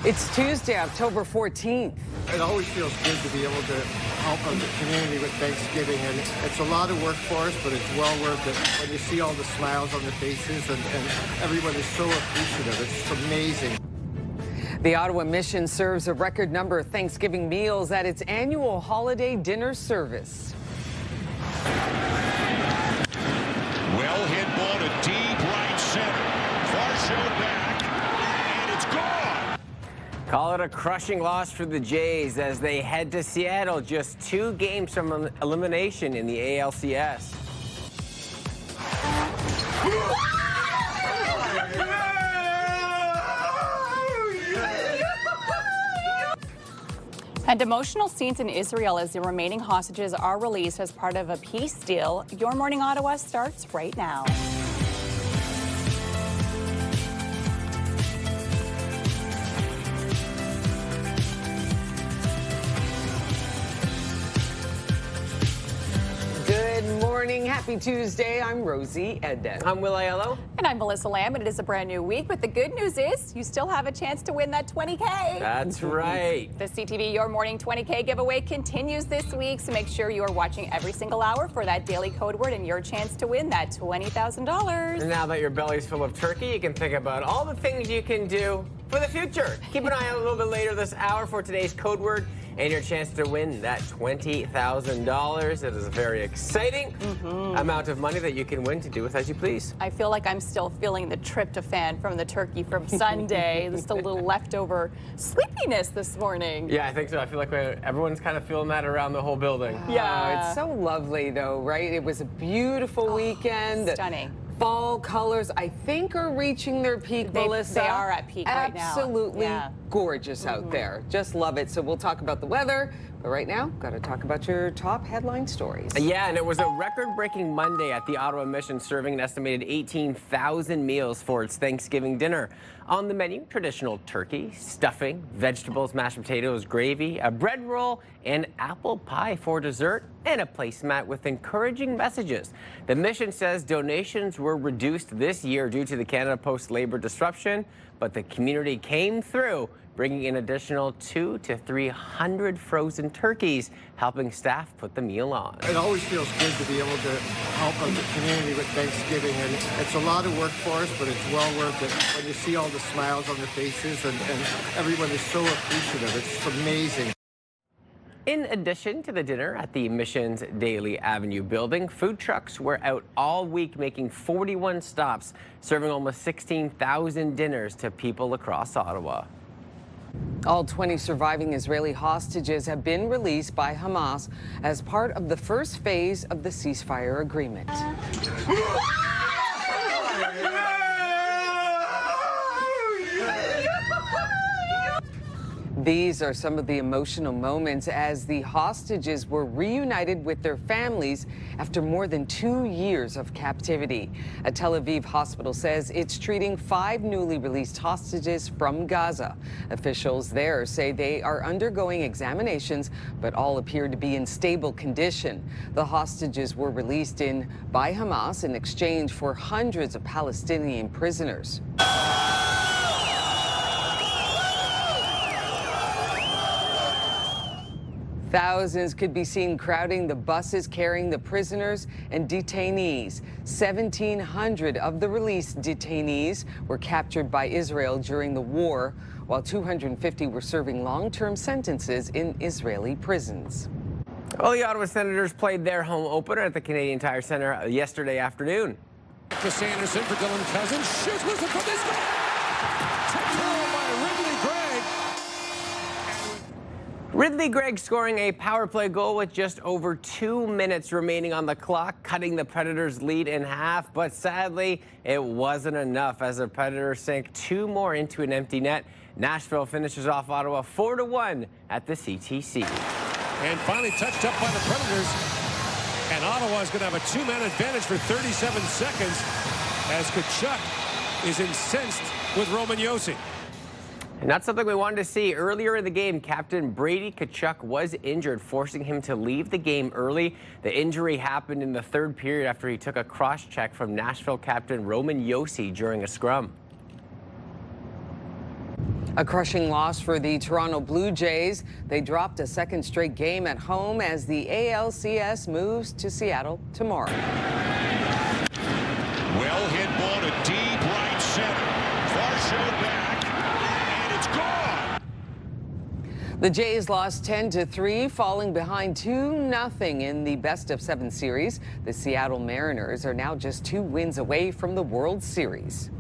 It's Tuesday, October 14th. It always feels good to be able to help out the community with Thanksgiving, and it's a lot of work for us, but it's well worth it when you see all the smiles on the faces and everyone is so appreciative. It's just amazing. The Ottawa Mission serves a record number of Thanksgiving meals at its annual holiday dinner service. Well hit ball to deep right center. Varsho back, and it's gone. Call it a crushing loss for the Jays as they head to Seattle, just 2 games from elimination in the ALCS. And emotional scenes in Israel as the remaining hostages are released as part of a peace deal. Your Morning Ottawa starts right now. Good morning. Happy Tuesday. I'm Rosie Eden. I'm Will Aiello. And I'm Melissa Lamb, and it is a brand new week. But the good news is you still have a chance to win that 20K. That's right. The CTV Your Morning 20K giveaway continues this week, so make sure you are watching every single hour for that daily code word and your chance to win that $20,000. And now that your belly's full of turkey, you can think about all the things you can do for the future. Keep an eye out a little bit later this hour for today's code word and your chance to win that $20,000. It is a very exciting amount of money that you can win to do with as you please. I feel like I'm still feeling the tryptophan from the turkey from Sunday. There's still a little leftover sleepiness this morning. Yeah, I think so. I feel like everyone's kind of feeling that around the whole building. Yeah. It's so lovely, though, right? It was a beautiful weekend. Stunning. Fall colors, I think, are reaching their peak, Melissa. They are at peak right now. Absolutely Yeah. gorgeous out there. Just love it. So we'll talk about the weather. But right now, got to talk about your top headline stories. Yeah, and it was a record-breaking Monday at the Ottawa Mission, serving an estimated 18,000 meals for its Thanksgiving dinner. On the menu, traditional turkey, stuffing, vegetables, mashed potatoes, gravy, a bread roll, and apple pie for dessert, and a placemat with encouraging messages. The mission says donations were reduced this year due to the Canada Post labor disruption, but the community came through, bringing in additional 200 to 300 frozen turkeys, helping staff put the meal on. It always feels good to be able to help out the community with Thanksgiving, and it's a lot of work for us, but it's well worth it when you see all the smiles on the faces and everyone is so appreciative. It's just amazing. In addition to the dinner at the Mission's Daly Avenue building, food trucks were out all week making 41 stops, serving almost 16,000 dinners to people across Ottawa. All 20 surviving Israeli hostages have been released by Hamas as part of the first phase of the ceasefire agreement. These are some of the emotional moments as the hostages were reunited with their families after more than 2 years of captivity. A Tel Aviv hospital says it's treating 5 newly released hostages from Gaza. Officials there say they are undergoing examinations, but all appear to be in stable condition. The hostages were released by Hamas in exchange for hundreds of Palestinian prisoners. Thousands could be seen crowding the buses carrying the prisoners and detainees. 1,700 of the released detainees were captured by Israel during the war, while 250 were serving long-term sentences in Israeli prisons. Well, the Ottawa Senators played their home opener at the Canadian Tire Centre yesterday afternoon. To Sanderson for Dylan Cousins. Shoots with it from this guy. Taken by Ridley Gregg. Ridley Gregg scoring a power play goal with just over 2 minutes remaining on the clock, cutting the Predators' lead in half. But sadly, it wasn't enough as the Predators sank 2 more into an empty net. Nashville finishes off Ottawa 4-1 at the CTC. And finally touched up by the Predators. And Ottawa is going to have a 2-man advantage for 37 seconds as Tkachuk is incensed with Roman Josi. And that's something we wanted to see. Earlier in the game, Captain Brady Tkachuk was injured, forcing him to leave the game early. The injury happened in the third period after he took a cross-check from Nashville captain Roman Josi during a scrum. A crushing loss for the Toronto Blue Jays. They dropped a second straight game at home as the ALCS moves to Seattle tomorrow. Well hit ball to deep right center. Varsho back, and it's gone. The Jays lost 10-3, falling behind 2-0 in the best-of-7 series. The Seattle Mariners are now just 2 wins away from the World Series.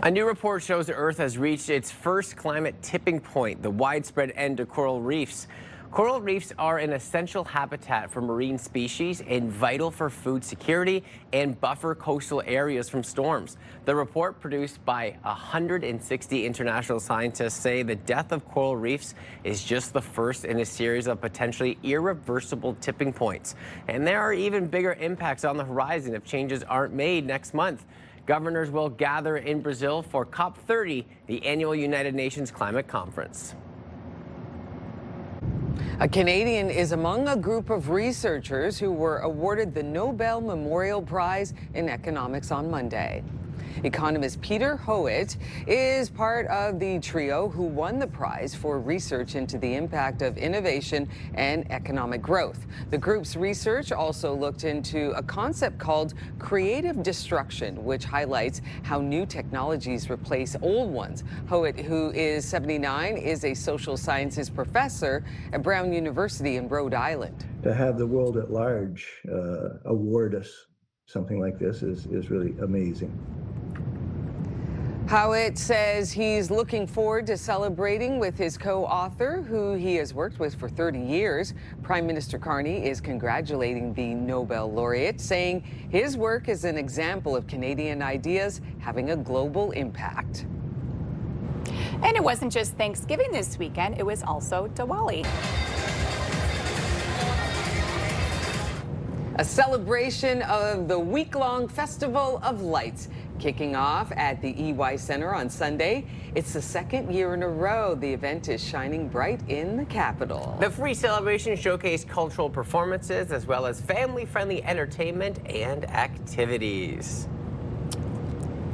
A new report shows the Earth has reached its first climate tipping point, the widespread end to coral reefs. Coral reefs are an essential habitat for marine species and vital for food security and buffer coastal areas from storms. The report, produced by 160 international scientists, say the death of coral reefs is just the first in a series of potentially irreversible tipping points. And there are even bigger impacts on the horizon if changes aren't made next month. Governors will gather in Brazil for COP30, the annual United Nations Climate Conference. A Canadian is among a group of researchers who were awarded the Nobel Memorial Prize in Economics on Monday. Economist Peter Howitt is part of the trio who won the prize for research into the impact of innovation and economic growth. The group's research also looked into a concept called creative destruction, which highlights how new technologies replace old ones. Howitt, who is 79, is a social sciences professor at Brown University in Rhode Island. To have the world at large award us something like this is really amazing. Howitt says he's looking forward to celebrating with his co-author, who he has worked with for 30 years. Prime Minister Carney is congratulating the Nobel laureate, saying his work is an example of Canadian ideas having a global impact. And it wasn't just Thanksgiving this weekend, it was also Diwali. A celebration of the week-long Festival of Lights kicking off at the EY Center on Sunday. It's the second year in a row the event is shining bright in the capital. The free celebration showcased cultural performances as well as family-friendly entertainment and activities.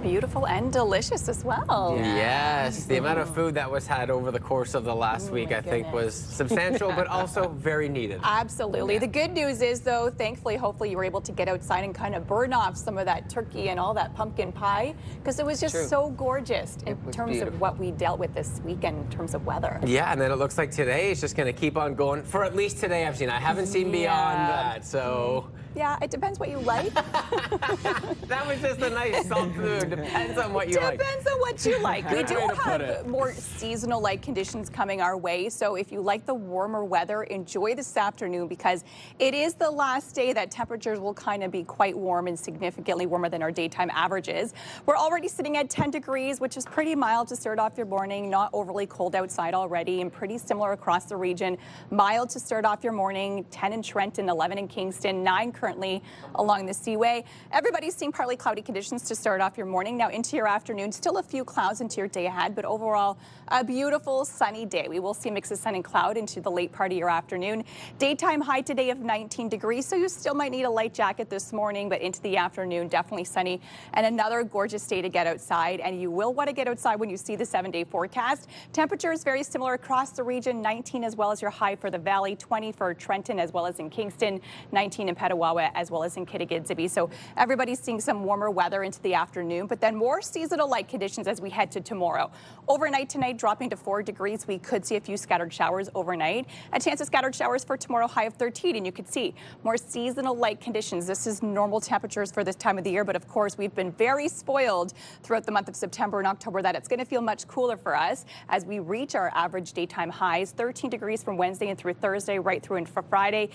Beautiful and delicious as well. Yes, the amount of food that was had over the course of the last week, I think, was substantial, but also very needed. Absolutely. The good news is, though, thankfully, hopefully you were able to get outside and kind of burn off some of that turkey and all that pumpkin pie, because it was just so gorgeous in terms of what we dealt with this weekend in terms of weather. Yeah, and then it looks like today is just going to keep on going for at least today. I haven't seen beyond that, so. Yeah, it depends what you like. That was just a nice salt food. Depends on what you like. Depends on what you like. We do have more seasonal-like conditions coming our way, so if you like the warmer weather, enjoy this afternoon, because it is the last day that temperatures will kind of be quite warm and significantly warmer than our daytime averages. We're already sitting at 10 degrees, which is pretty mild to start off your morning, not overly cold outside already, and pretty similar across the region. Mild to start off your morning, 10 in Trenton, 11 in Kingston, 9 currently along the Seaway. Everybody's seeing partly cloudy conditions to start off your morning. Now into your afternoon, still a few clouds into your day ahead, but overall a beautiful sunny day. We will see a mix of sun and cloud into the late part of your afternoon. Daytime high today of 19 degrees, so you still might need a light jacket this morning, but into the afternoon, definitely sunny and another gorgeous day to get outside. And you will want to get outside when you see the 7-day forecast. Temperatures very similar across the region, 19 as well as your high for the valley, 20 for Trenton as well as in Kingston, 19 in Petawawa as well as in Kittigazibi. So everybody's seeing some warmer weather into the afternoon, but then more seasonal-like conditions as we head to tomorrow. Overnight tonight dropping to 4 degrees. We could see a few scattered showers overnight. A chance of scattered showers for tomorrow, high of 13, and you could see more seasonal-like conditions. This is normal temperatures for this time of the year, but of course we've been very spoiled throughout the month of September and October that it's going to feel much cooler for us as we reach our average daytime highs. 13 degrees from Wednesday and through Thursday, right through and for Friday.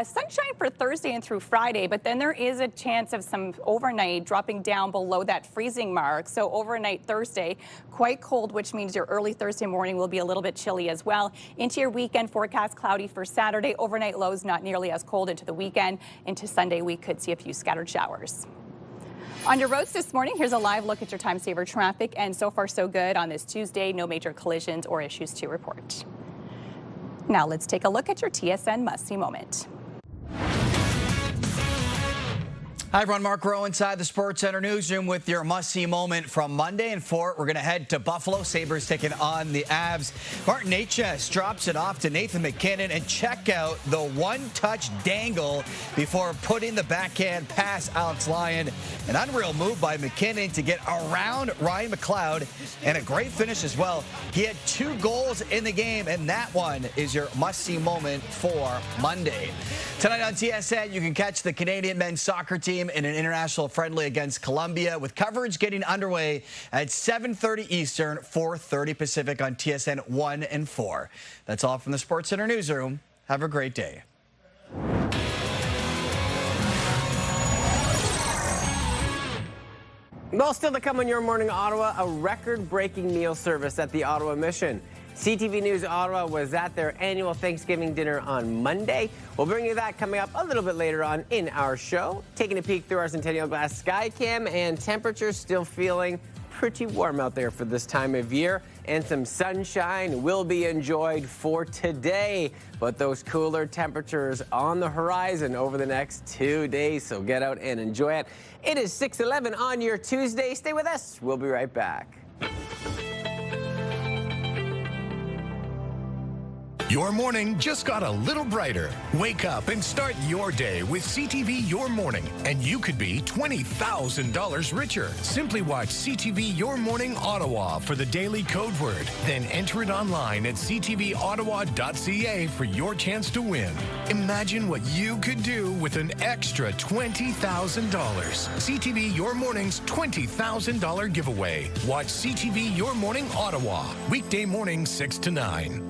Sunshine for Thursday and through Friday, but then there is a chance of some overnight dropping down below that freezing mark. So overnight Thursday, quite cold, which means your early Thursday morning will be a little bit chilly as well. Into your weekend forecast, cloudy for Saturday. Overnight lows not nearly as cold into the weekend. Into Sunday, we could see a few scattered showers. On your roads this morning, here's a live look at your time saver traffic, and so far so good on this Tuesday. No major collisions or issues to report. Now let's take a look at your TSN must-see moment. Hi, everyone. Mark Rowe inside the Sports Center newsroom with your must-see moment from Monday. And for it, we're going to head to Buffalo. Sabres taking on the Avs. Martin Necas drops it off to Nathan MacKinnon, and check out the one-touch dangle before putting the backhand past Alex Lyon. An unreal move by MacKinnon to get around Ryan McLeod, and a great finish as well. He had 2 goals in the game, and that one is your must-see moment for Monday. Tonight on TSN, you can catch the Canadian men's soccer team in an international friendly against Colombia, with coverage getting underway at 7:30 Eastern, 4:30 Pacific on TSN 1 and 4. That's all from the Sports Center newsroom. Have a great day. Well, still to come on Your Morning Ottawa, a record-breaking meal service at the Ottawa Mission. CTV News Ottawa was at their annual Thanksgiving dinner on Monday. We'll bring you that coming up a little bit later on in our show. Taking a peek through our Centennial Glass sky cam, and temperatures still feeling pretty warm out there for this time of year, and some sunshine will be enjoyed for today, but those cooler temperatures on the horizon over the next 2 days, so get out and enjoy it. It is 6:11 on your Tuesday. Stay with us. We'll be right back. Your morning just got a little brighter. Wake up and start your day with CTV Your Morning, and you could be $20,000 richer. Simply watch CTV Your Morning Ottawa for the daily code word. Then enter it online at ctvottawa.ca for your chance to win. Imagine what you could do with an extra $20,000. CTV Your Morning's $20,000 giveaway. Watch CTV Your Morning Ottawa, weekday morning 6 to 9.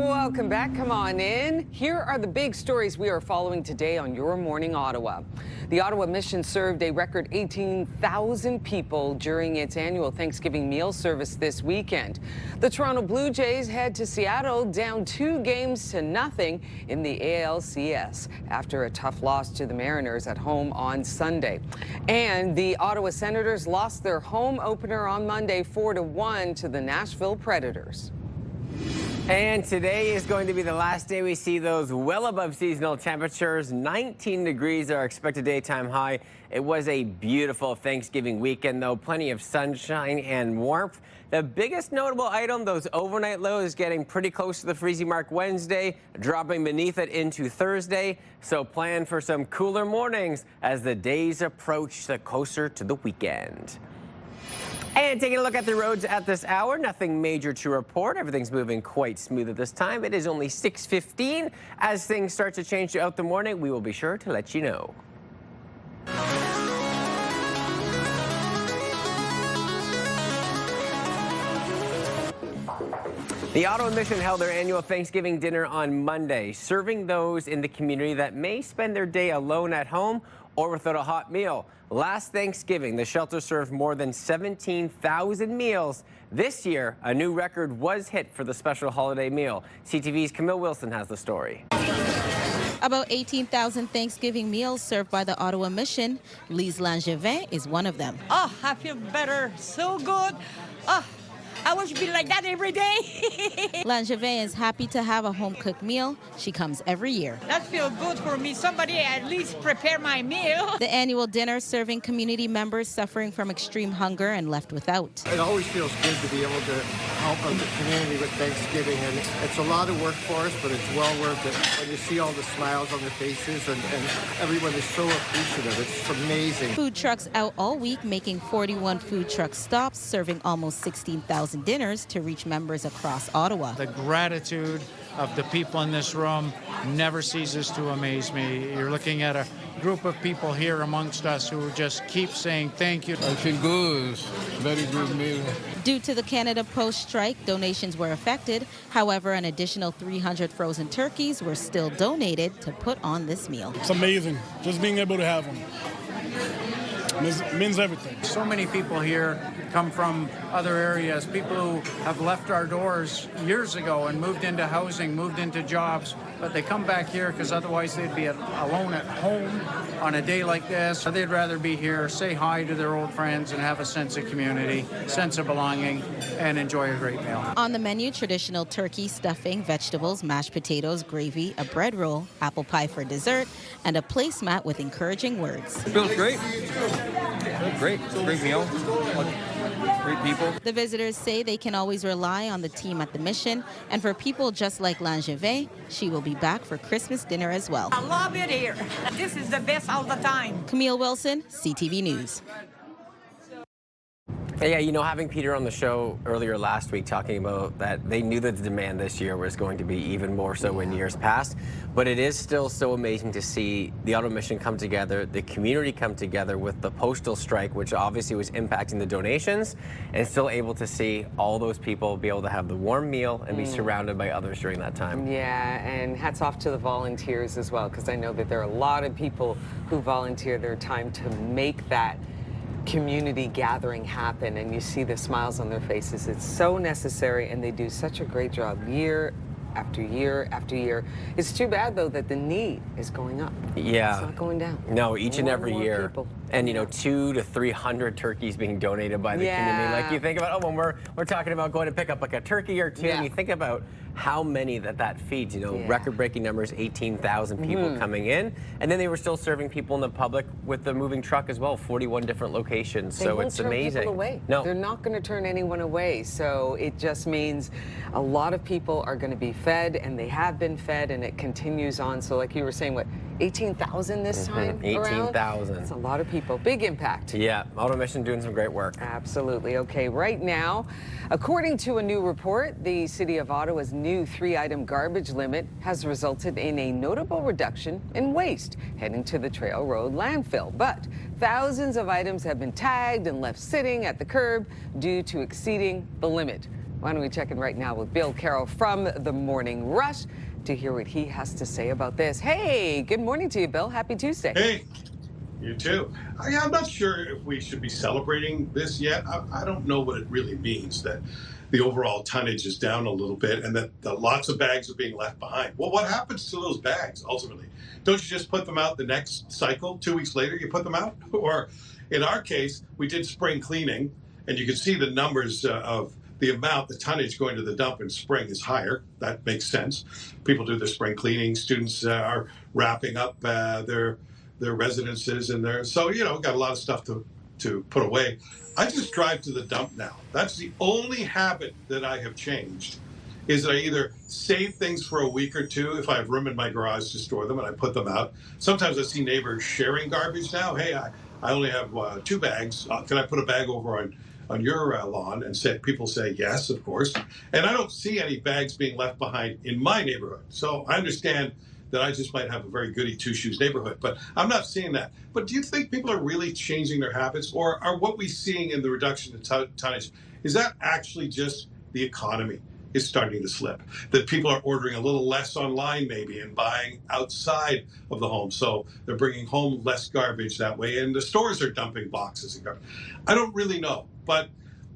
Welcome back. Come on in. Here are the big stories we are following today on Your Morning Ottawa. The Ottawa Mission served a record 18,000 people during its annual Thanksgiving meal service this weekend. The Toronto Blue Jays head to Seattle, down 2-0 in the ALCS after a tough loss to the Mariners at home on Sunday. And the Ottawa Senators lost their home opener on Monday 4-1 to the Nashville Predators. And today is going to be the last day we see those well above seasonal temperatures. 19 degrees are expected daytime high. It was a beautiful Thanksgiving weekend, though. Plenty of sunshine and warmth. The biggest notable item, those overnight lows getting pretty close to the freezing mark Wednesday, dropping beneath it into Thursday. So plan for some cooler mornings as the days approach closer to the weekend. And taking a look at the roads at this hour, nothing major to report. Everything's moving quite smooth at this time. It is only 6:15. As things start to change throughout the morning, we will be sure to let you know. The Ottawa Mission held their annual Thanksgiving dinner on Monday, serving those in the community that may spend their day alone at home or without a hot meal. Last Thanksgiving, the shelter served more than 17,000 meals. This year, a new record was hit for the special holiday meal. CTV's Camille Wilson has the story. About 18,000 Thanksgiving meals served by the Ottawa Mission. Lise Langevin is one of them. Oh, I feel better. So good. Oh, I wish it'd be like that every day. Langevin is happy to have a home-cooked meal. She comes every year. That feels good for me. Somebody at least prepare my meal. The annual dinner serving community members suffering from extreme hunger and left without. It always feels good to be able to help out the community with Thanksgiving, and it's a lot of work for us, but it's well worth it. When you see all the smiles on the faces and everyone is so appreciative, it's amazing. Food trucks out all week, making 41 food truck stops, serving almost 16,000 dinners to reach members across Ottawa. The gratitude of the people in this room never ceases to amaze me. You're looking at a group of people here amongst us who just keep saying thank you. I feel good. Very good meal. Due to the Canada Post strike, donations were affected. However, an additional 300 frozen turkeys were still donated to put on this meal. It's amazing, just being able to have them. Means everything. So many people here come from other areas, people who have left our doors years ago and moved into housing, moved into jobs, but they come back here because otherwise they'd be alone at home on a day like this. So they'd rather be here, say hi to their old friends, and have a sense of community, sense of belonging, and enjoy a great meal. On the menu, traditional turkey, stuffing, vegetables, mashed potatoes, gravy, a bread roll, apple pie for dessert, and a placemat with encouraging words. Feels great. Great. Great meal. Great people. The visitors say they can always rely on the team at the mission, and for people just like Langevin, she will be back for Christmas dinner as well. I love it here. This is the best all the time. Camille Wilson, CTV News. Yeah, you know, having Peter on the show earlier last week talking about that they knew that the demand this year was going to be even more so in years past, but it is still so amazing to see the Ottawa Mission come together, the community come together with the postal strike, which obviously was impacting the donations, and still able to see all those people be able to have the warm meal and be surrounded by others during that time. Yeah, and hats off to the volunteers as well, because I know that there are a lot of people who volunteer their time to make that community gathering happen, and you see the smiles on their faces. It's so necessary, and they do such a great job year after year after year. It's too bad, though, that the need is going up. Yeah. It's not going down. No, each and every year. People. And, you know, 200 to 300 turkeys being donated by the community. Like, you think about, when we're talking about going to pick up like a turkey or two, and you think about how many that feeds, you know, record-breaking numbers, 18,000 people coming in. And then they were still serving people in the public with the moving truck as well, 41 different locations. They so won't it's turn amazing. People away. No. They're not going to turn anyone away. So it just means a lot of people are going to be fed, and they have been fed, and it continues on. So like you were saying, what, 18,000 this time? 18,000. That's a lot of people. Big impact. Yeah, Ottawa Mission doing some great work. Absolutely. Okay, right now, according to a new report, the City of Ottawa's new 3-item garbage limit has resulted in a notable reduction in waste heading to the Trail Road landfill. But thousands of items have been tagged and left sitting at the curb due to exceeding the limit. Why don't we check in right now with Bill Carroll from the Morning Rush to hear what he has to say about this. Hey, good morning to you, Bill. Happy Tuesday. Hey, you too. I'm not sure if we should be celebrating this yet. I don't know what it really means that the overall tonnage is down a little bit and that lots of bags are being left behind. Well, what happens to those bags ultimately? Don't you just put them out the next cycle? 2 weeks later, you put them out? Or in our case, we did spring cleaning, and you can see the numbers of the amount, the tonnage going to the dump in spring is higher. That makes sense. People do their spring cleaning. Students are wrapping up their residences and so, you know, got a lot of stuff to put away. I just drive to the dump now. That's the only habit that I have changed, is that I either save things for a week or two if I have room in my garage to store them, and I put them out. Sometimes I see neighbors sharing garbage now. Hey, I only have 2 bags. Can I put a bag over on your lawn? And people say yes, of course. And I don't see any bags being left behind in my neighborhood. So I understand that I just might have a very goody two-shoes neighborhood, but I'm not seeing that. But do you think people are really changing their habits, or are what we're seeing in the reduction in tonnage, is that actually just the economy is starting to slip? That people are ordering a little less online maybe and buying outside of the home, so they're bringing home less garbage that way, and the stores are dumping boxes of garbage. I don't really know, but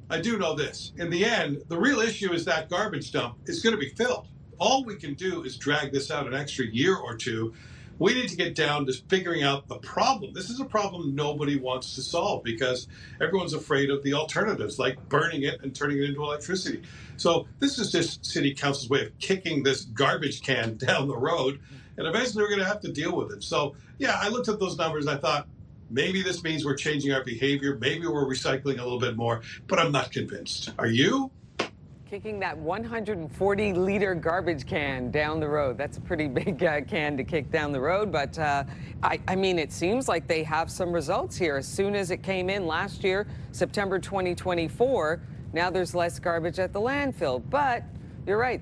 I do know this. In the end, the real issue is that garbage dump is going to be filled. All we can do is drag this out an extra year or two. We need to get down to figuring out the problem. This is a problem nobody wants to solve because everyone's afraid of the alternatives, like burning it and turning it into electricity. So this is just City Council's way of kicking this garbage can down the road, and eventually we're going to have to deal with it. So, yeah, I looked at those numbers and I thought, maybe this means we're changing our behavior. Maybe we're recycling a little bit more, but I'm not convinced. Are you? Kicking that 140-liter garbage can down the road. That's a pretty big can to kick down the road. But, I mean, it seems like they have some results here. As soon as it came in last year, September 2024, now there's less garbage at the landfill. But you're right.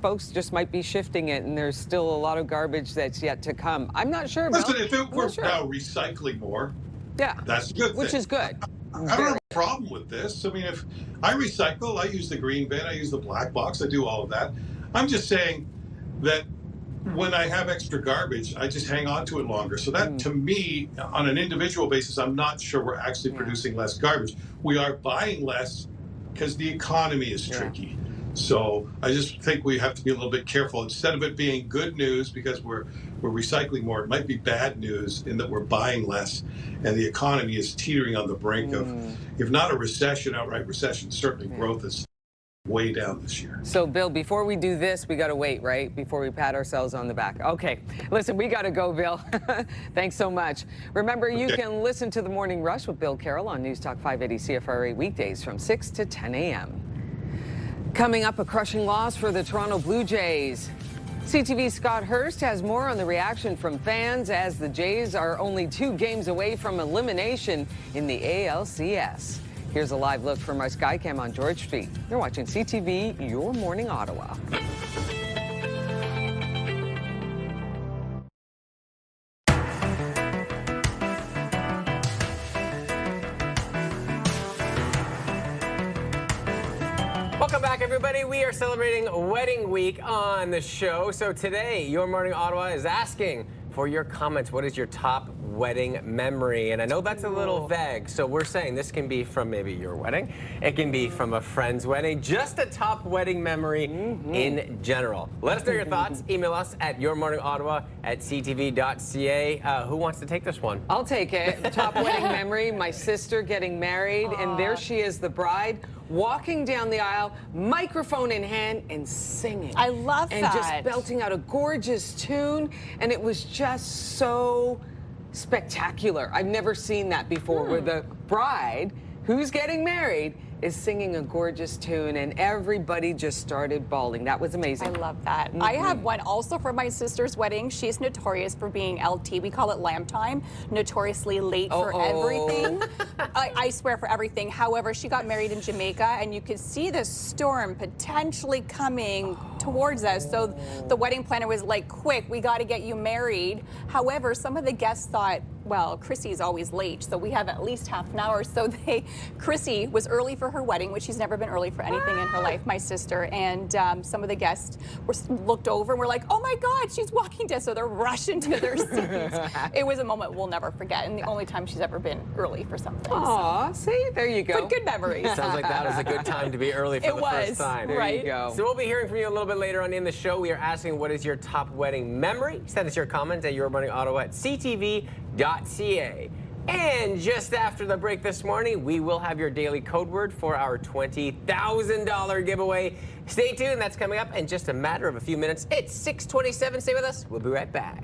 Folks just might be shifting it, and there's still a lot of garbage that's yet to come. I'm not sure, Bill. Listen, if we're now recycling more, that's a good thing. Which is good. I don't have a problem with this. I mean, if I recycle, I use the green bin, I use the black box, I do all of that. I'm just saying that when I have extra garbage, I just hang on to it longer. So that, to me, on an individual basis, I'm not sure we're actually producing less garbage. We are buying less because the economy is tricky. So I just think we have to be a little bit careful. Instead of it being good news because we're recycling more, it might be bad news in that we're buying less and the economy is teetering on the brink of, if not a recession, outright recession, certainly growth is way down this year. So, Bill, before we do this, we got to wait, right? Before we pat ourselves on the back. Okay. Listen, we got to go, Bill. Thanks so much. Remember, you can listen to The Morning Rush with Bill Carroll on News Talk 580 CFRA weekdays from 6 to 10 a.m. Coming up, a crushing loss for the Toronto Blue Jays. CTV's Scott Hurst has more on the reaction from fans as the Jays are only 2 games away from elimination in the ALCS. Here's a live look from our Skycam on George Street. You're watching CTV, Your Morning Ottawa. Welcome back, everybody. We are celebrating Wedding Week on the show. So today, Your Morning Ottawa is asking for your comments. What is your top wedding memory? And I know that's a little vague, so we're saying this can be from maybe your wedding. It can be from a friend's wedding. Just a top wedding memory in general. Let us know your thoughts. Email us at yourmorningottawa@ctv.ca. Who wants to take this one? I'll take it. Top wedding memory, my sister getting married, and there she is, the bride, walking down the aisle, microphone in hand, and singing. I love and that. And just belting out a gorgeous tune, and it was just so spectacular. I've never seen that before, where the bride, who's getting married, is singing a gorgeous tune, and everybody just started bawling. That was amazing. I love that. I have one also for my sister's wedding. She's notorious for being LT. We call it lamb time. Notoriously late for everything. I swear, for everything. However, she got married in Jamaica, and you could see the storm potentially coming towards us. So the wedding planner was like, quick, we got to get you married. However, some of the guests thought, well, Chrissy's always late, so we have at least half an hour. So Chrissy was early for her wedding, which she's never been early for anything in her life, my sister. And some of the guests looked over and were like, oh my God, she's walking dead. So they're rushing to their seats. It was a moment we'll never forget, and the only time she's ever been early for something. Aw, see, there you go. But good memories. Sounds like that was a good time to be early for the first time. There you go. So we'll be hearing from you a little bit later on in the show. We are asking, what is your top wedding memory? Send us your comments at yourmorningottawa@ctv.ca. And just after the break this morning, we will have your daily code word for our $20,000 giveaway. Stay tuned. That's coming up in just a matter of a few minutes. It's 6:27. Stay with us. We'll be right back.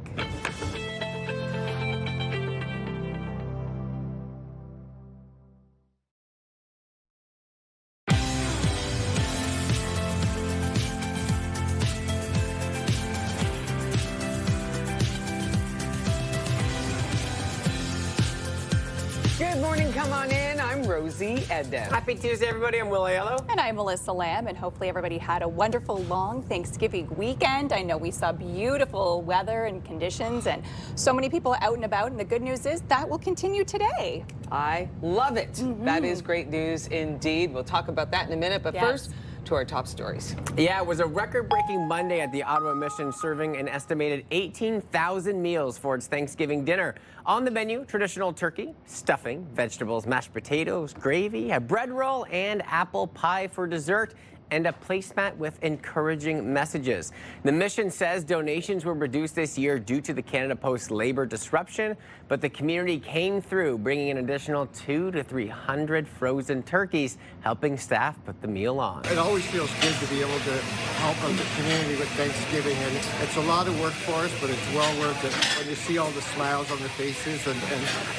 Good morning, come on in. I'm Rosie Edda. Happy Tuesday, everybody. I'm Will Aiello. And I'm Melissa Lamb, and hopefully everybody had a wonderful long Thanksgiving weekend. I know we saw beautiful weather and conditions and so many people out and about, and the good news is that will continue today. I love it. That is great news indeed. We'll talk about that in a minute, but first, to our top stories. Yeah, it was a record-breaking Monday at the Ottawa Mission, serving an estimated 18,000 meals for its Thanksgiving dinner. On the menu, traditional turkey, stuffing, vegetables, mashed potatoes, gravy, a bread roll, and apple pie for dessert, and a placemat with encouraging messages. The mission says donations were reduced this year due to the Canada Post labor disruption, but the community came through, bringing an additional 200 to 300 frozen turkeys, helping staff put the meal on. It always feels good to be able to help out the community with Thanksgiving, and it's a lot of work for us, but it's well worth it when you see all the smiles on the faces, and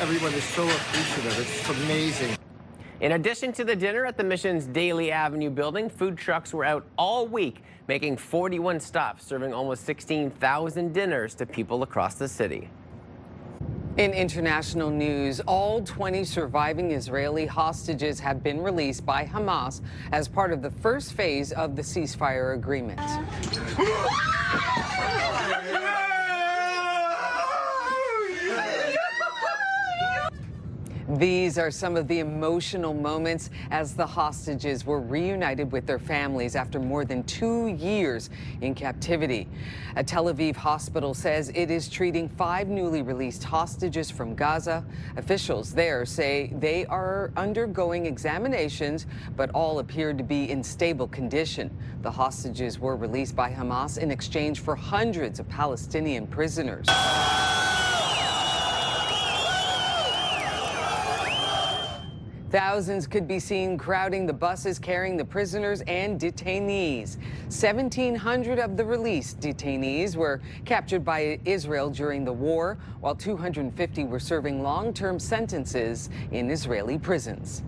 everyone is so appreciative. It's amazing. In addition to the dinner at the Mission's Daly Avenue building, food trucks were out all week, making 41 stops, serving almost 16,000 dinners to people across the city. In international news, all 20 surviving Israeli hostages have been released by Hamas as part of the first phase of the ceasefire agreement. These are some of the emotional moments as the hostages were reunited with their families after more than 2 years in captivity. A Tel Aviv hospital says it is treating 5 newly released hostages from Gaza. Officials there say they are undergoing examinations, but all appear to be in stable condition. The hostages were released by Hamas in exchange for hundreds of Palestinian prisoners. Thousands could be seen crowding the buses carrying the prisoners and detainees. 1,700 of the released detainees were captured by Israel during the war, while 250 were serving long-term sentences in Israeli prisons.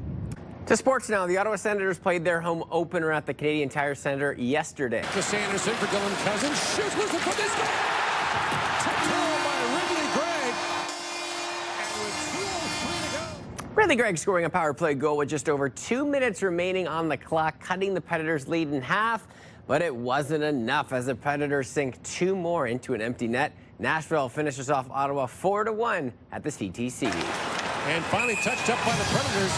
To sports now, the Ottawa Senators played their home opener at the Canadian Tire Centre yesterday. To Sanderson for Dylan Cousins. Shoots whistle for this guy. Ridley Gregg scoring a power play goal with just over 2 minutes remaining on the clock, cutting the Predators' lead in half. But it wasn't enough as the Predators sink 2 more into an empty net. Nashville finishes off Ottawa 4-1 at the CTV. And finally touched up by the Predators.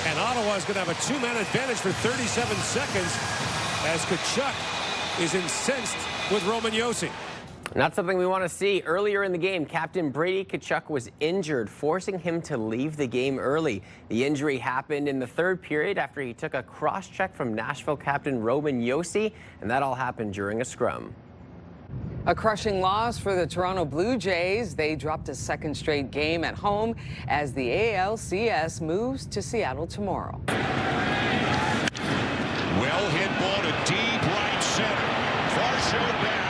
And Ottawa is going to have a 2-man advantage for 37 seconds as Tkachuk is incensed with Roman Josi. Not something we want to see. Earlier in the game, Captain Brady Tkachuk was injured, forcing him to leave the game early. The injury happened in the 3rd period after he took a cross-check from Nashville captain Roman Josi, and that all happened during a scrum. A crushing loss for the Toronto Blue Jays. They dropped a 2nd straight game at home as the ALCS moves to Seattle tomorrow. Well hit ball to deep right center. Far show back.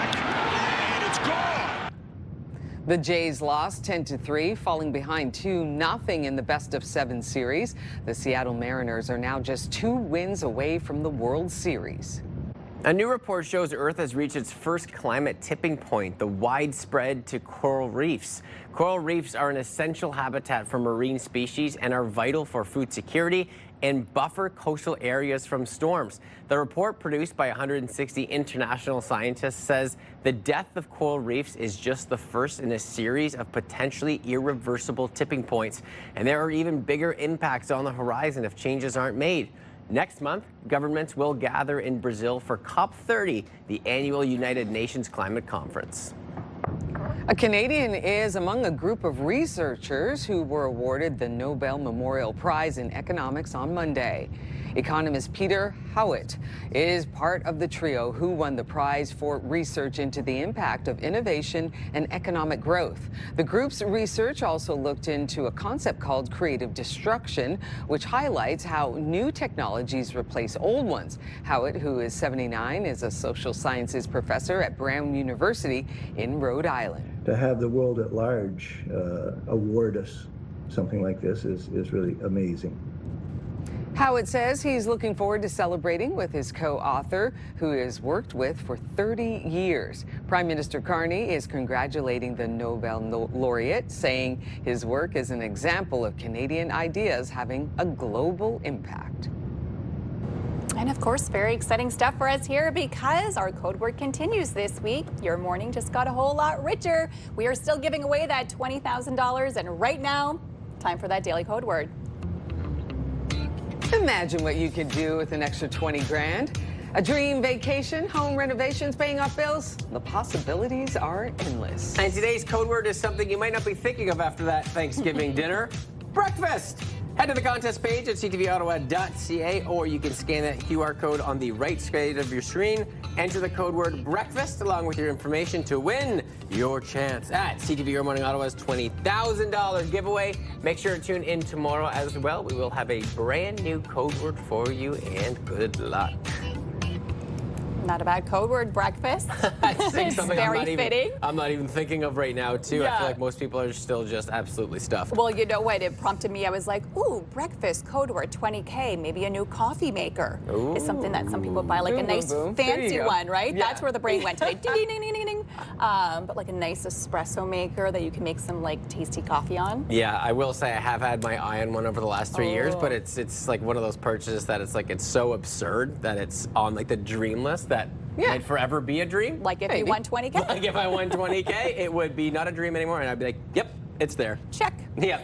The Jays lost 10-3, falling behind 2-0 in the best-of-7 series. The Seattle Mariners are now just 2 wins away from the World Series. A new report shows Earth has reached its first climate tipping point, the widespread to coral reefs. Coral reefs are an essential habitat for marine species and are vital for food security and buffer coastal areas from storms. The report, produced by 160 international scientists, says the death of coral reefs is just the first in a series of potentially irreversible tipping points, and there are even bigger impacts on the horizon if changes aren't made. Next month, governments will gather in Brazil for COP30, the annual United Nations Climate Conference. A Canadian is among a group of researchers who were awarded the Nobel Memorial Prize in Economics on Monday. Economist Peter Howitt is part of the trio who won the prize for research into the impact of innovation and economic growth. The group's research also looked into a concept called creative destruction, which highlights how new technologies replace old ones. Howitt, who is 79, is a social sciences professor at Brown University in Rhode Island. To have the world at large award us something like this is really amazing. Howitt says he's looking forward to celebrating with his co-author, who he has worked with for 30 years. Prime Minister Carney is congratulating the Nobel laureate, saying his work is an example of Canadian ideas having a global impact. And of course, very exciting stuff for us here because our code word continues this week. Your morning just got a whole lot richer. We are still giving away that $20,000, and right now, time for that daily code word. Imagine what you could do with an extra 20 grand. A dream vacation, home renovations, paying off bills. The possibilities are endless. And today's code word is something you might not be thinking of after that Thanksgiving dinner. Breakfast. Head to the contest page at ctvottawa.ca, or you can scan that QR code on the right side of your screen. Enter the code word breakfast along with your information to win your chance at CTV Your Morning Ottawa's $20,000 giveaway. Make sure to tune in tomorrow as well. We will have a brand new code word for you, and good luck. Not a bad code word, breakfast. It's very fitting. I'm not even thinking of right now, too. Yeah. I feel like most people are still just absolutely stuffed. Well, you know what? It prompted me. I was like, ooh, breakfast, code word, 20K. Maybe a new coffee maker is something that some people buy, like a nice fancy one, right? Yeah. That's where the brain went today. Ding, ding, ding, ding, ding. But like a nice espresso maker that you can make some like tasty coffee on. Yeah, I will say I have had my eye on one over the last 3 years, but it's like one of those purchases that it's so absurd that it's on like the dream list that might forever be a dream. Like if you won 20K? Like if I won 20K, it would be not a dream anymore, and I'd be like, yep, It's there. Check. Yeah.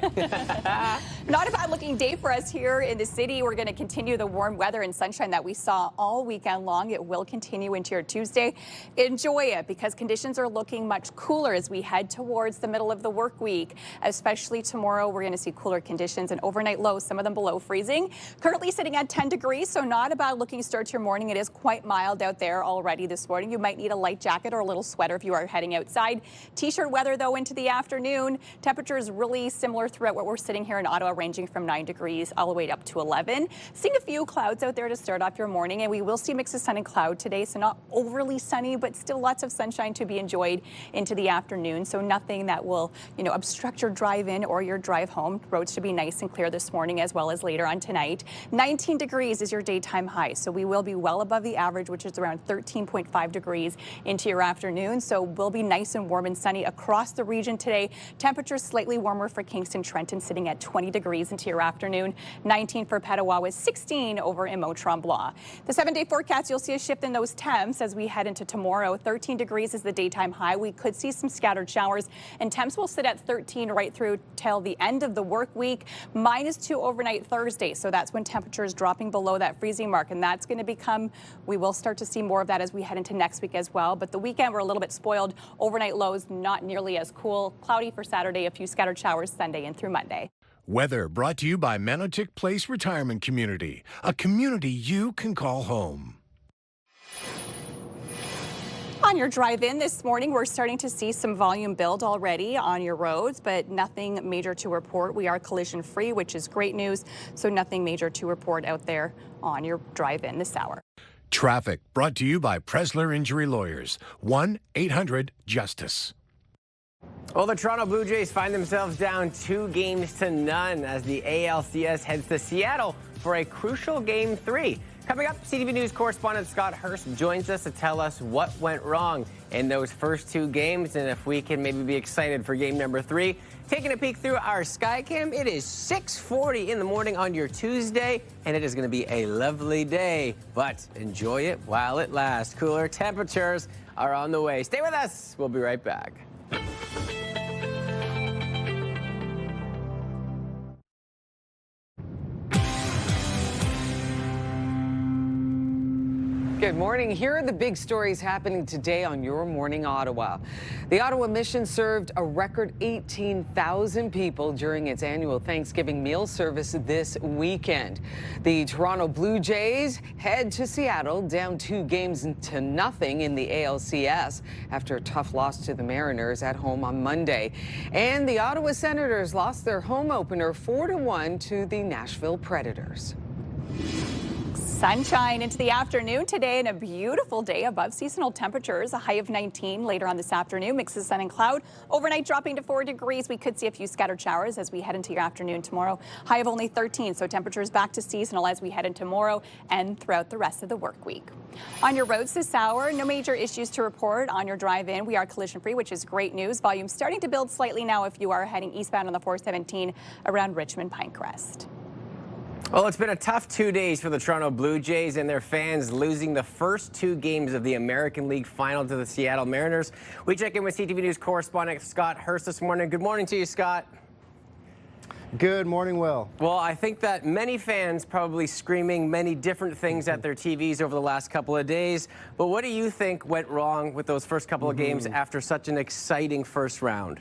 Not a bad looking day for us here in the city. We're going to continue the warm weather and sunshine that we saw all weekend long. It will continue into your Tuesday. Enjoy it because conditions are looking much cooler as we head towards the middle of the work week. Especially tomorrow, we're going to see cooler conditions and overnight lows, some of them below freezing. Currently sitting at 10 degrees, so not a bad looking start to your morning. It is quite mild out there already this morning. You might need a light jacket or a little sweater if you are heading outside. T-shirt weather, though, into the afternoon. Temperatures really similar throughout what we're sitting here in Ottawa, ranging from 9 degrees all the way up to 11. Seeing a few clouds out there to start off your morning, and we will see a mix of sun and cloud today, so not overly sunny, but still lots of sunshine to be enjoyed into the afternoon. So nothing that will, obstruct your drive in or your drive home. Roads should be nice and clear this morning as well as later on tonight. 19 degrees is your daytime high, so we will be well above the average, which is around 13.5 degrees into your afternoon. So we'll be nice and warm and sunny across the region today. Temperatures slightly warmer for Kingston, Trenton, sitting at 20 degrees into your afternoon. 19 for Petawawa, 16 over in Mont-Tremblant. The 7-day forecast, you'll see a shift in those temps as we head into tomorrow. 13 degrees is the daytime high. We could see some scattered showers, and temps will sit at 13 right through till the end of the work week. -2 overnight Thursday, so that's when temperatures dropping below that freezing mark, and that's going to become, we will start to see more of that as we head into next week as well. But the weekend, we're a little bit spoiled. Overnight lows not nearly as cool. Cloudy for Saturday, a few scattered showers Sunday and through Monday. Weather brought to you by Manotick Place Retirement Community, a community you can call home. On your drive-in this morning, we're starting to see some volume build already on your roads, but nothing major to report. We are collision-free, which is great news, so nothing major to report out there on your drive-in this hour. Traffic brought to you by Presler Injury Lawyers, 1-800-JUSTICE. Well, the Toronto Blue Jays find themselves down 2-0 as the ALCS heads to Seattle for a crucial Game 3. Coming up, CTV News correspondent Scott Hurst joins us to tell us what went wrong in those first 2 games and if we can maybe be excited for game number 3. Taking a peek through our Skycam, it is 6:40 in the morning on your Tuesday, and it is going to be a lovely day, but enjoy it while it lasts. Cooler temperatures are on the way. Stay with us. We'll be right back. Good morning. Here are the big stories happening today on Your Morning Ottawa. The Ottawa Mission served a record 18,000 people during its annual Thanksgiving meal service this weekend. The Toronto Blue Jays head to Seattle down 2-0 in the ALCS after a tough loss to the Mariners at home on Monday. And the Ottawa Senators lost their home opener 4-1 to the Nashville Predators. Sunshine into the afternoon today and a beautiful day above seasonal temperatures. A high of 19 later on this afternoon. Mix of sun and cloud. Overnight dropping to 4 degrees. We could see a few scattered showers as we head into your afternoon tomorrow. High of only 13, so temperatures back to seasonal as we head into tomorrow and throughout the rest of the work week. On your roads this hour, no major issues to report on your drive-in. We are collision-free, which is great news. Volume starting to build slightly now if you are heading eastbound on the 417 around Richmond Pinecrest. Well, it's been a tough 2 days for the Toronto Blue Jays and their fans, losing the first 2 games of the American League Final to the Seattle Mariners. We check in with CTV News correspondent Scott Hurst this morning. Good morning to you, Scott. Good morning, Will. Well, I think that many fans probably screaming many different things at their TVs over the last couple of days. But what do you think went wrong with those first couple of games after such an exciting first round?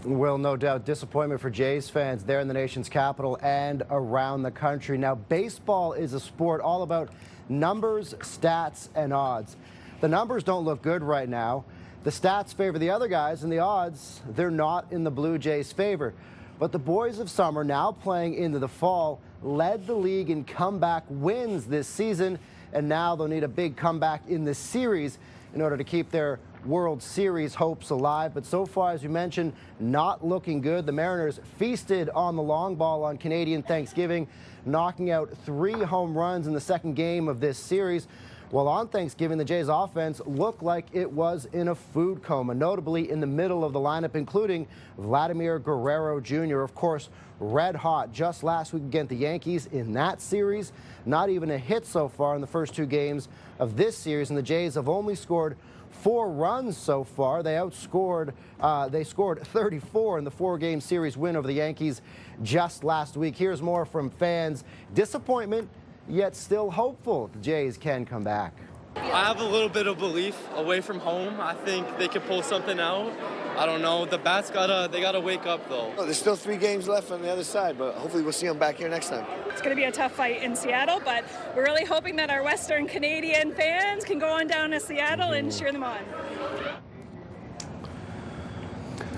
Well, no doubt disappointment for Jays fans there in the nation's capital and around the country. Now, baseball is a sport all about numbers, stats, and odds. The numbers don't look good right now. The stats favor the other guys, and the odds, they're not in the Blue Jays' favor. But the boys of summer, now playing into the fall, led the league in comeback wins this season, and now they'll need a big comeback in the series in order to keep their World Series hopes alive. But so far, as you mentioned, not looking good. The Mariners feasted on the long ball on Canadian Thanksgiving, knocking out 3 home runs in the second game of this series. While on Thanksgiving, the Jays offense looked like it was in a food coma, notably in the middle of the lineup, including Vladimir Guerrero Jr., of course, red hot just last week against the Yankees in that series. Not even a hit so far in the first 2 games of this series, and the Jays have only scored 4 runs so far. They scored 34 in the 4-game series win over the Yankees just last week. Here's more from fans. Disappointment, yet still hopeful the Jays can come back. I have a little bit of belief away from home. I think they could pull something out. I don't know. The bats gotta wake up though. Oh, there's still 3 games left on the other side, but hopefully we'll see them back here next time. It's going to be a tough fight in Seattle, but we're really hoping that our Western Canadian fans can go on down to Seattle and cheer them on.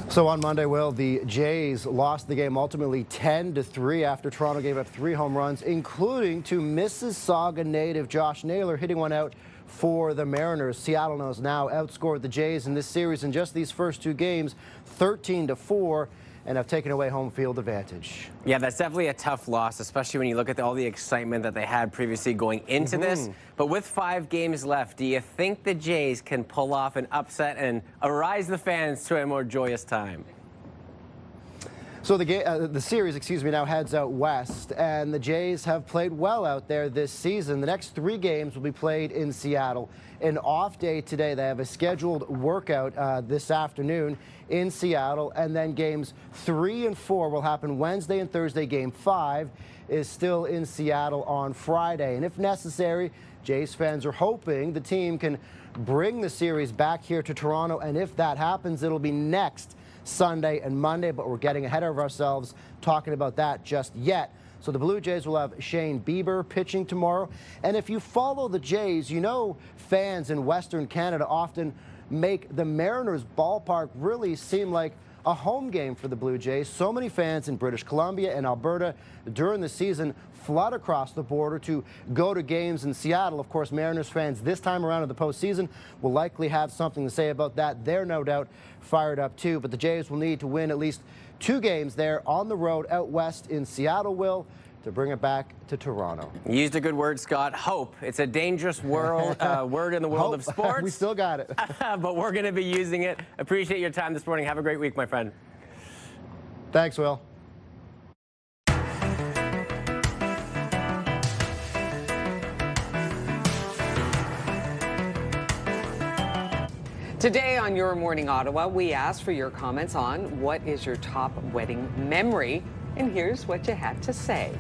So on Monday, Will, the Jays lost the game ultimately 10-3 after Toronto gave up 3 home runs, including to Mississauga native Josh Naylor hitting one out for the Mariners. Seattle has now outscored the Jays in this series in just these first 2 games, 13-4, and have taken away home field advantage. Yeah, that's definitely a tough loss, especially when you look at all the excitement that they had previously going into this. But with 5 games left, do you think the Jays can pull off an upset and arise the fans to a more joyous time? So the series, now heads out west, and the Jays have played well out there this season. The next 3 games will be played in Seattle. An off day today. They have a scheduled workout this afternoon in Seattle, and then games 3 and 4 will happen Wednesday and Thursday. Game 5 is still in Seattle on Friday, and if necessary, Jays fans are hoping the team can bring the series back here to Toronto, and if that happens, it'll be next Sunday and Monday, but we're getting ahead of ourselves talking about that just yet. So the Blue Jays will have Shane Bieber pitching tomorrow. And if you follow the Jays, you know fans in Western Canada often make the Mariners ballpark really seem like a home game for the Blue Jays. So many fans in British Columbia and Alberta during the season flood across the border to go to games in Seattle. Of course, Mariners fans this time around in the postseason will likely have something to say about that. They're no doubt fired up too, but the Jays will need to win at least 2 games there on the road out west in Seattle, Will, to bring it back to Toronto. You used a good word, Scott. Hope. It's a dangerous word in the world of sports. We still got it. But we're going to be using it. Appreciate your time this morning. Have a great week, my friend. Thanks, Will. Today on Your Morning Ottawa, we asked for your comments on what is your top wedding memory, and here's what you had to say.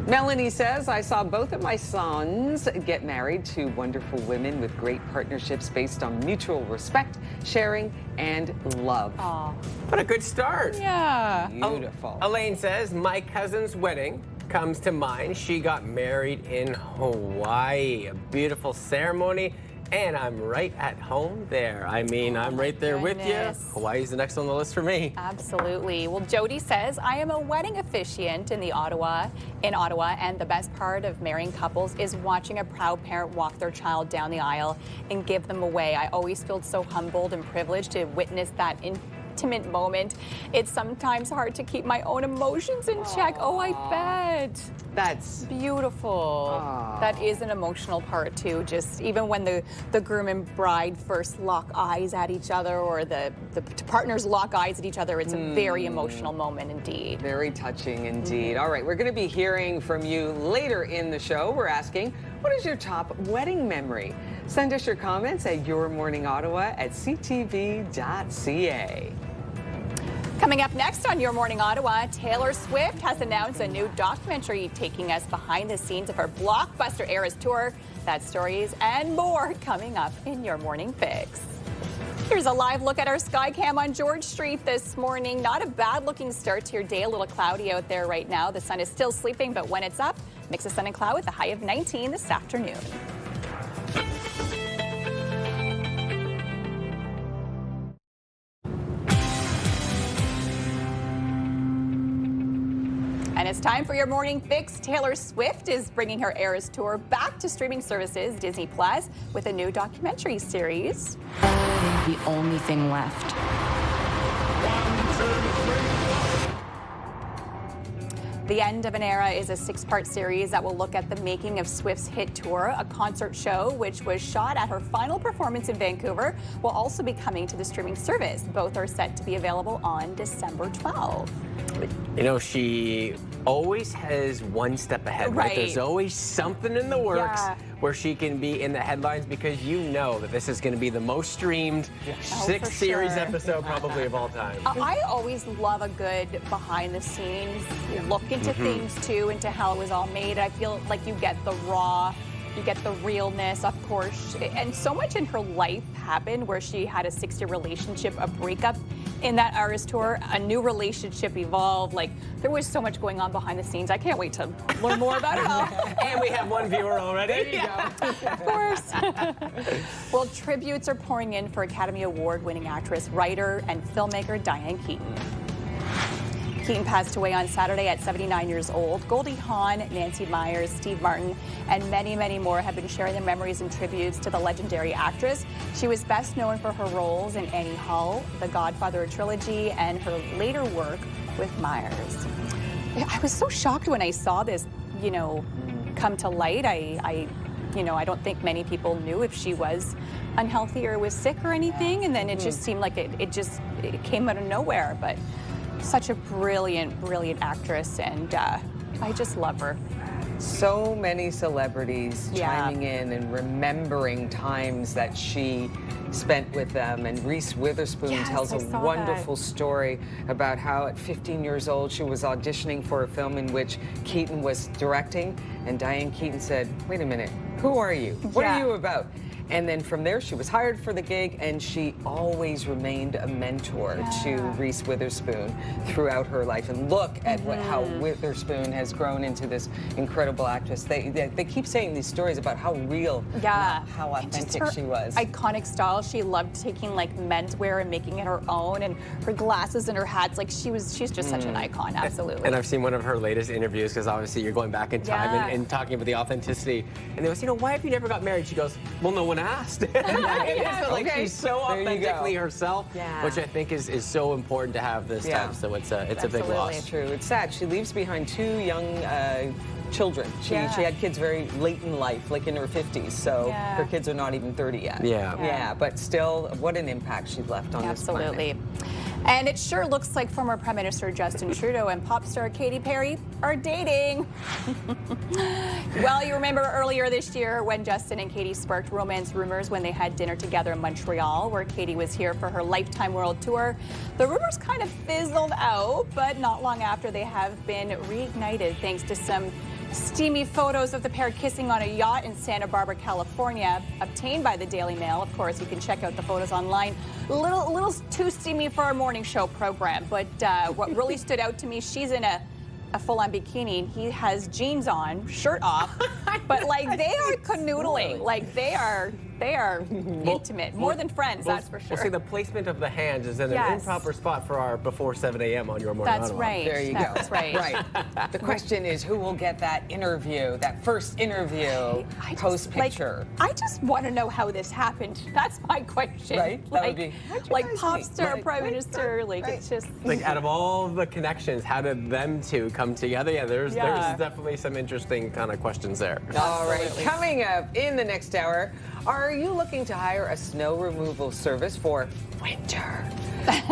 Melanie says, I saw both of my sons get married to wonderful women with great partnerships based on mutual respect, sharing, and love. Aww. What a good start. Yeah. Beautiful. Elaine says, my cousin's wedding comes to mind. She got married in Hawaii. A beautiful ceremony. And I'm right at home there. I mean, I'm right there with you. Hawaii's the next on the list for me. Absolutely. Well, Jody says, I am a wedding officiant in Ottawa, and the best part of marrying couples is watching a proud parent walk their child down the aisle and give them away. I always feel so humbled and privileged to witness that intimate moment. It's sometimes hard to keep my own emotions in check. Oh, I bet. That's beautiful. Aww. That is an emotional part too. Just even when the groom and bride first lock eyes at each other, or the partners lock eyes at each other, it's a very emotional moment indeed. Very touching indeed. All right, we're going to be hearing from you later in the show. We're asking, what is your top wedding memory? Send us your comments at yourmorningottawa@ctv.ca. Coming up next on Your Morning Ottawa, Taylor Swift has announced a new documentary taking us behind the scenes of her blockbuster Eras Tour. That stories and more coming up in Your Morning Fix. Here's a live look at our Skycam on George Street this morning. Not a bad looking start to your day. A little cloudy out there right now. The sun is still sleeping, but when it's up, mix of sun and cloud with a high of 19 this afternoon. And it's time for your morning fix. Taylor Swift is bringing her Eras Tour back to streaming services Disney Plus with a new documentary series. The only thing left. The End of an Era is a 6-part series that will look at the making of Swift's hit tour. A concert show, which was shot at her final performance in Vancouver, will also be coming to the streaming service. Both are set to be available on December 12th. You know, she always has one step ahead, right? There's always something in the works where she can be in the headlines, because you know that this is going to be the most streamed series episode probably of all time. I always love a good behind the scenes look into things too, into how it was all made. I feel like you get the raw, you get the realness, of course. And so much in her life happened where she had a 6-year relationship, a breakup in that Eras tour, a new relationship evolved. Like, there was so much going on behind the scenes. I can't wait to learn more about it all. And we have one viewer already. There you go. Of course. Well, tributes are pouring in for Academy Award-winning actress, writer, and filmmaker Diane Keaton. Keaton passed away on Saturday at 79 years old. Goldie Hawn, Nancy Meyers, Steve Martin, and many, many more have been sharing their memories and tributes to the legendary actress. She was best known for her roles in Annie Hall, The Godfather trilogy, and her later work with Myers. I was so shocked when I saw this, you know, come to light. I don't think many people knew if she was unhealthy or was sick or anything, and then it just seemed like it came out of nowhere. But such a brilliant, brilliant actress, and I just love her. So many celebrities chiming in and remembering times that she spent with them. And Reese Witherspoon tells a wonderful story about how at 15 years old she was auditioning for a film in which Keaton was directing, and Diane Keaton said, "Wait a minute, who are you? What are you about?" And then from there, she was hired for the gig, and she always remained a mentor to Reese Witherspoon throughout her life. And look at how Witherspoon has grown into this incredible actress. They keep saying these stories about how real, how authentic she was. Iconic style. She loved taking like menswear and making it her own, and her glasses and her hats. Like she's just such an icon. Absolutely. And I've seen one of her latest interviews, because obviously you're going back in time and talking about the authenticity. And they was, why have you never got married? She goes, well, no one asked. Like she's so authentically herself, which I think is so important to have this time. So it's a big loss. It's true. It's sad. She leaves behind 2 young children. She had kids very late in life, like in her 50s. So her kids are not even 30 yet. Yeah. But still, what an impact she left on this planet. Absolutely. And it sure looks like former Prime Minister Justin Trudeau and pop star Katy Perry are dating. Well, you remember earlier this year when Justin and Katy sparked romance rumors when they had dinner together in Montreal, where Katy was here for her Lifetime World Tour. The rumors kind of fizzled out, but not long after, they have been reignited thanks to some steamy photos of the pair kissing on a yacht in Santa Barbara, California, obtained by the Daily Mail. Of course, you can check out the photos online. A little too steamy for our morning show program, but what really stood out to me, she's in a full-on bikini, and he has jeans on, shirt off, but like they are canoodling, like they are intimate, more than friends, that's for sure. Well, see, the placement of the hands is in an improper spot for our before 7 a.m. on your morning. That's right. There you go. That's right. Right. The question is, who will get that interview, that first interview, post picture? I just want to know how this happened. That's my question. Right. That would be like pop star, Prime Minister. Like it's just like out of all the connections, how did them two come together? Yeah, there's definitely some interesting kind of questions there. All right. Coming up in the next hour. Are you looking to hire a snow removal service for winter?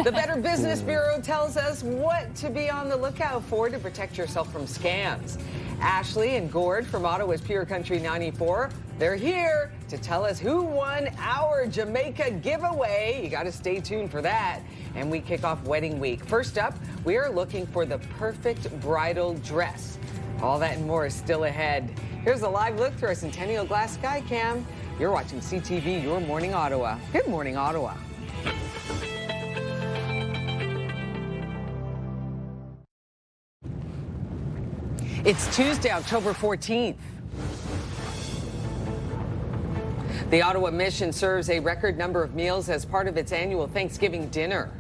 The Better Business Bureau tells us what to be on the lookout for to protect yourself from scams. Ashley and Gord from Ottawa's Pure Country 94, they're here to tell us who won our Jamaica giveaway. You got to stay tuned for that. And we kick off wedding week. First up, we are looking for the perfect bridal dress. All that and more is still ahead. Here's a live look through our Centennial Glass Sky Cam. You're watching CTV, Your Morning Ottawa. Good morning, Ottawa. It's Tuesday, October 14th. The Ottawa Mission serves a record number of meals as part of its annual Thanksgiving dinner.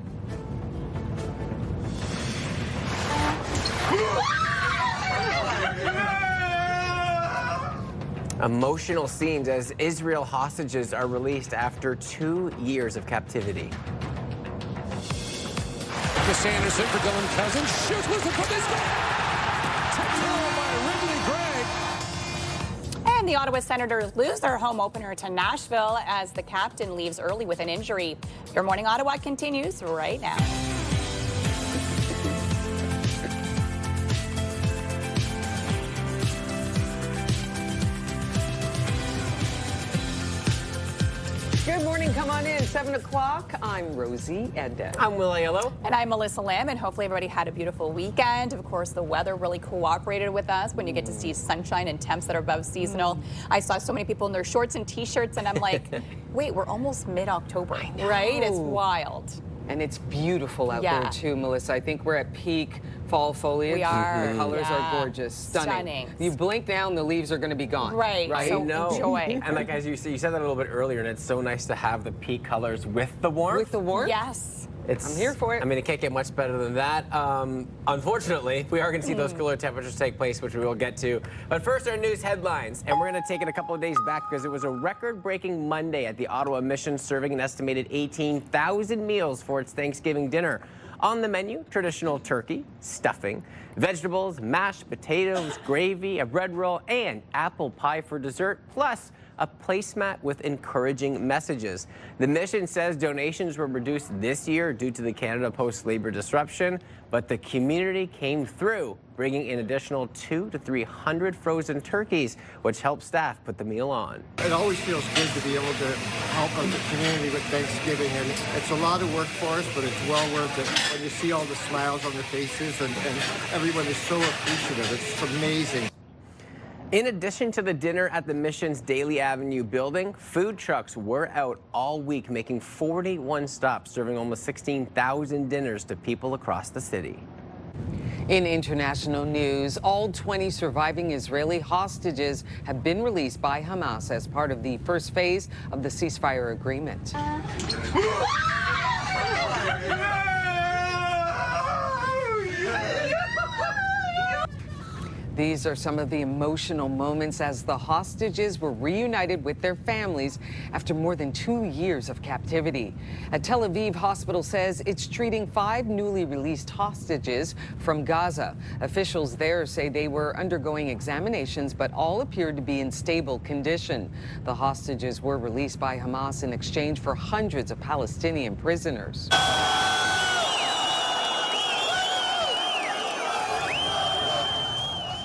Emotional scenes as Israel hostages are released after 2 years of captivity. Marcus Anderson for Dylan Cousins. Shoots with the touchdown by Ridley Gregg. And the Ottawa Senators lose their home opener to Nashville as the captain leaves early with an injury. Your Morning Ottawa continues right now. 7 o'clock. I'm Rosie Edda. I'm Will Aiello. And I'm Melissa Lamb, and hopefully everybody had a beautiful weekend. Of course, the weather really cooperated with us when you get to see sunshine and temps that are above seasonal. I saw so many people in their shorts and t-shirts, and I'm like, wait, we're almost mid-October, right? It's wild. And it's beautiful out there too, Melissa. I think we're at peak fall foliage. We are. The colors are gorgeous, stunning. You blink now and the leaves are going to be gone. Right. So enjoy. And like as you said that a little bit earlier, and it's so nice to have the peak colors with the warmth. With the warmth? Yes. I'm here for it. I mean, it can't get much better than that. Unfortunately, we are going to see those cooler temperatures take place, which we will get to. But first, our news headlines. And we're going to take it a couple of days back because it was a record-breaking Monday at the Ottawa Mission, serving an estimated 18,000 meals for its Thanksgiving dinner. On the menu, traditional turkey, stuffing, vegetables, mashed potatoes, gravy, a bread roll, and apple pie for dessert, plus a placemat with encouraging messages. The mission says donations were reduced this year due to the Canada Post-Labor disruption, but the community came through, bringing in additional 200 to 300 frozen turkeys, which helped staff put the meal on. It always feels good to be able to help out the community with Thanksgiving, and it's a lot of work for us, but it's well worth it. When you see all the smiles on their faces and everyone is so appreciative, it's amazing. In addition to the dinner at the Mission's Daly Avenue building, food trucks were out all week, making 41 stops, serving almost 16,000 dinners to people across the city. In international news, all 20 surviving Israeli hostages have been released by Hamas as part of the first phase of the ceasefire agreement. These are some of the emotional moments as the hostages were reunited with their families after more than 2 years of captivity. A Tel Aviv hospital says it's treating 5 newly released hostages from Gaza. Officials there say they were undergoing examinations, but all appeared to be in stable condition. The hostages were released by Hamas in exchange for hundreds of Palestinian prisoners.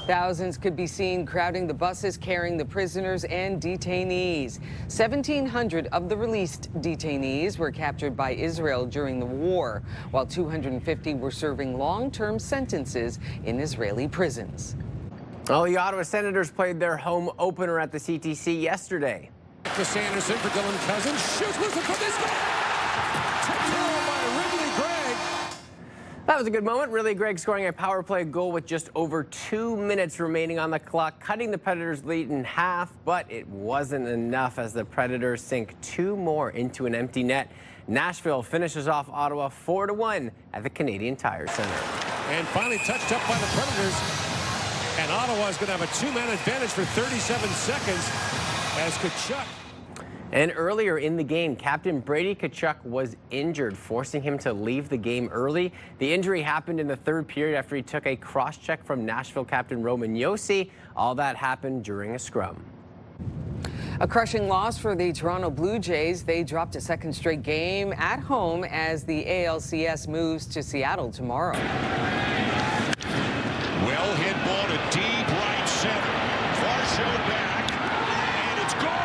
Thousands could be seen crowding the buses carrying the prisoners and detainees. 1,700 of the released detainees were captured by Israel during the war, while 250 were serving long-term sentences in Israeli prisons. Well, the Ottawa Senators played their home opener at the CTC yesterday. To Sanderson for Dylan Cousins. Shoots Wilson for this goal. That was a good moment. Really, Greg scoring a power play goal with just over 2 minutes remaining on the clock, cutting the Predators' lead in half, but it wasn't enough as the Predators sink 2 more into an empty net. Nashville finishes off Ottawa 4-1 at the Canadian Tire Center. And finally touched up by the Predators. And Ottawa is going to have a 2-man advantage for 37 seconds as Tkachuk. And earlier in the game, Captain Brady Tkachuk was injured, forcing him to leave the game early. The injury happened in the 3rd period after he took a cross-check from Nashville captain Roman Josi. All that happened during a scrum. A crushing loss for the Toronto Blue Jays. They dropped a 2nd straight game at home as the ALCS moves to Seattle tomorrow. Well hit ball to deep right center. Varsho back, and it's gone.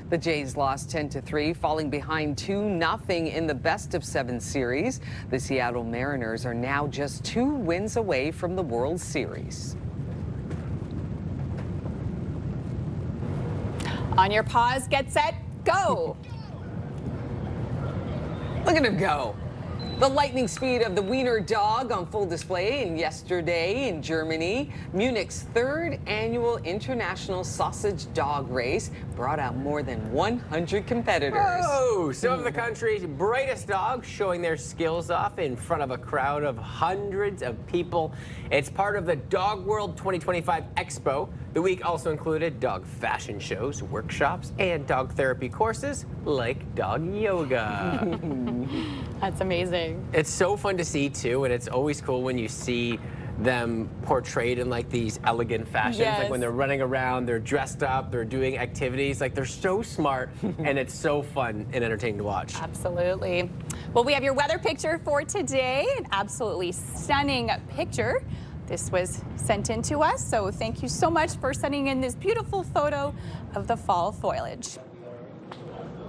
The Jays lost 10-3, falling behind 2-0 in the best-of-7 series. The Seattle Mariners are now just 2 wins away from the World Series. On your pause, get set, go. Look at him go. The lightning speed of the Wiener dog on full display yesterday in Germany. Munich's 3rd annual International Sausage Dog Race brought out more than 100 competitors. Oh, some of the country's brightest dogs showing their skills off in front of a crowd of hundreds of people. It's part of the Dog World 2025 Expo. The week also included dog fashion shows, workshops, and dog therapy courses like dog yoga. That's amazing. It's so fun to see too, and it's always cool when you see them portrayed in like these elegant fashions. Yes. Like when they're running around, they're dressed up, they're doing activities. Like they're so smart and it's so fun and entertaining to watch. Absolutely. Well, we have your weather picture for today. An absolutely stunning picture. This was sent in to us, so thank you so much for sending in this beautiful photo of the fall foliage.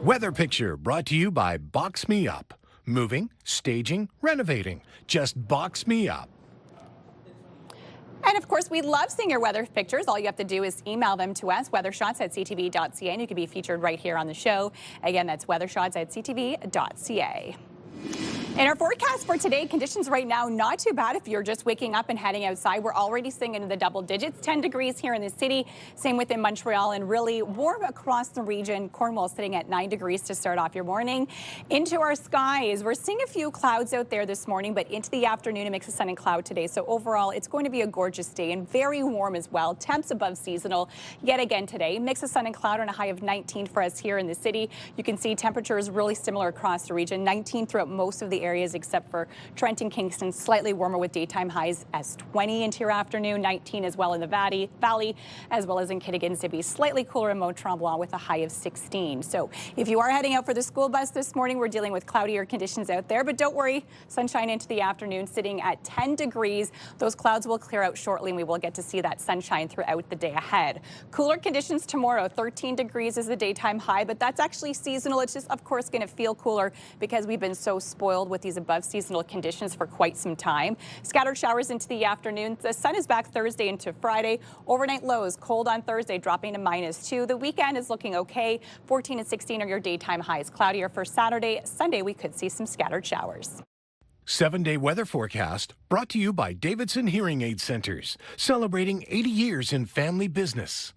Weather Picture brought to you by Box Me Up. Moving, staging, renovating. Just box me up. And of course, we love seeing your weather pictures. All you have to do is email them to us, weathershots@ctv.ca, and you can be featured right here on the show. Again, that's weathershots@ctv.ca. In our forecast for today, conditions right now not too bad if you're just waking up and heading outside. We're already seeing into the double digits, 10 degrees here in the city, same within Montreal, and really warm across the region. Cornwall sitting at 9 degrees to start off your morning. Into our skies, we're seeing a few clouds out there this morning, but into the afternoon, a mix of sun and cloud today. So overall, it's going to be a gorgeous day and very warm as well. Temps above seasonal yet again today. Mix of sun and cloud on a high of 19 for us here in the city. You can see temperatures really similar across the region, 19 throughout most of the areas except for Trenton, Kingston, slightly warmer with daytime highs as 20 into your afternoon, 19 as well in the Valley, as well as in Kittigan to be slightly cooler in Mont-Tremblant with a high of 16. So if you are heading out for the school bus this morning, we're dealing with cloudier conditions out there, but don't worry, sunshine into the afternoon sitting at 10 degrees. Those clouds will clear out shortly and we will get to see that sunshine throughout the day ahead. Cooler conditions tomorrow, 13 degrees is the daytime high, but that's actually seasonal. It's just, of course, going to feel cooler because we've been so spoiled with these above seasonal conditions for quite some time. Scattered showers into the afternoon. The sun is back Thursday into Friday. Overnight lows cold on Thursday, dropping to -2. The weekend is looking okay. 14 and 16 are your daytime highs. Cloudier for Saturday. Sunday, we could see some scattered showers. 7-day weather forecast brought to you by Davidson Hearing Aid Centers, celebrating 80 years in family business.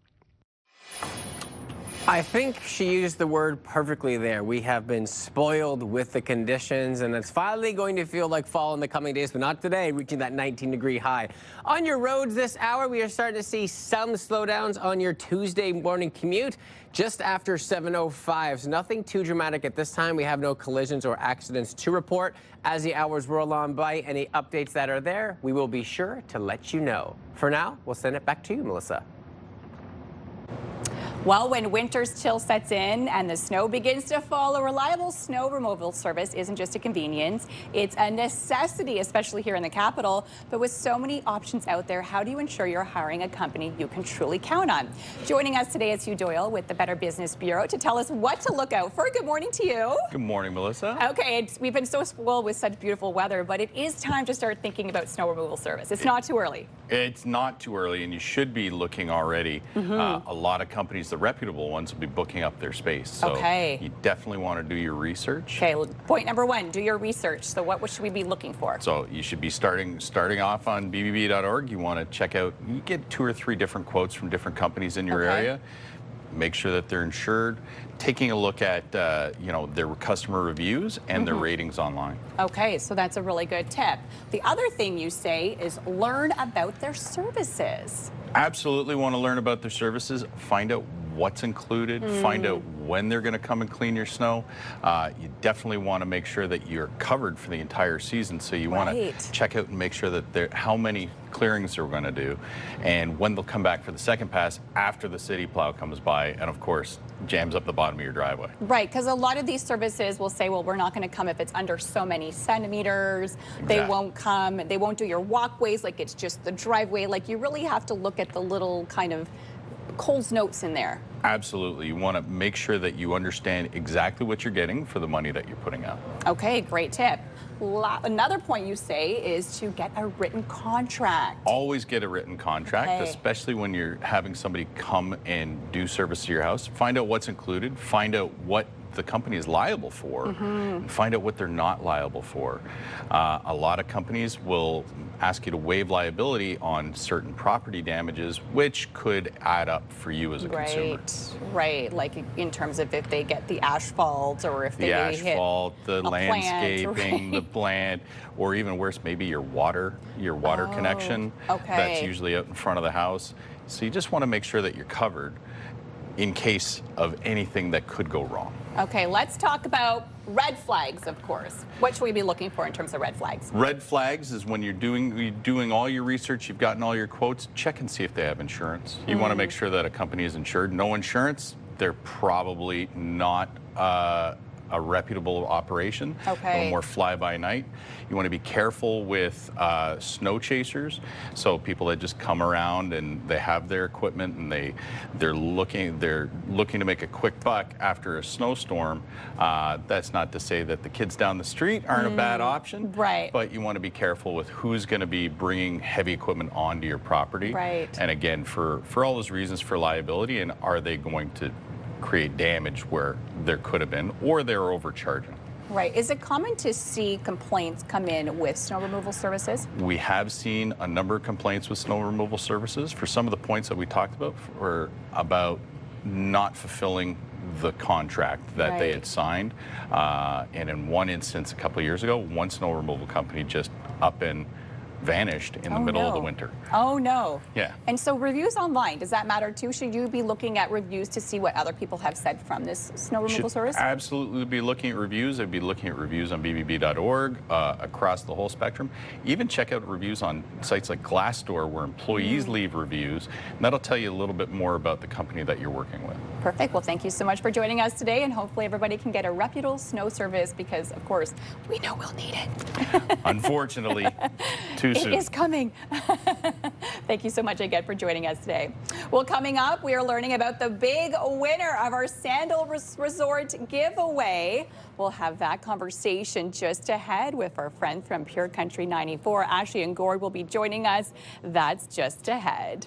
I think she used the word perfectly there. We have been spoiled with the conditions, and it's finally going to feel like fall in the coming days, but not today, reaching that 19-degree high. On your roads this hour, we are starting to see some slowdowns on your Tuesday morning commute just after 7:05. So nothing too dramatic at this time. We have no collisions or accidents to report. As the hours roll on by, any updates that are there, we will be sure to let you know. For now, we'll send it back to you, Melissa. Well, when winter's chill sets in and the snow begins to fall, a reliable snow removal service isn't just a convenience, it's a necessity, especially here in the capital. But with so many options out there, how do you ensure you're hiring a company you can truly count on? Joining us today is Hugh Doyle with the Better Business Bureau to tell us what to look out for. Good morning to you. Good morning, Melissa. Okay, we've been so spoiled with such beautiful weather, but it is time to start thinking about snow removal service. It's not too early. It's not too early, and you should be looking already. A lot of companies, the reputable ones, will be booking up their space. So you definitely want to do your research. Okay, point number one, do your research. So what should we be looking for? So you should be starting off on bbb.org. You want to check out, you get 2 or 3 different quotes from different companies in your area. Make sure that they're insured. Taking a look at their customer reviews and their ratings online. Okay, so that's a really good tip. The other thing you say is learn about their services. Absolutely want to learn about their services. Find out what's included. Find out when they're going to come and clean your snow. You definitely want to make sure that you're covered for the entire season. So you want to check out and make sure that how many clearings they're going to do and when they'll come back for the second pass after the city plow comes by and, of course, jams up the bottom of your driveway. Right, because a lot of these services will say, well, we're not going to come if it's under so many centimeters. They won't come. They won't do your walkways like it's just the driveway. Like you really have to look at the little kind of Coles notes in there. Absolutely. You want to make sure that you understand exactly what you're getting for the money that you're putting out. Okay, great tip. Another point you say is to get a written contract. Always get a written contract, especially when you're having somebody come and do service to your house. Find out what's included, find out what the company is liable for, and find out what they're not liable for. A lot of companies will ask you to waive liability on certain property damages, which could add up for you as a consumer. Right, like in terms of if they get the asphalt or if they hit the landscaping, the plant, or even worse, maybe your water connection. That's usually out in front of the house. So you just want to make sure that you're covered in case of anything that could go wrong. Okay, let's talk about red flags, of course. What should we be looking for in terms of red flags? Red flags is when you're doing all your research, you've gotten all your quotes, check and see if they have insurance. You want to make sure that a company is insured. No insurance, they're probably not a reputable operation, a Okay. little more fly-by-night. You want to be careful with snow chasers, so people that just come around and they have their equipment and they're looking to make a quick buck after a snowstorm. That's not to say that the kids down the street aren't a bad option, Right. but you want to be careful with who's going to be bringing heavy equipment onto your property. Right. And again, for all those reasons for liability, and are they going to create damage where there could have been, or they're overcharging. Right. Is it common to see complaints come in with snow removal services? We have seen a number of complaints with snow removal services. For some of the points that we talked about were about not fulfilling the contract that they had signed. And in one instance a couple of years ago, one snow removal company just up and vanished in the middle of the winter. Oh no. Yeah. And so reviews online, does that matter too? Should you be looking at reviews to see what other people have said from this snow removal service? Absolutely be looking at reviews. I'd be looking at reviews on bbb.org across the whole spectrum. Even check out reviews on sites like Glassdoor where employees leave reviews, and that'll tell you a little bit more about the company that you're working with. Perfect. Well, thank you so much for joining us today, and hopefully everybody can get a reputable snow service because, of course, we know we'll need it. Unfortunately, too soon. It is coming. Thank you so much again for joining us today. Well, coming up, we are learning about the big winner of our Sandal Resort giveaway. We'll have that conversation just ahead with our friend from Pure Country 94. Ashley and Gord will be joining us. That's just ahead.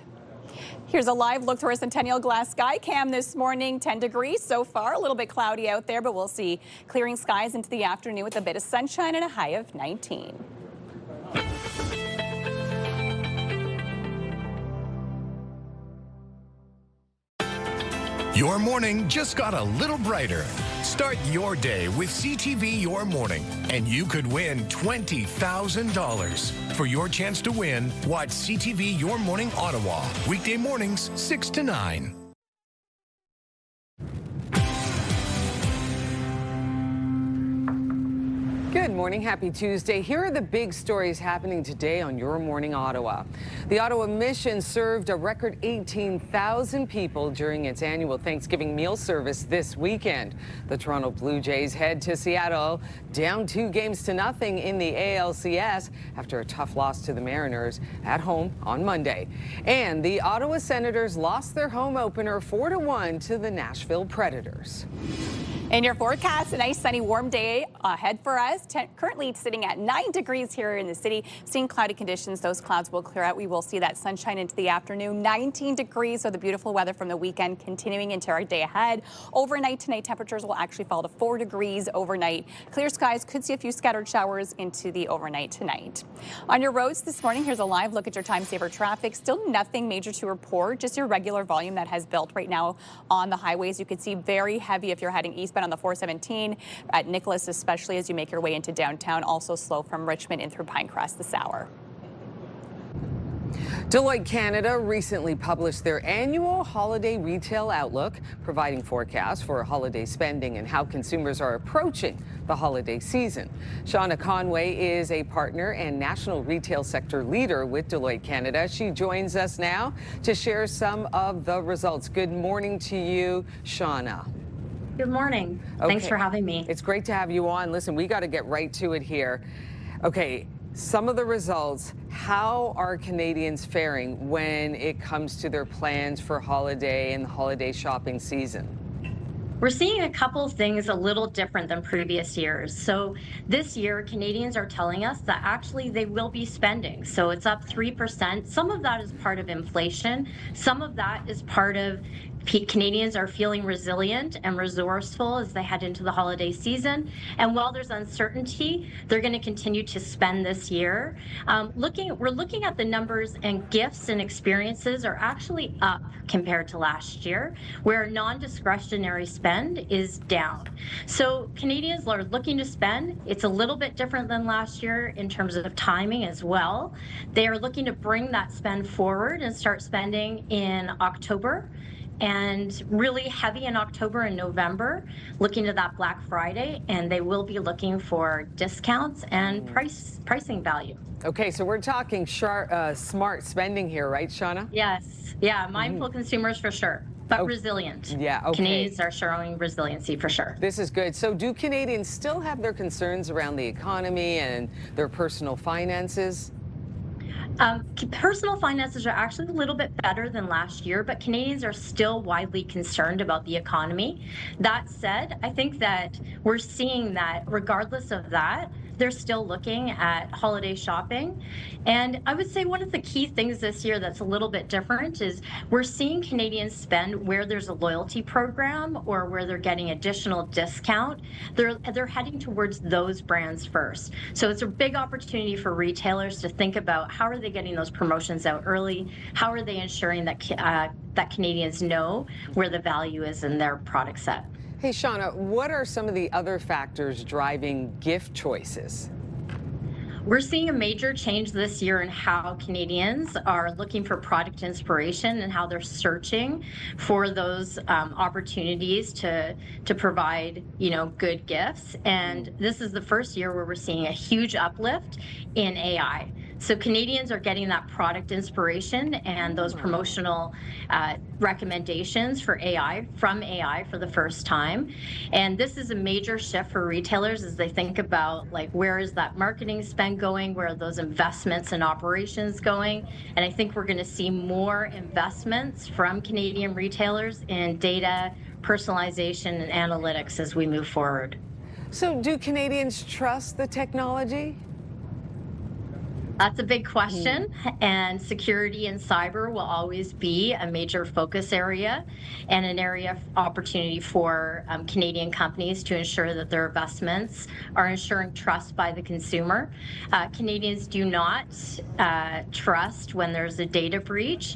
Here's a live look through our Centennial Glass sky cam this morning. 10 degrees so far, a little bit cloudy out there, but we'll see clearing skies into the afternoon with a bit of sunshine and a high of 19. Your morning just got a little brighter. Start your day with CTV Your Morning, and you could win $20,000. For your chance to win, watch CTV Your Morning Ottawa, weekday mornings 6 to 9. Good morning. Happy Tuesday. Here are the big stories happening today on Your Morning Ottawa. The Ottawa Mission served a record 18,000 people during its annual Thanksgiving meal service this weekend. The Toronto Blue Jays head to Seattle, down 2-0 in the ALCS after a tough loss to the Mariners at home on Monday. And the Ottawa Senators lost their home opener 4-1 to the Nashville Predators. In your forecast, a nice sunny warm day ahead for us. Currently sitting at 9 degrees here in the city. Seeing cloudy conditions, those clouds will clear out. We will see that sunshine into the afternoon. 19 degrees, so the beautiful weather from the weekend continuing into our day ahead. Overnight tonight, temperatures will actually fall to 4 degrees overnight. Clear skies, could see a few scattered showers into the overnight tonight. On your roads this morning, here's a live look at your time saver traffic. Still nothing major to report, just your regular volume that has built right now on the highways. You can see very heavy if you're heading eastbound on the 417 at Nicholas, especially as you make your way into downtown. Also slow from Richmond in through Pinecrest this hour. Deloitte Canada recently published their annual holiday retail outlook, providing forecasts for holiday spending and how consumers are approaching the holiday season. Shauna Conway is a partner and national retail sector leader with Deloitte Canada. She joins us now to share some of the results. Good morning to you, Shauna. Good morning. Thanks for having me. It's great to have you on. Listen, we got to get right to it here. Okay, some of the results. How are Canadians faring when it comes to their plans for holiday and the holiday shopping season? We're seeing a couple of things a little different than previous years. So this year, Canadians are telling us that actually they will be spending. So it's up 3%. Some of that is part of inflation. Some of that is part of Canadians are feeling resilient and resourceful as they head into the holiday season. And while there's uncertainty, they're going to continue to spend this year. We're looking at the numbers, and gifts and experiences are actually up compared to last year, where non-discretionary spend is down. So Canadians are looking to spend. It's a little bit different than last year in terms of timing as well. They are looking to bring that spend forward and start spending in October, and really heavy in October and November, looking to that Black Friday, and they will be looking for discounts and pricing value. Okay, so we're talking smart spending here, right, Shauna? Yes. Yeah, mindful consumers for sure. but resilient. Yeah, okay. Canadians are showing resiliency for sure. This is good. So do Canadians still have their concerns around the economy and their personal finances? Personal finances are actually a little bit better than last year, but Canadians are still widely concerned about the economy. That said, I think that we're seeing that regardless of that, they're still looking at holiday shopping. And I would say one of the key things this year that's a little bit different is we're seeing Canadians spend where there's a loyalty program or where they're getting additional discount. They're heading towards those brands first. So it's a big opportunity for retailers to think about how are they getting those promotions out early? How are they ensuring that that Canadians know where the value is in their product set? Hey, Shauna, what are some of the other factors driving gift choices? We're seeing a major change this year in how Canadians are looking for product inspiration and how they're searching for those opportunities to provide, good gifts. And this is the first year where we're seeing a huge uplift in AI. So Canadians are getting that product inspiration and those promotional recommendations from AI for the first time. And this is a major shift for retailers as they think about where is that marketing spend going, where are those investments and operations going. And I think we're going to see more investments from Canadian retailers in data, personalization, and analytics as we move forward. So do Canadians trust the technology? That's a big question, and security and cyber will always be a major focus area and an area of opportunity for Canadian companies to ensure that their investments are ensuring trust by the consumer. Canadians do not trust when there's a data breach,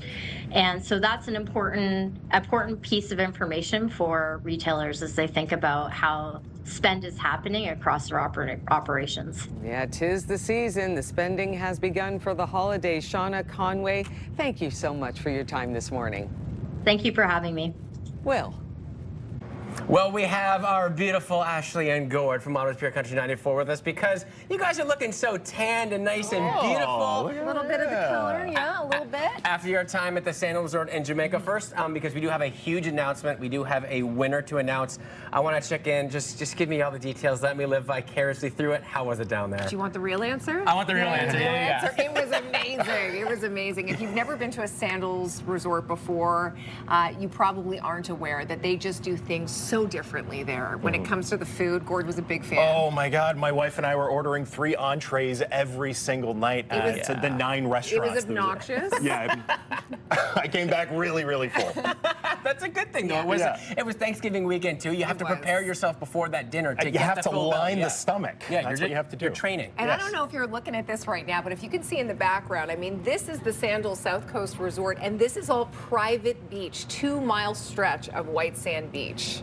and so that's an important piece of information for retailers as they think about how spend is happening across their operations. Yeah, 'tis the season. The spending has begun for the holidays. Shauna Conway, thank you so much for your time this morning. Thank you for having me. Will. Well, we have our beautiful Ashley and Gord from Ottawa's Pure Country 94 with us because you guys are looking so tanned and nice and beautiful. A little bit of the color, yeah, a little bit. After your time at the Sandal Resort in Jamaica, first, because we do have a huge announcement. We do have a winner to announce. I want to check in. Just give me all the details. Let me live vicariously through it. How was it down there? Do you want the real answer? I want the real answer. Yeah. It was amazing. It was amazing. If you've never been to a Sandals Resort before, you probably aren't aware that they just do things so differently there. When it comes to the food, Gord was a big fan. Oh my God, my wife and I were ordering 3 entrees every single night at the 9 restaurants. It was obnoxious. Yeah, I came back really, really full. That's a good thing, though. It was Thanksgiving weekend, too. You have to prepare yourself before that dinner to you have to line the stomach. Yeah, that's what you have to do. You're training. And I don't know if you're looking at this right now, but if you can see in the background, I mean, this is the Sandals South Coast Resort, and this is all private beach, 2-mile stretch of white sand beach.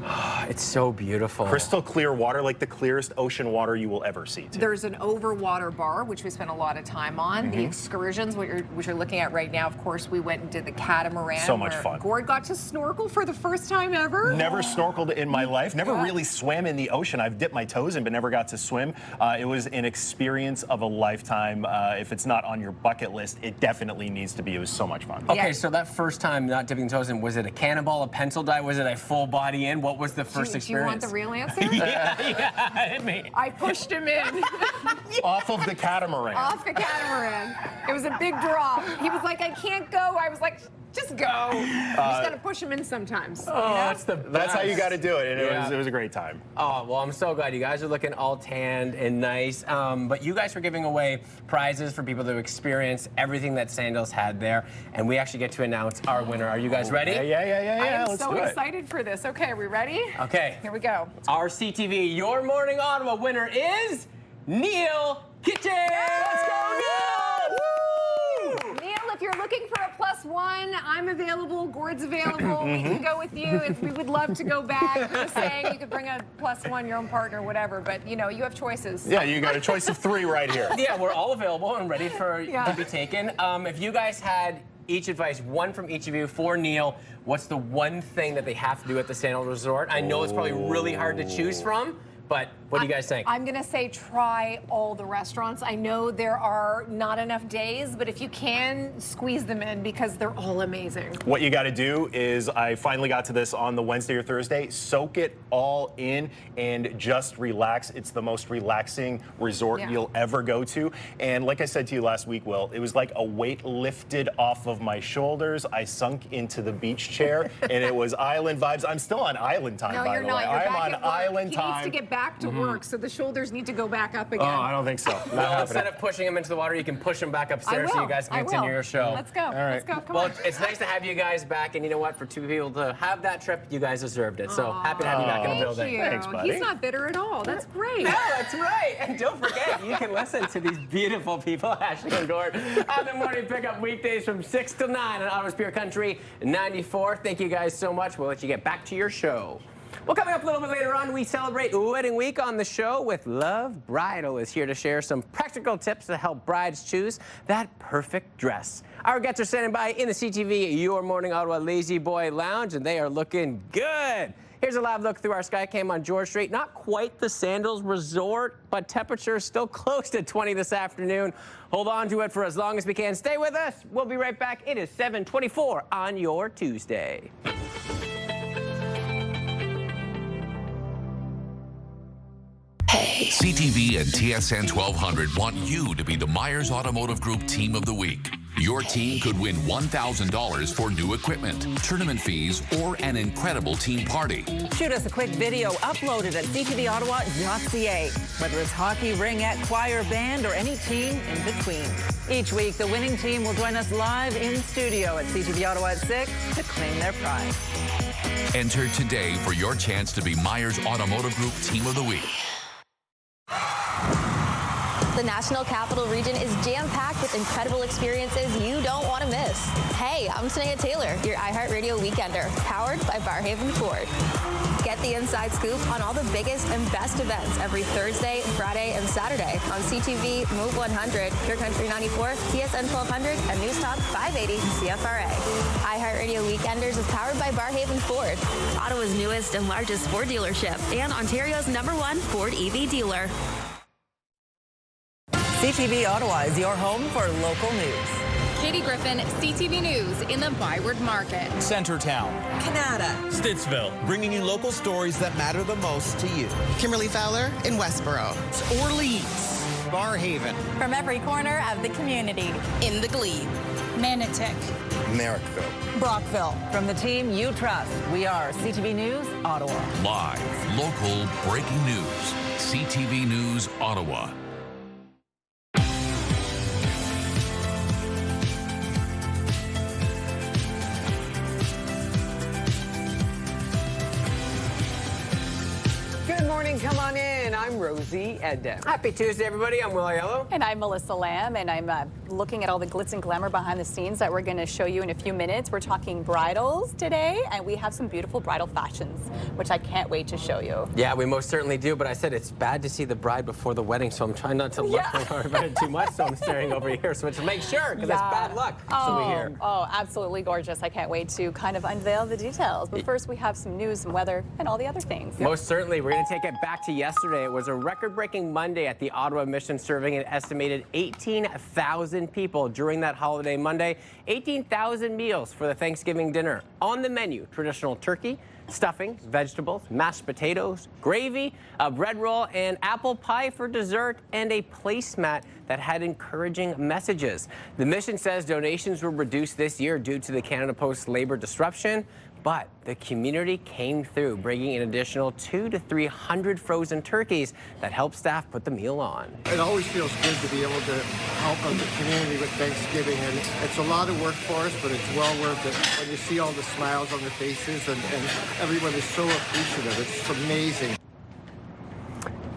It's so beautiful. Crystal clear water, like the clearest ocean water you will ever see, too. There's an overwater bar, which we spent a lot of time on. The excursions, which you're looking at right now, of course, we went and did the catamaran. So much fun. Gord got to snorkel for the first time ever. Never snorkeled in my life. Never really swam in the ocean. I've dipped my toes in, but never got to swim. It was an experience of a lifetime. If it's not on your bucket list, it definitely needs to be. It was so much fun. Okay, so that first time not dipping toes in, was it a cannonball, a pencil dive? Was it a full body in? What was the first experience? Do you want the real answer? I pushed him in. Off of the catamaran. Off the catamaran. It was a big drop. He was like, I can't go. I was like, just go. You just got to push him in sometimes. That's how you got to do it, and it was a great time. Oh, well, I'm so glad you guys are looking all tanned and nice. But you guys were giving away prizes for people to experience everything that Sandals had there, and we actually get to announce our winner. Are you guys ready? Yeah. I am so excited for this. Okay, are we ready? Okay. Here we go. Our CTV Your Morning Ottawa winner is Neil Kitchen. Let's go, Neil! Woo! Neil, if you're looking for a +1, I'm available. Gord's available. We can go with you. We would love to go back. Just saying, you could bring a +1, your own partner, whatever. But you have choices. Yeah, you got a choice of 3 right here. Yeah, we're all available and ready to be taken. If you guys had each advice, one from each of you for Neil, what's the one thing that they have to do at the Sandal Resort? I know it's probably really hard to choose from, but What do you guys think? I'm going to say try all the restaurants. I know there are not enough days, but if you can, squeeze them in because they're all amazing. What you got to do is, I finally got to this on the Wednesday or Thursday, soak it all in and just relax. It's the most relaxing resort you'll ever go to. And like I said to you last week, Will, it was like a weight lifted off of my shoulders. I sunk into the beach chair and it was island vibes. I'm still on island time, by the way. I'm on island time. He needs to get back to work, so the shoulders need to go back up again. Oh, I don't think so. Well, instead of pushing him into the water, you can push him back upstairs so you guys can continue your show. Let's go. All right. Let's go. Come well, on. it's nice to have you guys back, and you know what? For two people to have that trip, you guys deserved it. So happy to have you back in the building. Thanks, buddy. He's not bitter at all. That's great. No, that's right. And don't forget, you can listen to these beautiful people, Ashley and Gord, on the morning pickup weekdays from 6 to 9 on Ottawa's Pure Country 94. Thank you guys so much. We'll let you get back to your show. Well, coming up a little bit later on, we celebrate Wedding Week on the show with Love Bridal is here to share some practical tips to help brides choose that perfect dress. Our guests are standing by in the CTV Your Morning Ottawa Lazy Boy Lounge, and they are looking good. Here's a live look through our Skycam on George Street. Not quite the Sandals Resort, but temperatures still close to 20 this afternoon. Hold on to it for as long as we can. Stay with us. We'll be right back. It is 7:24 on your Tuesday. CTV and TSN 1200 want you to be the Myers Automotive Group Team of the Week. Your team could win $1,000 for new equipment, tournament fees, or an incredible team party. Shoot us a quick video, upload it at ctvottawa.ca. Whether it's hockey, ringette, choir, band, or any team in between. Each week, the winning team will join us live in studio at CTV Ottawa at 6 to claim their prize. Enter today for your chance to be Myers Automotive Group Team of the Week. The National Capital Region is jam-packed with incredible experiences you don't want to miss. Hey, I'm Sneha Taylor, your iHeartRadio Weekender, powered by Barrhaven Ford. Get the inside scoop on all the biggest and best events every Thursday, Friday, and Saturday on CTV, Move 100, Pure Country 94, TSN 1200, and News Talk 580 CFRA. iHeartRadio Weekenders is powered by Barrhaven Ford, Ottawa's newest and largest Ford dealership, and Ontario's #1 Ford EV dealer. CTV Ottawa is your home for local news. Katie Griffin, CTV News in the Byward Market. Centertown. Canada. Stittsville. Bringing you local stories that matter the most to you. Kimberly Fowler in Westboro. Orleans. Barrhaven. From every corner of the community. In the Glebe. Manotick. Merrickville. Brockville. From the team you trust, we are CTV News Ottawa. Live, local, breaking news. CTV News Ottawa. Good morning, come on in. I'm Rosie Edden. Happy Tuesday, everybody. I'm Will Aiello. And I'm Melissa Lamb, and I'm looking at all the glitz and glamour behind the scenes that we're going to show you in a few minutes. We're talking bridals today, and we have some beautiful bridal fashions, which I can't wait to show you. Yeah, we most certainly do, but I said it's bad to see the bride before the wedding, so I'm trying not to look about it too much, so I'm staring over here, so to make sure, because that's bad luck. So we hear. Oh, absolutely gorgeous. I can't wait to kind of unveil the details. But first, we have some news and weather and all the other things. Most certainly. We're going to take it back to yesterday. It was a record-breaking Monday at the Ottawa Mission, serving an estimated 18,000 people during that holiday Monday. 18,000 meals for the Thanksgiving dinner. On the menu, traditional turkey, stuffing, vegetables, mashed potatoes, gravy, a bread roll, and apple pie for dessert, and a placemat that had encouraging messages. The mission says donations were reduced this year due to the Canada Post labor disruption, but the community came through, bringing an additional 200 to 300 frozen turkeys that helped staff put the meal on. It always feels good to be able to help out the community with Thanksgiving, and it's a lot of work for us, but it's well worth it when you see all the smiles on the faces, and everyone is so appreciative. It's amazing.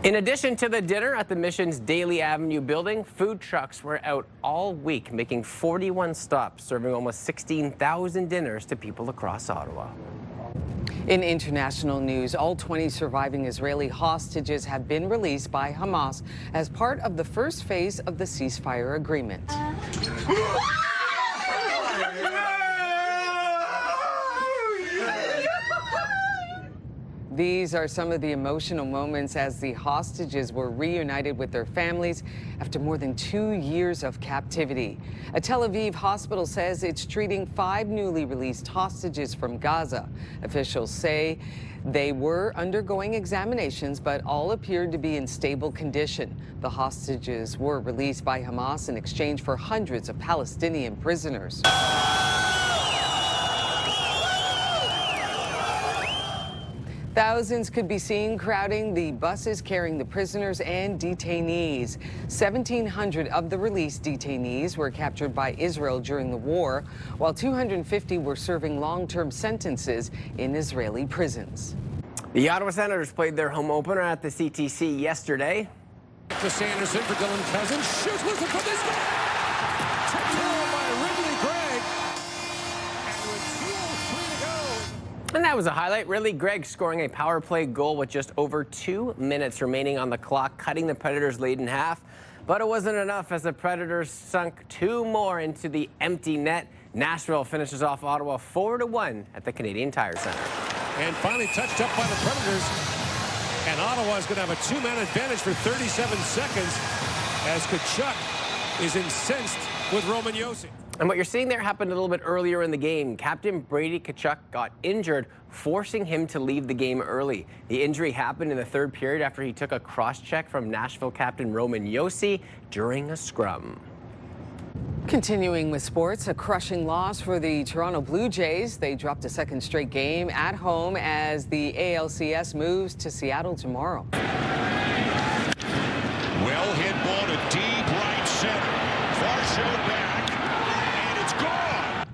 In addition to the dinner at the Mission's Daly Avenue building, food trucks were out all week, making 41 stops, serving almost 16,000 dinners to people across Ottawa. In international news, all 20 surviving Israeli hostages have been released by Hamas as part of the first phase of the ceasefire agreement. These are some of the emotional moments as the hostages were reunited with their families after more than 2 years of captivity. A Tel Aviv hospital says it's treating 5 newly released hostages from Gaza. Officials say they were undergoing examinations, but all appeared to be in stable condition. The hostages were released by Hamas in exchange for hundreds of Palestinian prisoners. Thousands could be seen crowding the buses carrying the prisoners and detainees. 1,700 of the released detainees were captured by Israel during the war, while 250 were serving long-term sentences in Israeli prisons. The Ottawa Senators played their home opener at the CTC yesterday. To Sanderson for Dylan Cousins. Shoots, listen for this guy. Tipped home by Ridley Gregg. And with 2:03 to go. And that was a highlight. Ridley Gregg scoring a power play goal with just over 2 minutes remaining on the clock, cutting the Predators' lead in half. But it wasn't enough as the Predators sunk 2 more into the empty net. Nashville finishes off Ottawa 4-1 at the Canadian Tire Center. And finally touched up by the Predators. And Ottawa is going to have a 2-man advantage for 37 seconds as Tkachuk is incensed with Roman Josi. And what you're seeing there happened a little bit earlier in the game. Captain Brady Tkachuk got injured, forcing him to leave the game early. The injury happened in the 3rd period after he took a cross-check from Nashville captain Roman Josi during a scrum. Continuing with sports, a crushing loss for the Toronto Blue Jays. They dropped a 2nd straight game at home as the ALCS moves to Seattle tomorrow. Well hit ball to deep right center. Varsho back, and it's gone.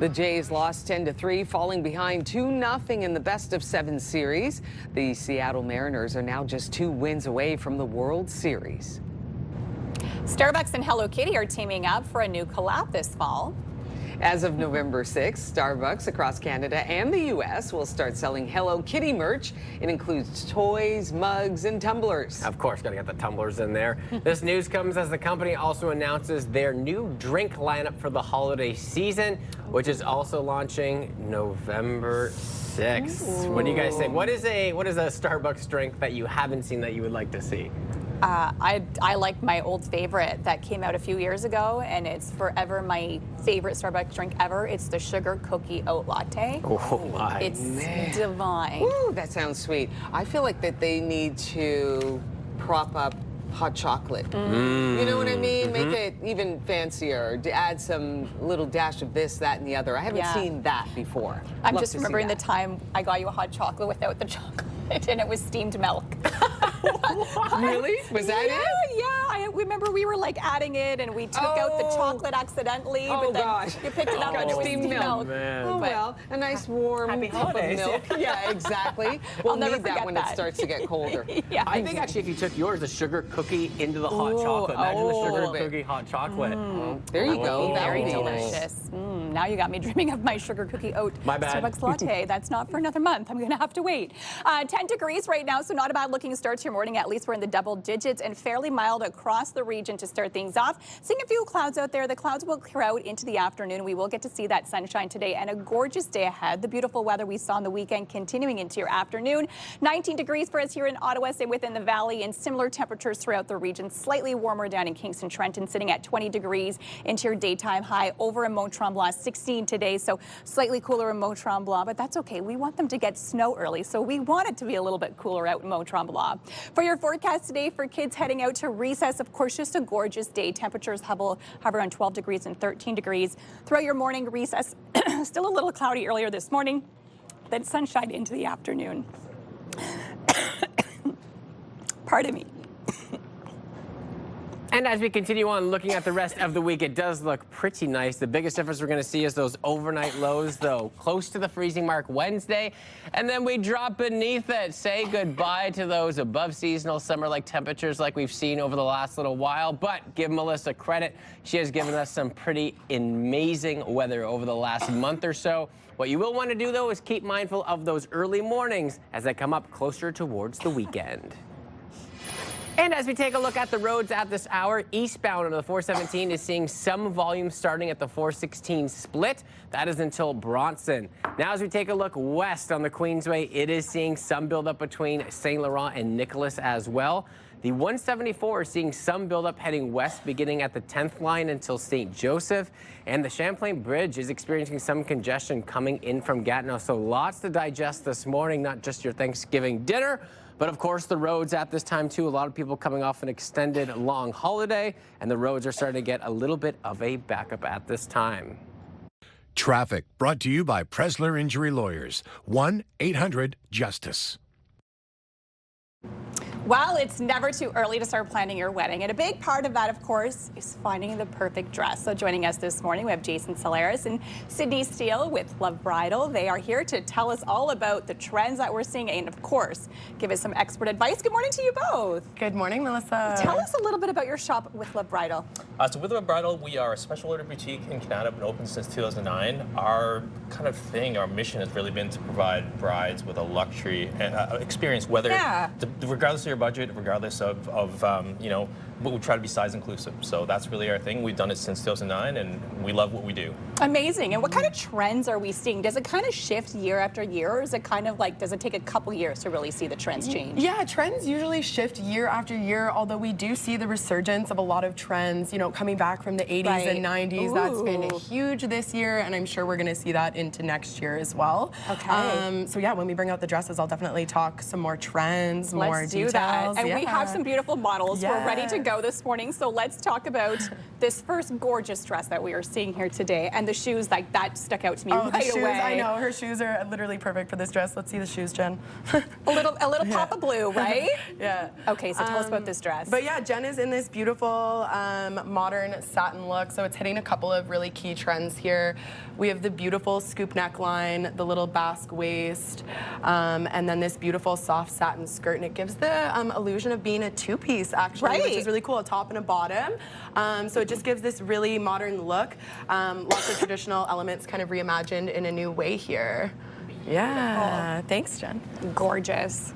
The Jays lost 10-3, falling behind 2-0 in the best-of-7 series. The Seattle Mariners are now just 2 wins away from the World Series. Starbucks and Hello Kitty are teaming up for a new collab this fall. As of November 6th, Starbucks across Canada and the U.S. will start selling Hello Kitty merch. It includes toys, mugs, and tumblers. Of course, got to get the tumblers in there. This news comes as the company also announces their new drink lineup for the holiday season, which is also launching November 6th. Ooh. What do you guys think? What is a Starbucks drink that you haven't seen that you would like to see? I like my old favorite that came out a few years ago, and it's forever my favorite Starbucks drink ever. It's the sugar cookie oat latte. Oh my! It's divine. Ooh, that sounds sweet. I feel like that they need to prop up hot chocolate. You know what I mean? Make it even fancier. Add some little dash of this, that, and the other. I haven't seen that before. I'm just remembering the time I got you a hot chocolate without the chocolate, and it was steamed milk. Really? Was that it? Yeah. I remember we were like adding it, and we took out the chocolate accidentally, but then you picked it up and it was steamed milk. Oh, well, a nice warm cup of milk. Yeah, exactly. We'll need that when it starts to get colder. I think actually if you took yours, a sugar cookie into the hot chocolate. Imagine the sugar cookie hot chocolate. There you go. Very delicious. Now you got me dreaming of my sugar cookie oat Starbucks latte. That's not for another month. I'm going to have to wait. 10 degrees right now, so not a bad looking start to your morning. At least we're in the double digits and fairly mild across the region to start things off. Seeing a few clouds out there. The clouds will clear out into the afternoon. We will get to see that sunshine today and a gorgeous day ahead. The beautiful weather we saw on the weekend continuing into your afternoon. 19 degrees for us here in Ottawa, same within the valley, and similar temperatures throughout the region. Slightly warmer down in Kingston, Trenton, sitting at 20 degrees into your daytime high. Over in Mont-Tremblant, 16 today, so slightly cooler in Mont-Tremblant, but that's okay. We want them to get snow early, so we want it to be a little bit cooler out in Mont-Tremblant. For your forecast today for kids heading out to recess, of course, just a gorgeous day. Temperatures hover around 12 degrees and 13 degrees. Throughout your morning recess, still a little cloudy earlier this morning, then sunshine into the afternoon. Pardon me. And as we continue on looking at the rest of the week, it does look pretty nice. The biggest difference we're going to see is those overnight lows, though, close to the freezing mark Wednesday. And then we drop beneath it. Say goodbye to those above seasonal summer-like temperatures like we've seen over the last little while. But give Melissa credit. She has given us some pretty amazing weather over the last month or so. What you will want to do, though, is keep mindful of those early mornings as they come up closer towards the weekend. And as we take a look at the roads at this hour, eastbound on the 417 is seeing some volume starting at the 416 split. That is until Bronson. Now as we take a look west on the Queensway, it is seeing some buildup between St. Laurent and Nicholas as well. The 174 is seeing some buildup heading west beginning at the 10th line until St. Joseph. And the Champlain Bridge is experiencing some congestion coming in from Gatineau. So lots to digest this morning, not just your Thanksgiving dinner, but of course the roads at this time too. A lot of people coming off an extended long holiday, and the roads are starting to get a little bit of a backup at this time. Traffic brought to you by Presler Injury Lawyers. 1-800-JUSTICE. Well, it's never too early to start planning your wedding. And a big part of that, of course, is finding the perfect dress. So joining us this morning, we have Jason Solaris and Sydney Steele with Love Bridal. They are here to tell us all about the trends that we're seeing and, of course, give us some expert advice. Good morning to you both. Good morning, Melissa. Tell us a little bit about your shop with Love Bridal. So with Love Bridal, we are a special order boutique in Canada, been open since 2009. Our kind of thing, our mission has really been to provide brides with a luxury experience, whether regardless of your budget, regardless of you know, but we try to be size inclusive. So that's really our thing. We've done it since 2009, and we love what we do. Amazing. And what kind of trends are we seeing? Does it kind of shift year after year, or is it kind of like, does it take a couple years to really see the trends change? Yeah, trends usually shift year after year, although we do see the resurgence of a lot of trends, you know, coming back from the 80s and 90s. Ooh. That's been huge this year, and I'm sure we're going to see that into next year as well. Okay. So yeah, when we bring out the dresses, I'll definitely talk some more trends, more Let's details. do that. And we have some beautiful models. Yes. We're ready to go this morning. So let's talk about this first gorgeous dress that we are seeing here today, and the shoes, like that stuck out to me right the shoes, away. I know, her shoes are literally perfect for this dress. Let's see the shoes, Jen. a little pop of blue, right? Yeah. Okay, so tell us about this dress. But yeah, Jen is in this beautiful modern satin look, so it's hitting a couple of really key trends here. We have the beautiful scoop neckline, the little basque waist, and then this beautiful soft satin skirt, and it gives the illusion of being a two-piece actually, which is really cool, a top and a bottom. So it just gives this really modern look. Lots of traditional elements kind of reimagined in a new way here. Yeah, thanks, Jen. Gorgeous.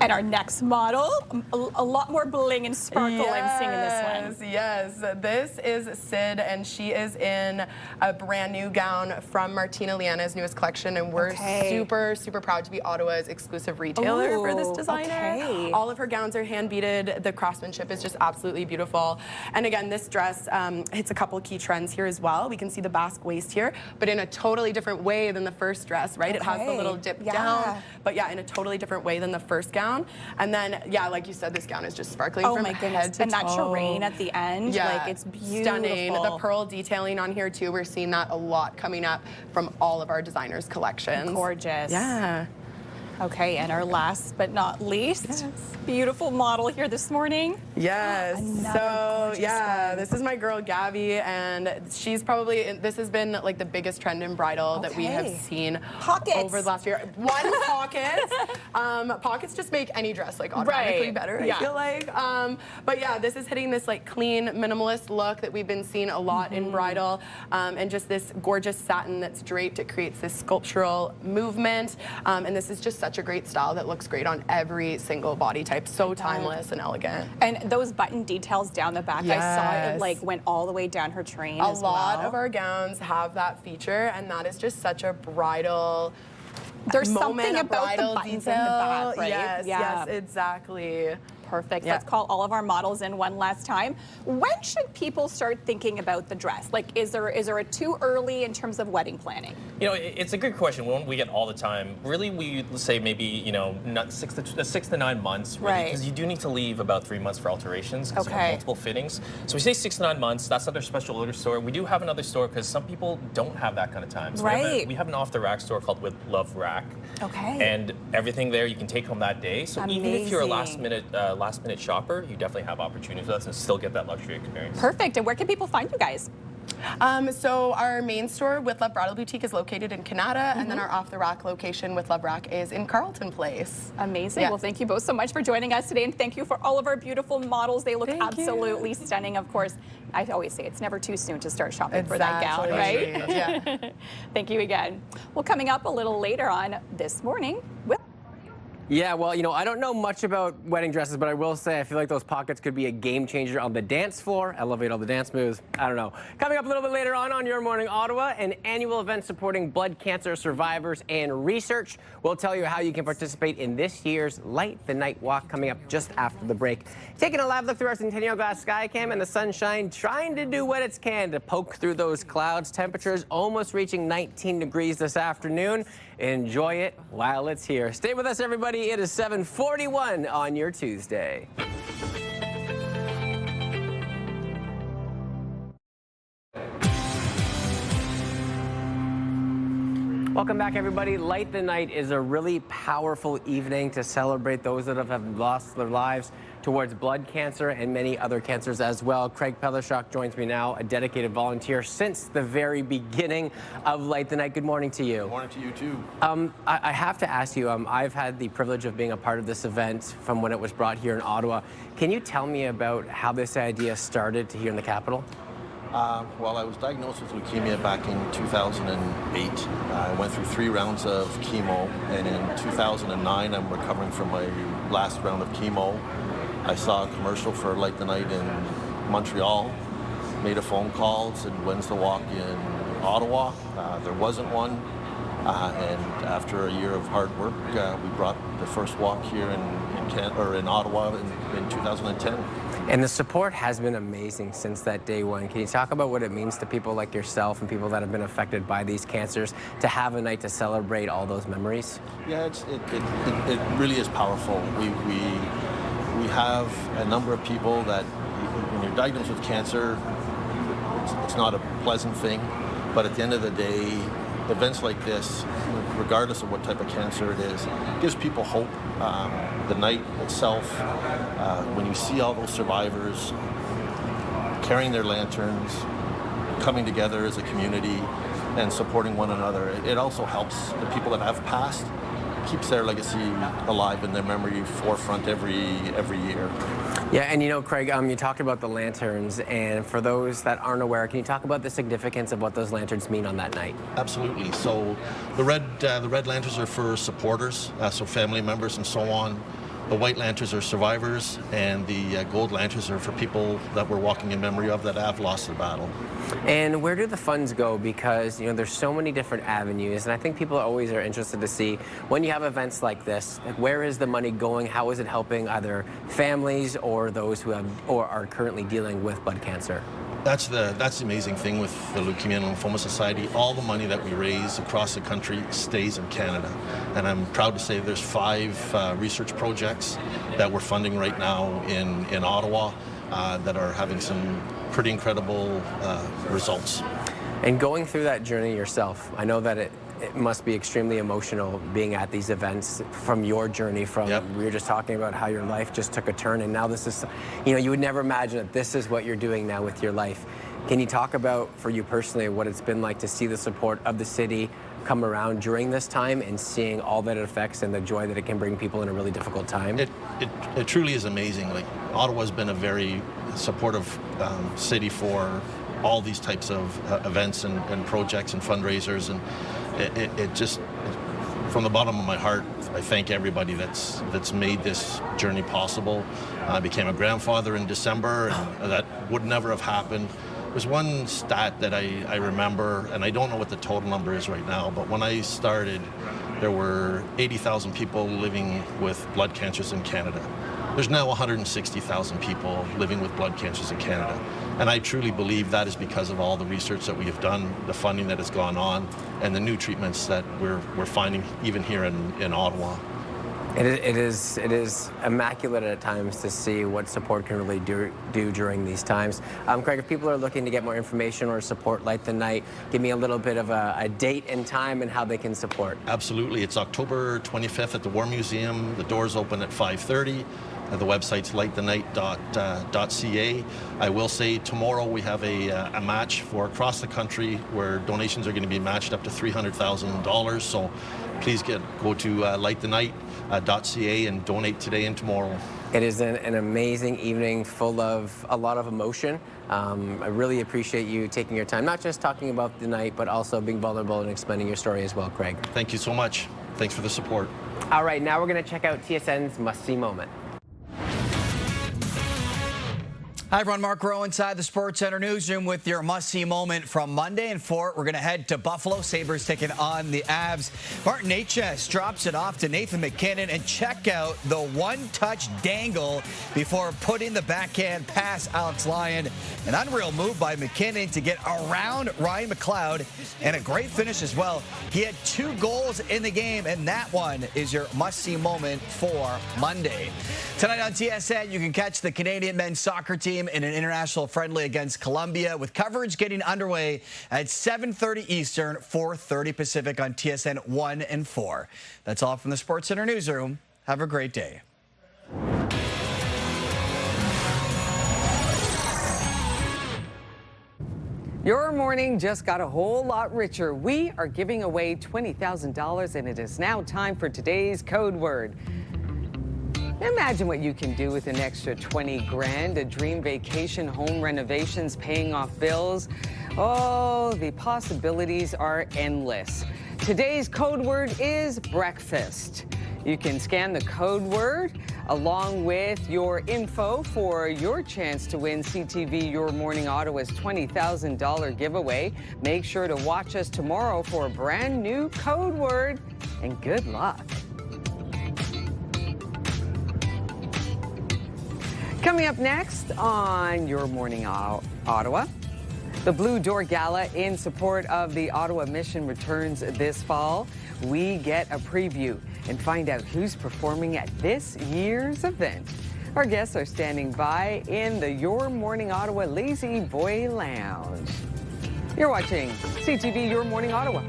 And our next model, a lot more bling and sparkle I'm seeing in this one. Yes, this is Sid, and she is in a brand new gown from Martina Liana's newest collection, and we're super, super proud to be Ottawa's exclusive retailer for this designer. Okay. All of her gowns are hand-beaded. The craftsmanship is just absolutely beautiful. And again, this dress hits a couple key trends here as well. We can see the basque waist here, but in a totally different way than the first dress, right? It has the little dip down, but yeah, in a totally different way than the first gown. And then, yeah, like you said, this gown is just sparkling from head to toe. And that terrain at the end, yeah, like it's beautiful. Stunning. The pearl detailing on here too, we're seeing that a lot coming up from all of our designers' collections. Gorgeous. Yeah. Okay, and our last but not least, beautiful model here this morning. Yes. So yeah, this is my girl Gabby, and she's probably, this has been like the biggest trend in bridal that we have seen over the last year. One, pockets. Pockets just make any dress like automatically better, I feel like. But yeah, this is hitting this like clean, minimalist look that we've been seeing a lot in bridal, and just this gorgeous satin that's draped. It creates this sculptural movement, and this is just such a great style that looks great on every single body type. So timeless and elegant. And those button details down the back, I saw it like went all the way down her train as well. A lot of our gowns have that feature, and that is just such a bridal There's moment, something about the buttons in the back, right? Yes, yes, exactly. Perfect. Let's call all of our models in one last time. When should people start thinking about the dress? Like, is there a too early in terms of wedding planning? You know, it's a good question. One we get all the time. Really, we say maybe, you know, not 6 to 9 months, really, because you do need to leave about 3 months for alterations because you have multiple fittings. So we say 6 to 9 months. That's not our special order store. We do have another store because some people don't have that kind of time. So we have an off-the-rack store called With Love Rack. Okay. And everything there you can take home that day. So even if you're a last minute shopper, you definitely have opportunities with us and still get that luxury experience. Perfect. And where can people find you guys? So our main store with Love Bridal Boutique is located in Canada, and then our off-the-rack location with Love Rack is in Carleton Place. Amazing. Well, thank you both so much for joining us today, and thank you for all of our beautiful models. They look absolutely stunning. Of course, I always say it's never too soon to start shopping for that gown, right? Yeah. Thank you again. Well, coming up a little later on this morning, Yeah, well, you know, I don't know much about wedding dresses, but I will say I feel like those pockets could be a game changer on the dance floor, elevate all the dance moves. I don't know. Coming up a little bit later on Your Morning Ottawa, an annual event supporting blood cancer survivors and research. We'll tell you how you can participate in this year's Light the Night Walk coming up just after the break. Taking a live look through our Centennial Glass Sky Cam and the sunshine, trying to do what it can to poke through those clouds. Temperatures almost reaching 19 degrees this afternoon. Enjoy it while it's here. Stay with us, everybody. It is 7:41 on your Tuesday. Welcome back, everybody. Light the Night is a really powerful evening to celebrate those that have lost their lives towards blood cancer and many other cancers as well. Craig Pelishok joins me now, a dedicated volunteer since the very beginning of Light the Night. Good morning to you. Good morning to you, too. I have to ask you, I've had the privilege of being a part of this event from when it was brought here in Ottawa. Can you tell me about how this idea started here in the capital? Well, I was diagnosed with leukemia back in 2008. I went through 3 rounds of chemo, and in 2009, I'm recovering from my last round of chemo. I saw a commercial for Light the Night in Montreal, made a phone call, said, when's the walk in Ottawa? There wasn't one, and after a year of hard work, we brought the first walk here in Ottawa in 2010. And the support has been amazing since that day one. Can you talk about what it means to people like yourself and people that have been affected by these cancers to have a night to celebrate all those memories? Yeah, it really is powerful. We have a number of people that, when you're diagnosed with cancer, it's not a pleasant thing, but at the end of the day, events like this, regardless of what type of cancer it is, gives people hope. The night itself, when you see all those survivors carrying their lanterns, coming together as a community and supporting one another, it also helps the people that have passed, keeps their legacy alive in their memory forefront every year. Yeah, and you know, Craig, you talked about the lanterns, and for those that aren't aware, can you talk about the significance of what those lanterns mean on that night? Absolutely. So the red lanterns are for supporters, so family members and so on. The white lanterns are survivors, and the gold lanterns are for people that we're walking in memory of that have lost the battle. And where do the funds go? Because, you know, there's so many different avenues, and I think people always are interested to see, when you have events like this, like, where is the money going? How is it helping either families or those who have or are currently dealing with blood cancer? That's the amazing thing with the Leukemia and Lymphoma Society. All the money that we raise across the country stays in Canada. And I'm proud to say there's 5 research projects that we're funding right now in Ottawa that are having some pretty incredible results. And going through that journey yourself, I know that it must be extremely emotional being at these events from your journey from, we were just talking about how your life just took a turn, and now this is, you know, you would never imagine that this is what you're doing now with your life. Can you talk about, for you personally, what it's been like to see the support of the city come around during this time and seeing all that it affects and the joy that it can bring people in a really difficult time? It truly is amazing. Like, Ottawa's been a very supportive city for all these types of events and projects and fundraisers, and it just, from the bottom of my heart, I thank everybody that's made this journey possible. I became a grandfather in December, and that would never have happened. There's one stat that I remember, and I don't know what the total number is right now, but when I started, there were 80,000 people living with blood cancers in Canada. There's now 160,000 people living with blood cancers in Canada. And I truly believe that is because of all the research that we have done, the funding that has gone on, and the new treatments that we're finding even here in Ottawa. It is immaculate at times to see what support can really do during these times. Craig, if people are looking to get more information or support Light the Night, give me a little bit of a date and time and how they can support. Absolutely. It's October 25th at the War Museum. The doors open at 5:30. The website's lightthenight.ca. I will say tomorrow we have a match for across the country where donations are going to be matched up to $300,000. So please go to lightthenight.ca and donate today and tomorrow. It is an amazing evening full of a lot of emotion. I really appreciate you taking your time, not just talking about the night, but also being vulnerable and explaining your story as well, Craig. Thank you so much. thanks for the support. All right, now we're going to check out TSN's must-see moment. Hi, everyone. Mark Rowe inside the Sports Center newsroom with your must-see moment from Monday. And for it, we're going to head to Buffalo. Sabres taking on the Avs. Martin Necas drops it off to Nathan MacKinnon, and check out the one-touch dangle before putting the backhand past Alex Lyon. An unreal move by MacKinnon to get around Ryan McLeod, and a great finish as well. He had 2 goals in the game, and that one is your must-see moment for Monday. Tonight on TSN, you can catch the Canadian men's soccer team in an international friendly against Colombia, with coverage getting underway at 7:30 Eastern, 4:30 Pacific on TSN 1 and 4. That's all from the Sports Center newsroom. Have a great day. Your morning just got a whole lot richer. We are giving away $20,000, and it is now time for today's code word. Imagine what you can do with an extra 20 grand, a dream vacation, home renovations, paying off bills. Oh, the possibilities are endless. Today's code word is breakfast. You can scan the code word along with your info for your chance to win CTV Your Morning Ottawa's $20,000 giveaway. Make sure to watch us tomorrow for a brand new code word, and good luck. Coming up next on Your Morning Ottawa, the Blue Door Gala in support of the Ottawa Mission returns this fall. We get a preview and find out who's performing at this year's event. Our guests are standing by in the Your Morning Ottawa Lazy Boy Lounge. You're watching CTV Your Morning Ottawa.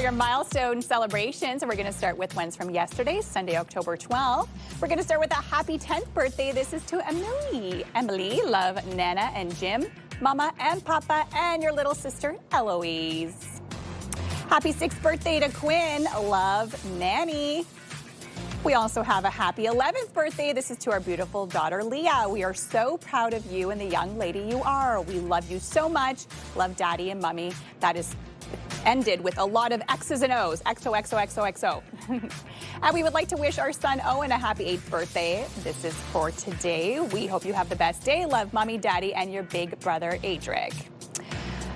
Your milestone celebrations, and we're going to start with ones from yesterday, Sunday, October 12th. We're going to start with a happy 10th birthday. This is to Emily, love Nana and Jim, Mama and Papa, and your little sister Eloise. Happy 6th birthday to Quinn, love Nanny. We also have a happy 11th birthday. This is to our beautiful daughter, Leah. We are so proud of you and the young lady you are. We love you so much. Love Daddy and Mommy. That is ended with a lot of X's and O's. XOXOXOXO. And we would like to wish our son Owen a happy 8th birthday. This is for today. We hope you have the best day. Love Mommy, Daddy, and your big brother, Adric.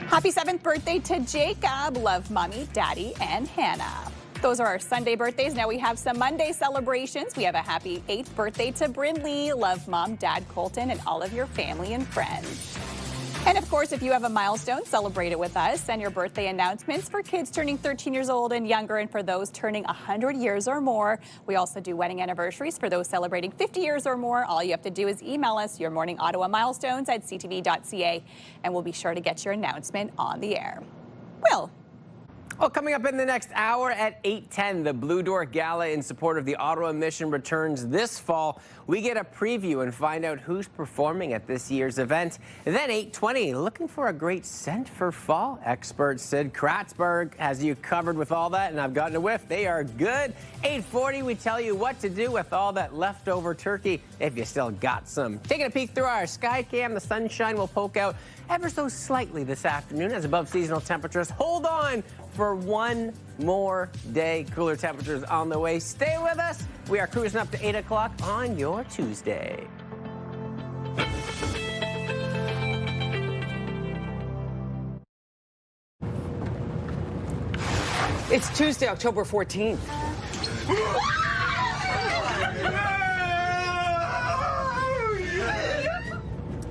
Happy 7th birthday to Jacob. Love Mommy, Daddy, and Hannah. Those are our Sunday birthdays. Now we have some Monday celebrations. We have a happy 8th birthday to Brindley. Love Mom, Dad, Colton, and all of your family and friends. And of course, if you have a milestone, celebrate it with us. Send your birthday announcements for kids turning 13 years old and younger, and for those turning 100 years or more. We also do wedding anniversaries for those celebrating 50 years or more. All you have to do is email us your morning Ottawa milestones at ctv.ca, and we'll be sure to get your announcement on the air. Will. Well, coming up in the next hour at 8:10, the Blue Door Gala in support of the Ottawa Mission returns this fall. We get a preview and find out who's performing at this year's event. And then 8:20, looking for a great scent for fall. Expert Sid Kratzberg has you covered with all that, and I've gotten a whiff. They are good. 8:40, we tell you what to do with all that leftover turkey if you still got some. Taking a peek through our sky cam, the sunshine will poke out ever so slightly this afternoon as above seasonal temperatures. Hold on for one more day. Cooler temperatures on the way. Stay with us. We are cruising up to 8 o'clock on your Tuesday. It's Tuesday, October 14th.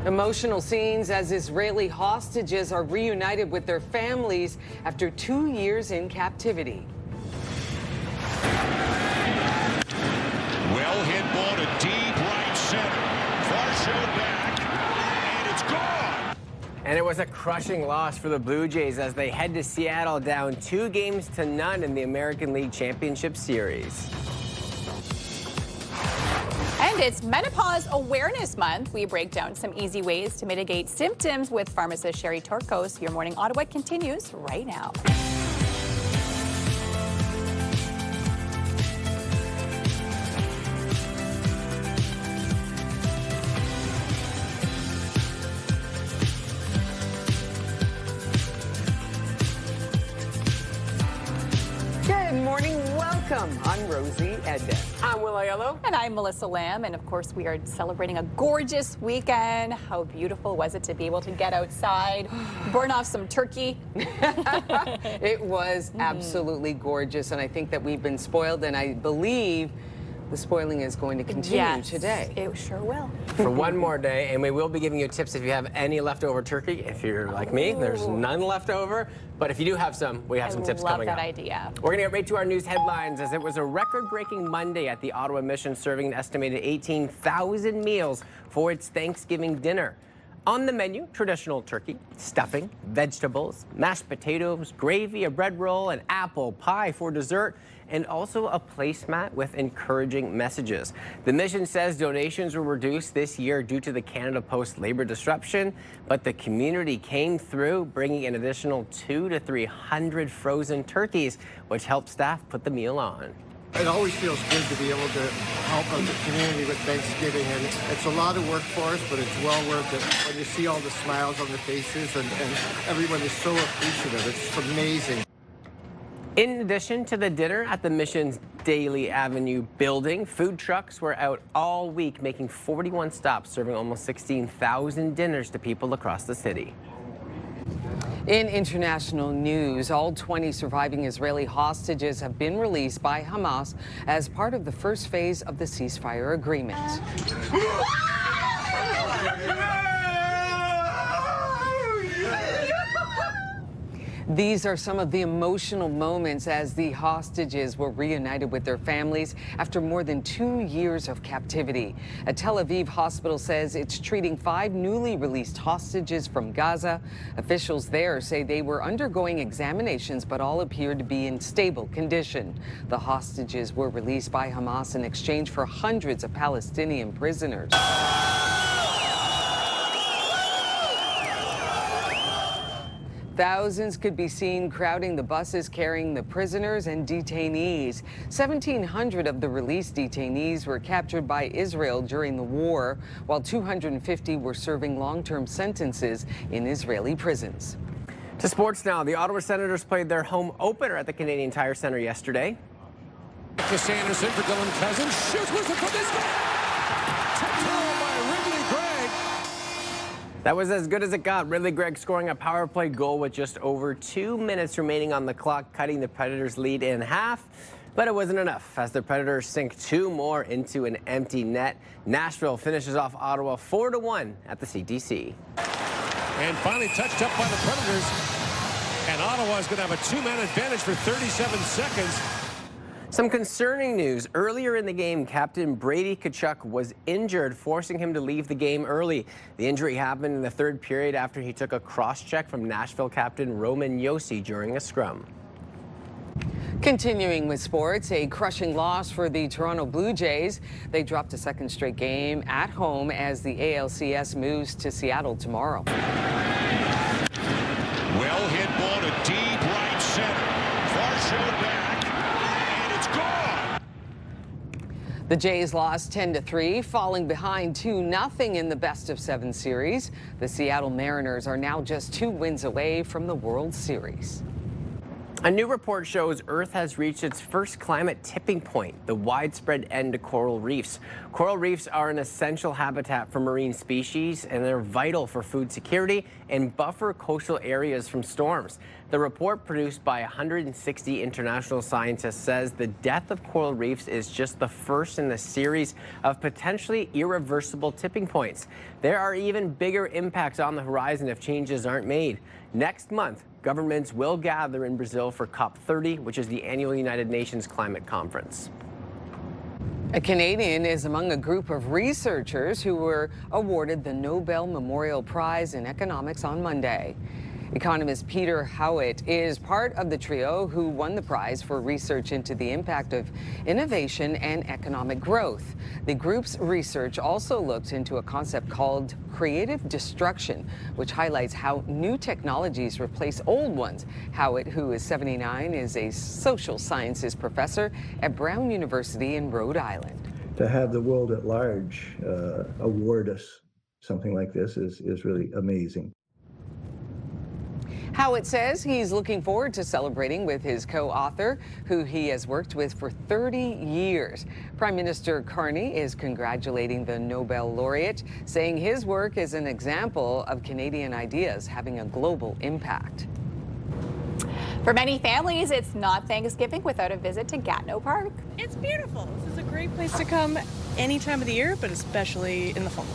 Emotional scenes as Israeli hostages are reunited with their families after 2 years in captivity. Well hit ball to deep right center. Varsho back, and it's gone. And it was a crushing loss for the Blue Jays as they head to Seattle down 2-0 in the American League Championship Series. And it's Menopause Awareness Month. We break down some easy ways to mitigate symptoms with pharmacist Sherry Torkos. Your Morning Ottawa continues right now. I'm Rosie Edna. I'm Will Aiello. And I'm Melissa Lamb. And of course, we are celebrating a gorgeous weekend. How beautiful was it to be able to get outside, burn off some turkey? It was absolutely gorgeous. And I think that we've been spoiled. And I believe the spoiling is going to continue today. It sure will. For one more day, and we will be giving you tips if you have any leftover turkey. If you're like me, there's none left over. But if you do have some, we have some tips coming up. I love that idea. We're going to get right to our news headlines, as it was a record-breaking Monday at the Ottawa Mission, serving an estimated 18,000 meals for its Thanksgiving dinner. On the menu, traditional turkey, stuffing, vegetables, mashed potatoes, gravy, a bread roll, an apple pie for dessert, and also a placemat with encouraging messages. The mission says donations were reduced this year due to the Canada Post labor disruption, but the community came through, bringing an additional 200 to 300 frozen turkeys, which helped staff put the meal on. It always feels good to be able to help out the community with Thanksgiving, and it's a lot of work for us, but it's well worth it when you see all the smiles on the faces and everyone is so appreciative. It's amazing. In addition to the dinner at the Mission's Daly Avenue building, food trucks were out all week, making 41 stops, serving almost 16,000 dinners to people across the city. In international news, all 20 surviving Israeli hostages have been released by Hamas as part of the first phase of the ceasefire agreement. These are some of the emotional moments as the hostages were reunited with their families after more than 2 years of captivity. A Tel Aviv hospital says it's treating 5 newly released hostages from Gaza. Officials there say they were undergoing examinations, but all appeared to be in stable condition. The hostages were released by Hamas in exchange for hundreds of Palestinian prisoners. Thousands could be seen crowding the buses carrying the prisoners and detainees. 1,700 of the released detainees were captured by Israel during the war, while 250 were serving long-term sentences in Israeli prisons. To sports now, the Ottawa Senators played their home opener at the Canadian Tire Centre yesterday. To Sanderson for Dylan Cousins. Shoots with it for this guy. That was as good as it got. Ridley Gregg scoring a power play goal with just over 2 minutes remaining on the clock, cutting the Predators' lead in half. But it wasn't enough as the Predators sink 2 more into an empty net. Nashville finishes off Ottawa 4-1 at the CTC. And finally touched up by the Predators. And Ottawa is going to have a 2-man advantage for 37 seconds. Some concerning news. Earlier in the game, Captain Brady Tkachuk was injured, forcing him to leave the game early. The injury happened in the third period after he took a cross-check from Nashville captain Roman Josi during a scrum. Continuing with sports, a crushing loss for the Toronto Blue Jays. They dropped a second straight game at home as the ALCS moves to Seattle tomorrow. Well hit ball to deep right center. Varsho back. The Jays lost 10-3, falling behind 2-0 in the best-of-7 series. The Seattle Mariners are now just 2 wins away from the World Series. A new report shows Earth has reached its first climate tipping point, the widespread end to coral reefs. Coral reefs are an essential habitat for marine species, and they're vital for food security and buffer coastal areas from storms. The report, produced by 160 international scientists, says the death of coral reefs is just the first in the series of potentially irreversible tipping points. There are even bigger impacts on the horizon if changes aren't made. Next month, governments will gather in Brazil for COP30, which is the annual United Nations Climate Conference. A Canadian is among a group of researchers who were awarded the Nobel Memorial Prize in Economics on Monday. Economist Peter Howitt is part of the trio who won the prize for research into the impact of innovation and economic growth. The group's research also looked into a concept called creative destruction, which highlights how new technologies replace old ones. Howitt, who is 79, is a social sciences professor at Brown University in Rhode Island. To have the world at large award us something like this is really amazing. Howitt says he's looking forward to celebrating with his co-author, who he has worked with for 30 years. Prime Minister Carney is congratulating the Nobel laureate, saying his work is an example of Canadian ideas having a global impact. For many families, it's not Thanksgiving without a visit to Gatineau Park. It's beautiful. This is a great place to come any time of the year, but especially in the fall.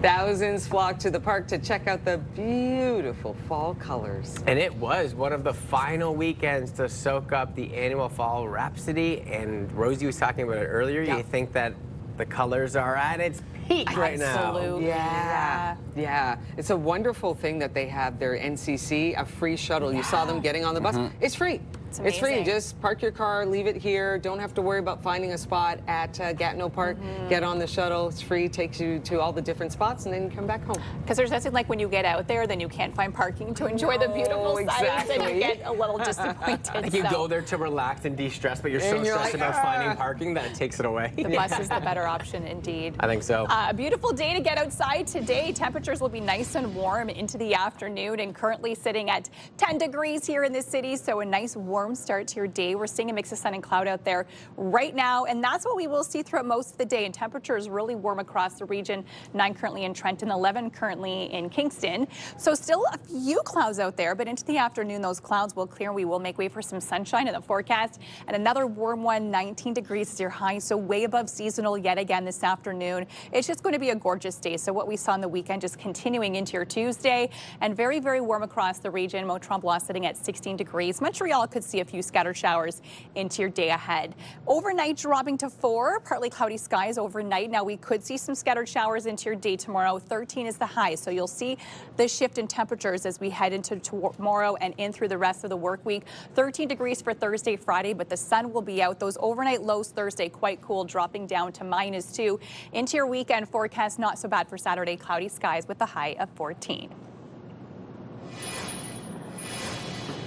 Thousands flocked to the park to check out the beautiful fall colors. And it was one of the final weekends to soak up the annual fall rhapsody. And Rosie was talking about it earlier. You think that the colors are at its peak right now. Absolutely. Yeah. It's a wonderful thing that they have their NCC, a free shuttle. You saw them getting on the bus. It's free. It's free. Just park your car, leave it here. Don't have to worry about finding a spot at Gatineau Park. Get on the shuttle. It's free. Takes you to all the different spots, and then you come back home. Because there's nothing like when you get out there, then you can't find parking to enjoy the beautiful sights, and you get a little disappointed. Like you go there to relax and de-stress, but you're so stressed about finding parking that it takes it away. The bus is the better option, indeed. I think so. A beautiful day to get outside today. Temperatures will be nice and warm into the afternoon, and currently sitting at 10 degrees here in the city, so a nice warm start to your day. We're seeing a mix of sun and cloud out there right now, and that's what we will see throughout most of the day. And temperatures really warm across the region. 9 currently in Trenton, 11 currently in Kingston. So still a few clouds out there, but into the afternoon, those clouds will clear. We will make way for some sunshine in the forecast, and another warm one. 19 degrees is your high, so way above seasonal yet again this afternoon. It's just going to be a gorgeous day. So what we saw on the weekend just continuing into your Tuesday, and very, very warm across the region. Mont-Tremblant sitting at 16 degrees. Montreal could see a few scattered showers into your day ahead. Overnight dropping to 4, partly cloudy skies overnight. Now we could see some scattered showers into your day tomorrow. 13 is the high, so you'll see the shift in temperatures as we head into tomorrow and in through the rest of the work week. 13 degrees for Thursday, Friday, but the sun will be out. Those overnight lows Thursday quite cool, dropping down to -2. Into your weekend forecast, not so bad for Saturday. Cloudy skies with the high of 14.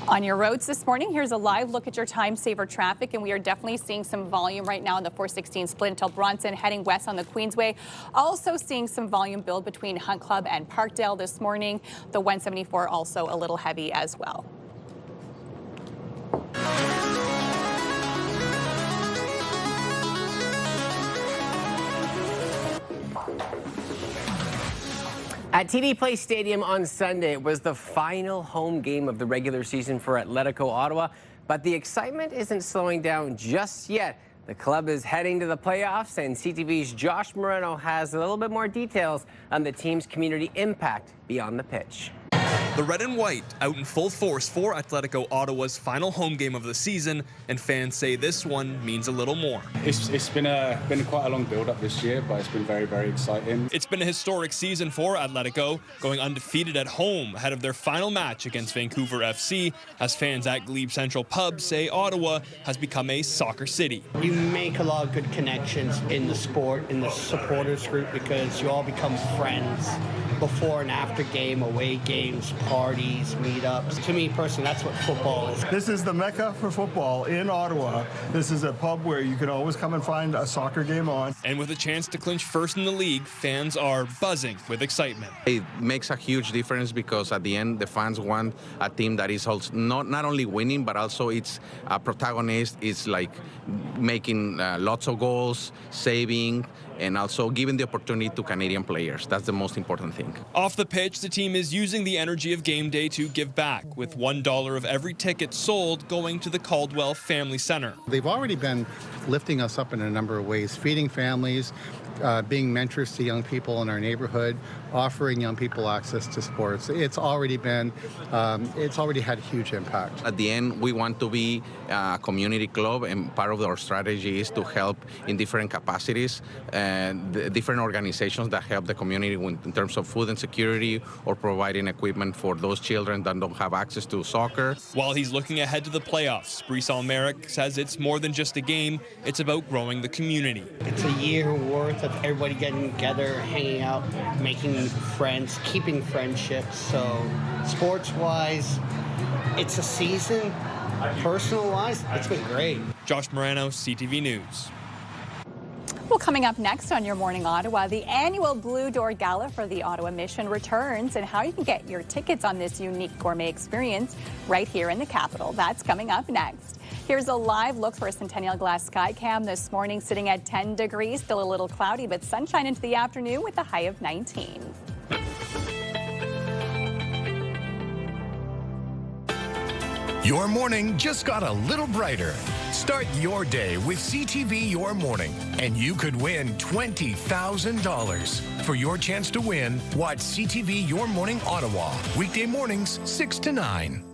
On your roads this morning, here's a live look at your time saver traffic, and we are definitely seeing some volume right now in the 416 split until Bronson, heading west on the Queensway. Also seeing some volume build between Hunt Club and Parkdale this morning. The 174 also a little heavy as well. At TD Place Stadium on Sunday, it was the final home game of the regular season for Atletico Ottawa, but the excitement isn't slowing down just yet. The club is heading to the playoffs, and CTV's Josh Moreno has a little bit more details on the team's community impact beyond the pitch. The red and white out in full force for Atletico Ottawa's final home game of the season, and fans say this one means a little more. It's been quite a long build-up this year, but it's been very, very exciting. It's been a historic season for Atletico, going undefeated at home ahead of their final match against Vancouver FC, as fans at Glebe Central Pub say Ottawa has become a soccer city. You make a lot of good connections in the sport, in the supporters group, because you all become friends before and after game, away games, parties, meetups. To me personally, that's what football is. This is the mecca for football in Ottawa. This is a pub where you can always come and find a soccer game on. And with a chance to clinch first in the league, fans are buzzing with excitement. It makes a huge difference because at the end, the fans want a team that is also not only winning, but also it's a protagonist. It's like making lots of goals, saving, and also giving the opportunity to Canadian players. That's the most important thing. Off the pitch, the team is using the energy of game day to give back, with $1 of every ticket sold going to the Caldwell Family Center. They've already been lifting us up in a number of ways, feeding families, being mentors to young people in our neighborhood, offering young people access to sports. It's already had a huge impact. At the end, we want to be a community club, and part of our strategy is to help in different capacities and different organizations that help the community in terms of food and security or providing equipment for those children that don't have access to soccer. While he's looking ahead to the playoffs, Brisson Merrick says it's more than just a game, it's about growing the community. It's a year worth of everybody getting together, hanging out, making friends, keeping friendships. So sports-wise, it's a season. Personal-wise, it's been great. Josh Moreno, CTV News. Well, coming up next on Your Morning Ottawa, the annual Blue Door Gala for the Ottawa Mission returns and how you can get your tickets on this unique gourmet experience right here in the capital. That's coming up next. Here's a live look for a Centennial Glass sky cam this morning, sitting at 10 degrees, still a little cloudy, but sunshine into the afternoon with a high of 19. Your morning just got a little brighter. Start your day with CTV Your Morning, and you could win $20,000. For your chance to win, watch CTV Your Morning Ottawa, weekday mornings 6 to 9.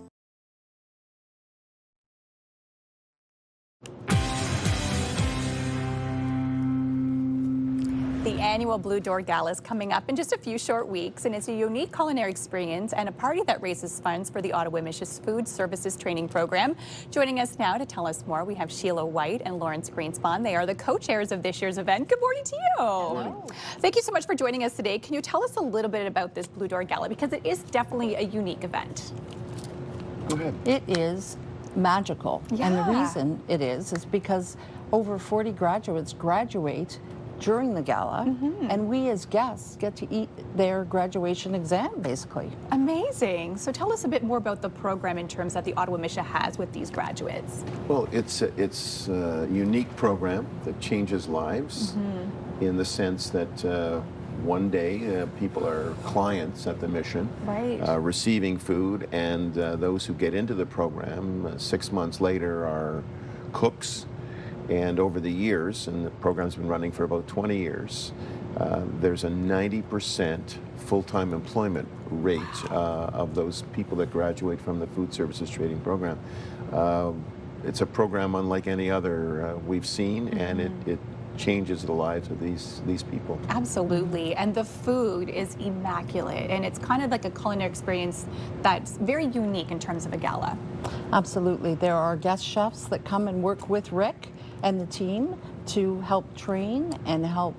The annual Blue Door Gala is coming up in just a few short weeks, and it's a unique culinary experience and a party that raises funds for the Ottawa Mission's Food Services Training Program. Joining us now to tell us more, we have Sheila White and Lawrence Greenspan. They are the co-chairs of this year's event. Good morning to you. Hello. Thank you so much for joining us today. Can you tell us a little bit about this Blue Door Gala, because it is definitely a unique event? Go ahead. It is magical, and the reason it is because over 40 graduates graduate during the gala, and we as guests get to eat their graduation exam, basically. Amazing. So tell us a bit more about the program in terms that the Ottawa Mission has with these graduates. Well, it's a unique program that changes lives in the sense that one day people are clients at the mission, receiving food, and those who get into the program 6 months later are cooks. And over the years, and the program's been running for about 20 years, there's a 90% full-time employment rate of those people that graduate from the Food Services Training Program. It's a program unlike any other we've seen, and it changes the lives of these people. Absolutely, and the food is immaculate, and it's kind of like a culinary experience that's very unique in terms of a gala. Absolutely. There are guest chefs that come and work with Rick and the team to help train and help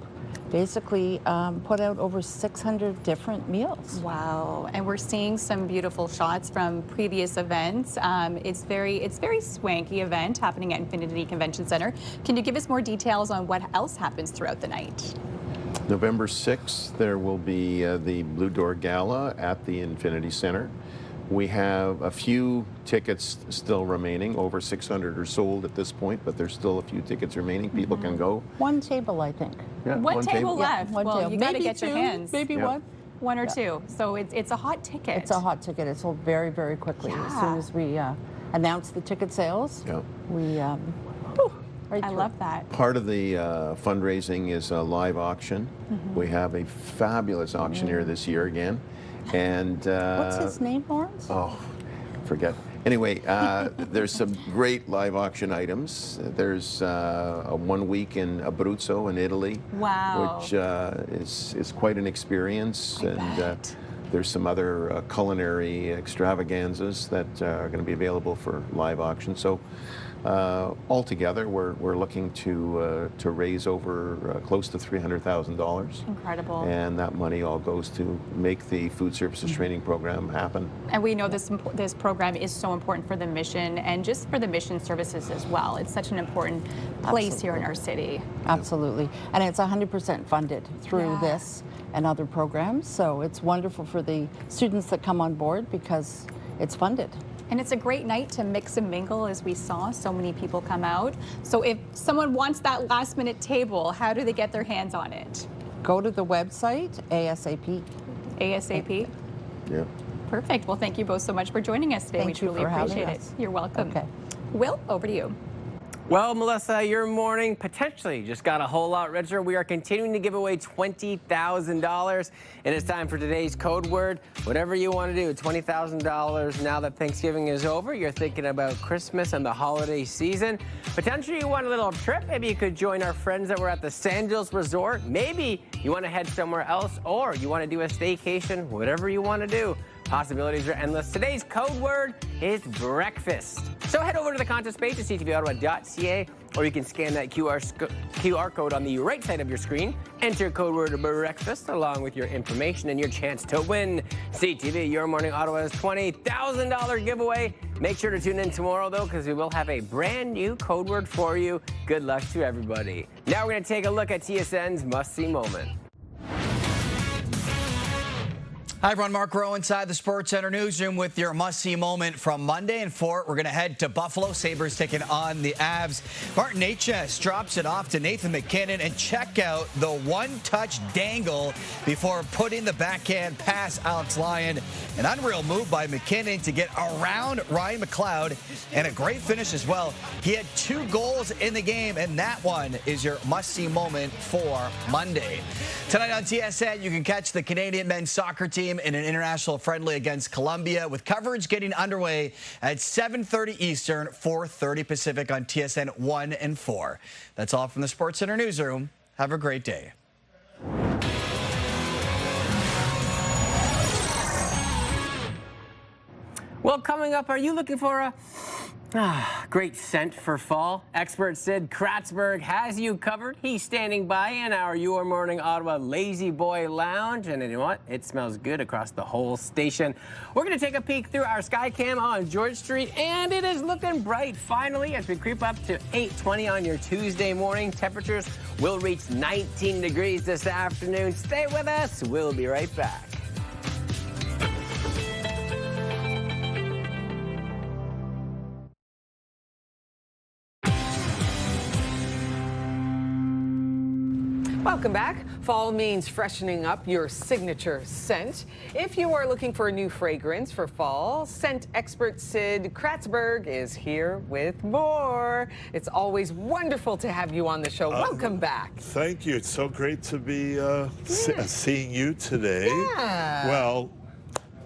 basically put out over 600 different meals. Wow, and we're seeing some beautiful shots from previous events. It's very swanky event happening at Infinity Convention Center. Can you give us more details on what else happens throughout the night? November 6th, there will be the Blue Door Gala at the Infinity Center. We have a few tickets still remaining. Over 600 are sold at this point, but there's still a few tickets remaining. People can go. One table, I think. Yeah, one table left. Yeah, one well, table. You got to Maybe get two, your hands. maybe one. One or two. So it's a hot ticket. It's a hot ticket. It's sold very, very quickly. As soon as we announce the ticket sales, we I love that. Part of the fundraising is a live auction. We have a fabulous auctioneer this year again. And what's his name, Lawrence? Oh, forget. Anyway, there's some great live auction items. There's a 1 week in Abruzzo in Italy, which is quite an experience. There's some other culinary extravaganzas that are going to be available for live auction. So altogether, we're looking to raise over close to $300,000. Incredible. And that money all goes to make the Food Services Training Program happen. And we know this program is so important for the mission and just for the mission services as well. It's such an important place here in our city. Absolutely. And it's 100% funded through this and other programs. So it's wonderful for the students that come on board because it's funded. And it's a great night to mix and mingle, as we saw so many people come out. So if someone wants that last minute table, how do they get their hands on it? Go to the website ASAP. ASAP? Yeah. Perfect. Well, thank you both so much for joining us today. We truly appreciate it. You're welcome. Okay. Will, over to you. Well, Melissa, your morning potentially just got a whole lot richer. We are continuing to give away $20,000, and it's time for today's code word. Whatever you want to do, $20,000 now that Thanksgiving is over. You're thinking about Christmas and the holiday season. Potentially you want a little trip. Maybe you could join our friends that were at the Sandals Resort. Maybe you want to head somewhere else, or you want to do a staycation. Whatever you want to do. Possibilities are endless. Today's code word is breakfast. So head over to the contest page at ctvottawa.ca, or you can scan that QR code on the right side of your screen. Enter code word breakfast along with your information and your chance to win. CTV Your Morning Ottawa's $20,000 giveaway Make sure to tune in tomorrow, though, because we will have a brand new code word for you. Good luck to everybody. Now we're going to take a look at TSN's must-see moment. Hi, everyone. Mark Rowe inside the Sports Center newsroom with your must-see moment from Monday. And for it, we're going to head to Buffalo. Sabres taking on the Avs. Martin Necas drops it off to Nathan MacKinnon, and check out the one-touch dangle before putting the backhand past Alex Lyon. An unreal move by MacKinnon to get around Ryan McLeod, and a great finish as well. He had 2 goals in the game, and that one is your must-see moment for Monday. Tonight on TSN, you can catch the Canadian men's soccer team in an international friendly against Colombia, with coverage getting underway at 7:30 Eastern, 4:30 Pacific on TSN 1 and 4. That's all from the Sports Center newsroom. Have a great day. Well, coming up, are you looking for a great scent for fall? Expert Sid Kratzberg has you covered. He's standing by in our Your Morning Ottawa Lazy Boy Lounge, and you know what? It smells good across the whole station. We're going to take a peek through our Skycam on George Street, and it is looking bright finally as we creep up to 8:20 on your Tuesday morning. Temperatures will reach 19 degrees this afternoon. Stay with us. We'll be right back. Welcome back. Fall means freshening up your signature scent. If you are looking for a new fragrance for fall, scent expert Sid Kratzberg is here with more. It's always wonderful to have you on the show. Welcome back. Thank you. It's so great to be seeing you today. Yeah. Well,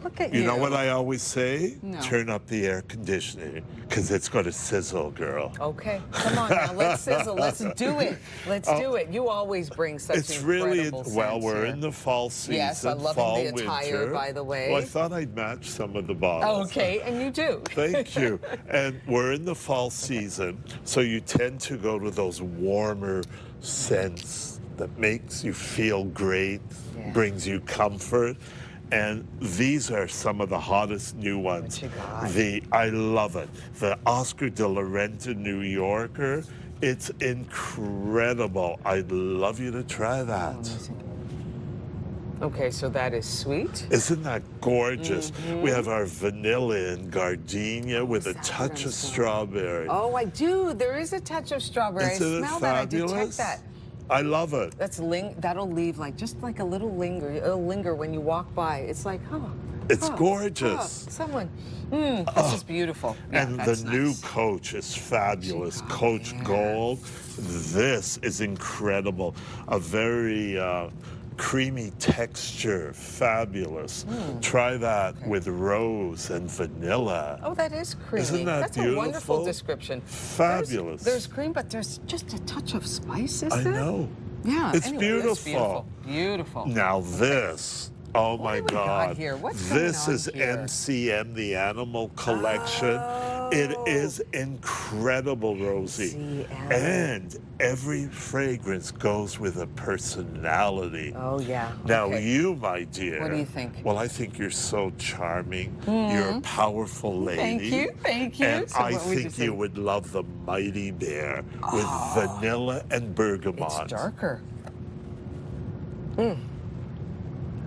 look at you know what I always say? No. Turn up the air conditioning, because it's going to sizzle, girl. Okay, come on now, let's sizzle. Let's do it. Let's do it. You always bring such incredible scents well, we're here. in the fall season. Yes, I'm loving fall, the attire, winter. by the way. Well, I thought I'd match some of the bottles. Okay, and you do. Thank you. And we're in the fall season, so you tend to go to those warmer scents that makes you feel great, brings you comfort. And these are some of the hottest new ones. I love it. The Oscar de la Renta New Yorker. It's incredible. I'd love you to try that. Okay, so that is sweet. Isn't that gorgeous? We have our vanilla and gardenia with a touch of strawberry. Oh, I do. There is a touch of strawberry. Isn't I smell it that. fabulous? I detect that. I love it. That'll leave just like a little linger. It'll linger when you walk by. It's like, it's gorgeous. Someone. This is beautiful. Yeah, and the new Coach is fabulous. Coach Gold. This is incredible. A very creamy texture, fabulous. Try that with rose and vanilla. Oh, that is creamy. Isn't that That's beautiful? a wonderful description. Fabulous. There's cream, but there's just a touch of spice, is there? I know. Yeah. It's anyway, beautiful. Beautiful. Now this. Oh my God. Here? What's this going on is here? MCM, the Animal Collection. It is incredible, Rosie. And every fragrance goes with a personality. Oh, yeah. Now, Okay. you, my dear. What do you think? Well, I think you're so charming. You're a powerful lady. Thank you. Thank you. And So I what would you think say? you would love the Mighty Bear with vanilla and bergamot. It's darker.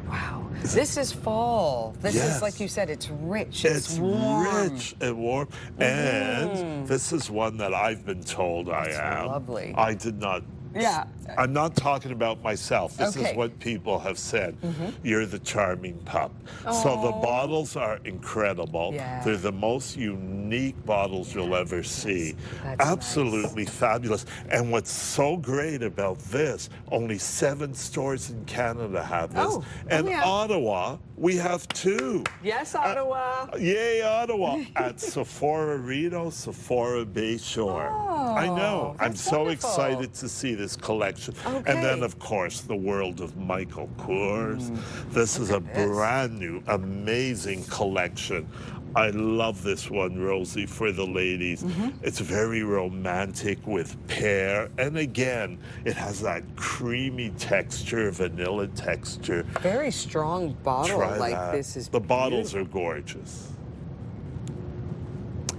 Wow. This is fall. This is, like you said, it's rich. It's warm. Rich and warm. And this is one that I've been told I am. Lovely. I did not. Yeah. I'm not talking about myself. This Okay. is what people have said. You're the charming pup. So the bottles are incredible. Yeah. They're the most unique bottles you'll ever see. That's Absolutely fabulous. And what's so great about this, only 7 stores in Canada have this. Oh. And yeah. Ottawa, we have 2. Yes, Ottawa. Yay, Ottawa. At Sephora Reno, Sephora Bayshore. I know. I'm that's so wonderful. excited to see this collection. And then, of course, the world of Michael Kors. This is a brand new, amazing collection. I love this one, Rosie, for the ladies. It's very romantic with pear. And again, it has that creamy texture, vanilla texture. Very strong bottle Try like that. this is The bottles beautiful. are gorgeous.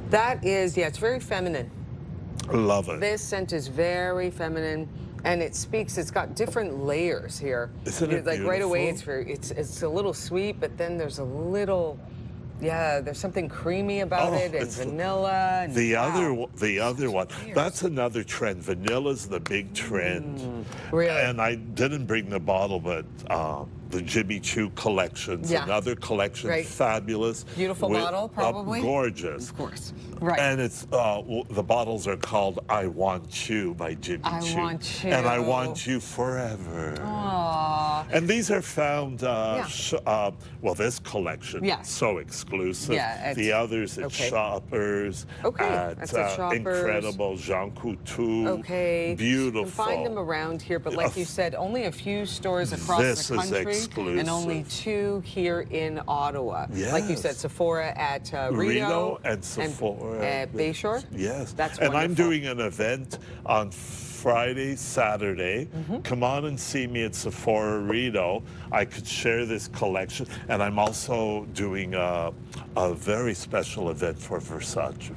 That is, yeah, it's very feminine. Love it. This scent is very feminine, and it speaks. It's got different layers here. Isn't it like right away, beautiful? it's a little sweet, but then there's a little, yeah, there's something creamy about it, and vanilla. And the other one. That's another trend. Vanilla's the big trend. Really? And I didn't bring the bottle, but the Jimmy Choo collections, another collection, fabulous. Beautiful bottle, probably. Gorgeous. Of course. Right. And it's the bottles are called "I Want You" by Jimmy Choo. I Want You. And I want you forever. Aww. And these are found. Well, this collection is so exclusive. Yeah, the others at Shoppers. That's at Shoppers. Incredible Jean Coutu. Okay. Beautiful. You can find them around here, but like you said, only a few stores across the country. Exclusive. And only 2 here in Ottawa. Yes. Like you said, Sephora at Rideau and Sephora at Bayshore. Yes. That's and wonderful. I'm doing an event on Friday, Saturday. Come on and see me at Sephora Rideau. I could share this collection. And I'm also doing a very special event for Versace.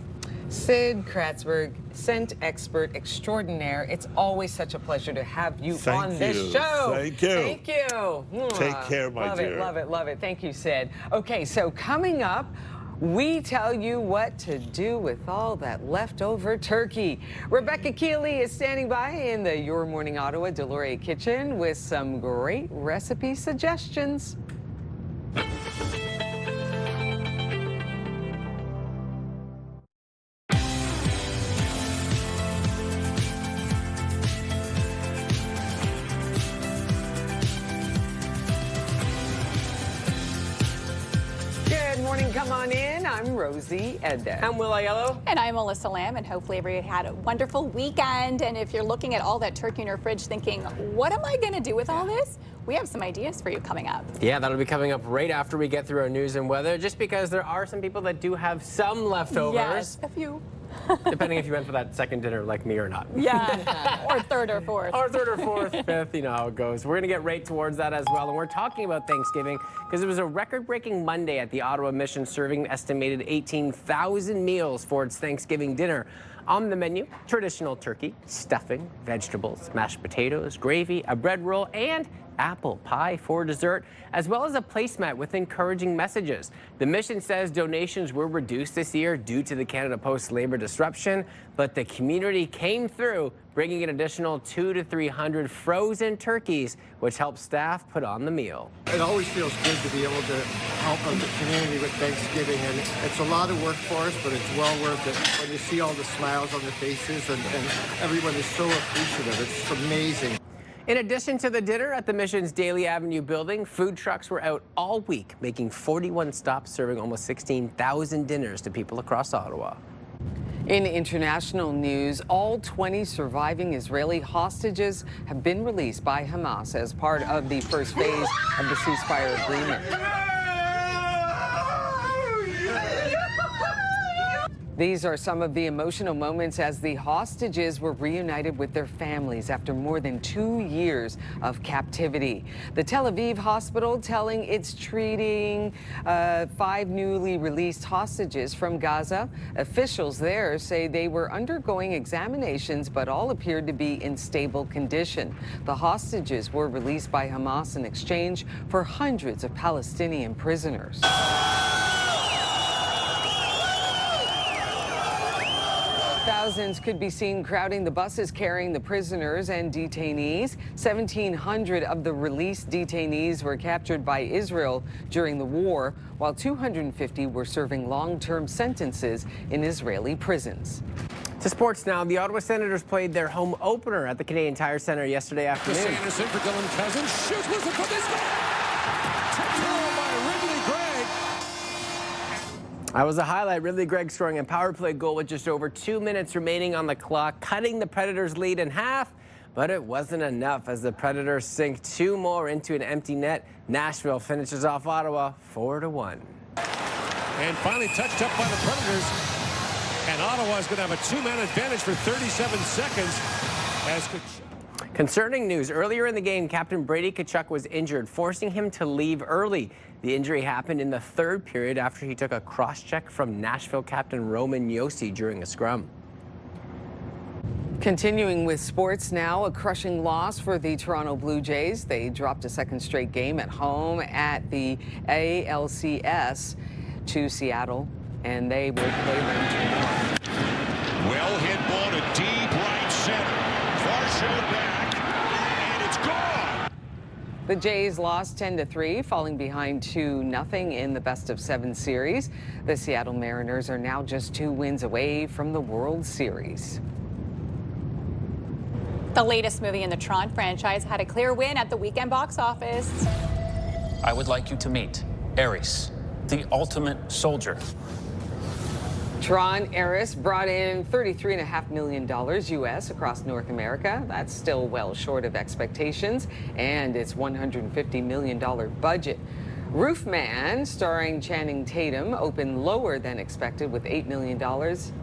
Sid Kratzberg, scent expert extraordinaire. It's always such a pleasure to have you on this show. Thank you. Thank you. Take care, my dear. Love it, love it. Thank you, Sid. Okay, so coming up, we tell you what to do with all that leftover turkey. Rebecca Keeley is standing by in the Your Morning Ottawa Delorier kitchen with some great recipe suggestions. Come on in. I'm Rosie Edda. I'm Will Aiello. And I'm Melissa Lamb, and hopefully everybody had a wonderful weekend. And if you're looking at all that turkey in your fridge thinking, what am I going to do with all this? We have some ideas for you coming up. Yeah, that'll be coming up right after we get through our news and weather, just because there are some people that do have some leftovers. Yes, a few. Depending if you went for that second dinner like me or not. Yeah, or third or fourth. Or third or fourth, fifth, you know how it goes. We're going to get right towards that as well. And we're talking about Thanksgiving because it was a record-breaking Monday at the Ottawa Mission, serving an estimated 18,000 meals for its Thanksgiving dinner. On the menu, traditional turkey, stuffing, vegetables, mashed potatoes, gravy, a bread roll, and apple pie for dessert, as well as a placemat with encouraging messages. The mission says donations were reduced this year due to the Canada Post labor disruption, but the community came through, bringing an additional 200 to 300 frozen turkeys, which helped staff put on the meal. It always feels good to be able to help out the community with Thanksgiving, and it's a lot of work for us, but it's well worth it when you see all the smiles on the faces, and everyone is so appreciative. It's amazing. In addition to the dinner at the Mission's Daly Avenue building, food trucks were out all week, making 41 stops, serving almost 16,000 dinners to people across Ottawa. In international news, all 20 surviving Israeli hostages have been released by Hamas as part of the first phase of the ceasefire agreement. These are some of the emotional moments as the hostages were reunited with their families after more than 2 years of captivity. The Tel Aviv hospital telling it's treating 5 newly released hostages from Gaza. Officials there say they were undergoing examinations, but all appeared to be in stable condition. The hostages were released by Hamas in exchange for hundreds of Palestinian prisoners. Thousands could be seen crowding the buses carrying the prisoners and detainees. 1,700 of the released detainees were captured by Israel during the war, while 250 were serving long-term sentences in Israeli prisons. To sports now, the Ottawa Senators played their home opener at the Canadian Tire Centre yesterday afternoon. Anderson for Dylan Cousins. Shoots, listen for this goal! By Ridley Gregg. That was a highlight. Ridley Gregg scoring a power play goal with just over 2 minutes remaining on the clock, cutting the Predators' lead in half. But it wasn't enough as the Predators sink 2 more into an empty net. Nashville finishes off Ottawa 4-1. And finally touched up by the Predators. And Ottawa is going to have a 2-man advantage for 37 seconds as Concerning news, earlier in the game, Captain Brady Tkachuk was injured, forcing him to leave early. The injury happened in the third period after he took a cross-check from Nashville captain Roman Josi during a scrum. Continuing with sports now, a crushing loss for the Toronto Blue Jays. They dropped a second straight game at home at the ALCS to Seattle, and they will play them tomorrow. Well hit ball to deep right center. Varsho back, and it's gone. The Jays lost 10-3, falling behind 2-0 in the best-of-7 series. The Seattle Mariners are now just 2 wins away from the World Series. The latest movie in the Tron franchise had a clear win at the weekend box office. I would like you to meet Ares, the ultimate soldier. Tron Ares brought in $33.5 million U.S. across North America. That's still well short of expectations and its $150 million budget. Roofman, starring Channing Tatum, opened lower than expected with $8 million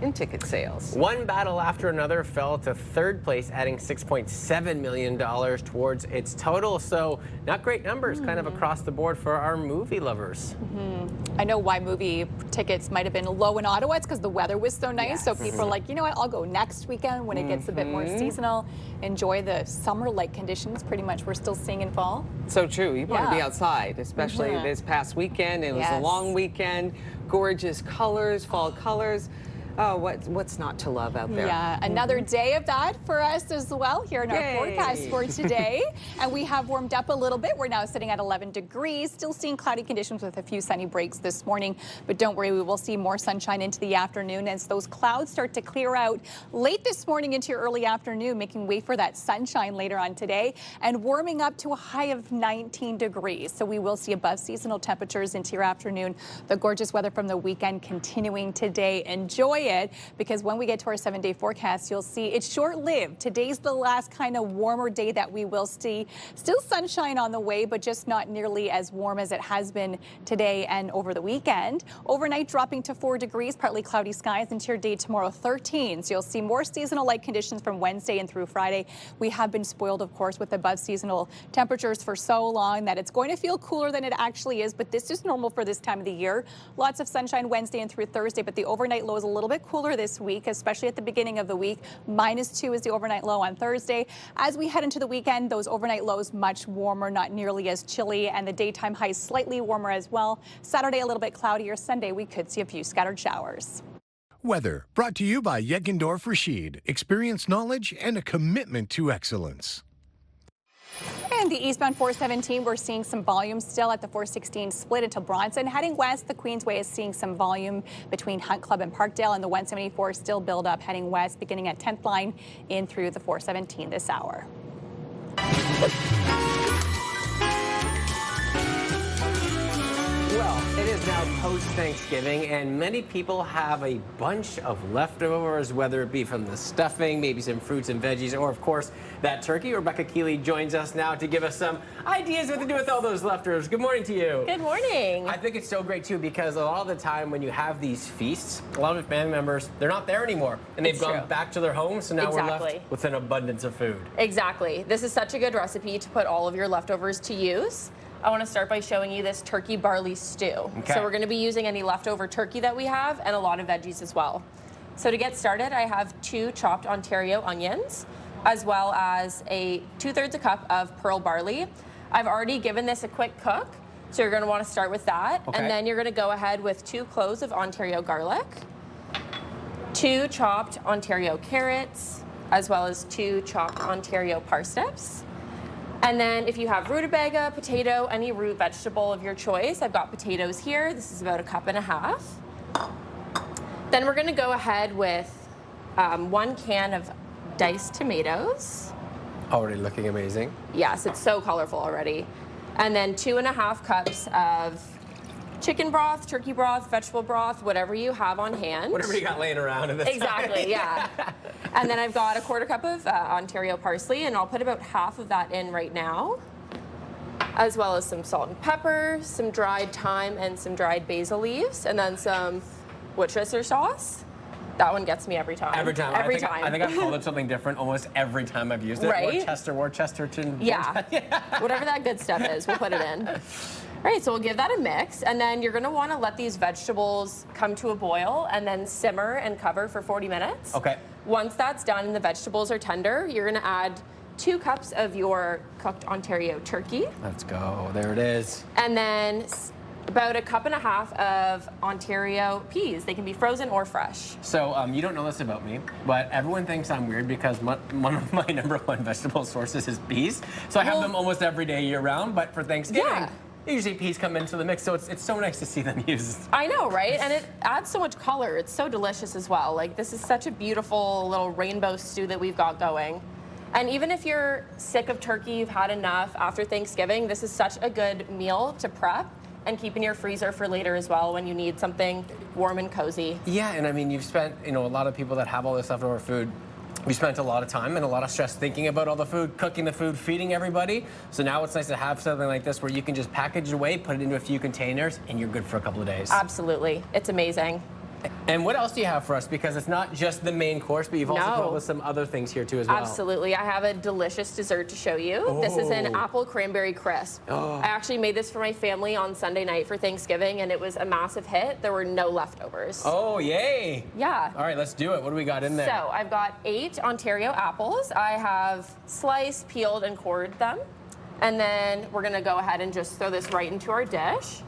in ticket sales. One battle after another fell to third place, adding $6.7 million towards its total. So not great numbers kind of across the board for our movie lovers. I know why movie tickets might have been low in Ottawa. It's because the weather was so nice. So people are like, you know what, I'll go next weekend when it gets a bit more seasonal. Enjoy the summer-like conditions pretty much we're still seeing in fall. So true. You want to be outside, especially this past weekend. It was a long weekend, gorgeous colors, fall colors. Oh, what's not to love out there? Yeah, another day of that for us as well here in our forecast for today. And we have warmed up a little bit. We're now sitting at 11 degrees, still seeing cloudy conditions with a few sunny breaks this morning. But don't worry, we will see more sunshine into the afternoon as those clouds start to clear out late this morning into your early afternoon, making way for that sunshine later on today and warming up to a high of 19 degrees. So we will see above seasonal temperatures into your afternoon. The gorgeous weather from the weekend continuing today. Enjoy it, because when we get to our 7-day forecast, you'll see it's short-lived. Today's the last kind of warmer day that we will see. Still sunshine on the way, but just not nearly as warm as it has been today and over the weekend. Overnight dropping to 4 degrees, partly cloudy skies, into your day tomorrow 13. So you'll see more seasonal-like conditions from Wednesday and through Friday. We have been spoiled, of course, with above seasonal temperatures for so long that it's going to feel cooler than it actually is, but this is normal for this time of the year. Lots of sunshine Wednesday and through Thursday, but the overnight low is a little bit cooler this week, especially at the beginning of the week. -2 is the overnight low on Thursday. As we head into the weekend, those overnight lows much warmer, not nearly as chilly, and the daytime highs slightly warmer as well. Saturday a little bit cloudier. Sunday we could see a few scattered showers. Weather brought to you by Yegendorf Rashid. Experience, knowledge, and a commitment to excellence. And the eastbound 417, we're seeing some volume still at the 416 split into Bronson. Heading west, the Queensway is seeing some volume between Hunt Club and Parkdale, and the 174 still build up heading west, beginning at 10th line in through the 417 this hour. Well, it is now post-Thanksgiving, and many people have a bunch of leftovers, whether it be from the stuffing, maybe some fruits and veggies, or, of course, that turkey. Rebecca Keeley joins us now to give us some ideas what to do with all those leftovers. Good morning to you. Good morning. I think it's so great, too, because a lot of the time when you have these feasts, a lot of family members, they're not there anymore, and they've gone back to their homes, so now we're left with an abundance of food. Exactly. This is such a good recipe to put all of your leftovers to use. I want to start by showing you this turkey barley stew. Okay. So we're going to be using any leftover turkey that we have and a lot of veggies as well. So to get started, I have 2 chopped Ontario onions, as well as a 2/3 a cup of pearl barley. I've already given this a quick cook, so you're going to want to start with that. Okay. And then you're going to go ahead with 2 cloves of Ontario garlic, 2 chopped Ontario carrots, as well as 2 chopped Ontario parsnips. And then if you have rutabaga, potato, any root vegetable of your choice, I've got potatoes here. This is about 1.5 cups. Then we're going to go ahead with 1 can of diced tomatoes. Already looking amazing. Yes, it's so colorful already. And then 2.5 cups of chicken broth, turkey broth, vegetable broth, whatever you have on hand. Whatever you got laying around in this Exactly, time. yeah. And then I've got a 1/4 cup of Ontario parsley, and I'll put about half of that in right now, as well as some salt and pepper, some dried thyme, and some dried basil leaves, and then some Worcestershire sauce. That one gets me every time. Every time. Every time. I think I've called it something different almost every time I've used it. Right? Worcestershire. Yeah. Whatever that good stuff is, we'll put it in. All right, so we'll give that a mix, and then you're gonna wanna let these vegetables come to a boil and then simmer and cover for 40 minutes. Okay. Once that's done and the vegetables are tender, you're gonna add 2 cups of your cooked Ontario turkey. Let's go. There it is. And then about 1.5 cups of Ontario peas. They can be frozen or fresh. So you don't know this about me, but everyone thinks I'm weird because one of my #1 vegetable sources is peas. So I have them almost every day year round, but for Thanksgiving, usually peas come into the mix, so it's so nice to see them used. I know, right? And it adds so much color. It's so delicious as well. Like, this is such a beautiful little rainbow stew that we've got going. And even if you're sick of turkey, you've had enough after Thanksgiving, this is such a good meal to prep and keep in your freezer for later as well when you need something warm and cozy. Yeah, and I mean, you've spent, a lot of people that have all this leftover food, we spent a lot of time and a lot of stress thinking about all the food, cooking the food, feeding everybody. So now it's nice to have something like this where you can just package it away, put it into a few containers, and you're good for a couple of days. Absolutely. It's amazing. And what else do you have for us? Because it's not just the main course, but you've also come up with some other things here too as well. Absolutely. I have a delicious dessert to show you. Oh. This is an apple cranberry crisp. Oh. I actually made this for my family on Sunday night for Thanksgiving, and it was a massive hit. There were no leftovers. Oh, yay. Yeah. All right, let's do it. What do we got in there? So I've got 8 Ontario apples. I have sliced, peeled, and cored them. And then we're gonna go ahead and just throw this right into our dish.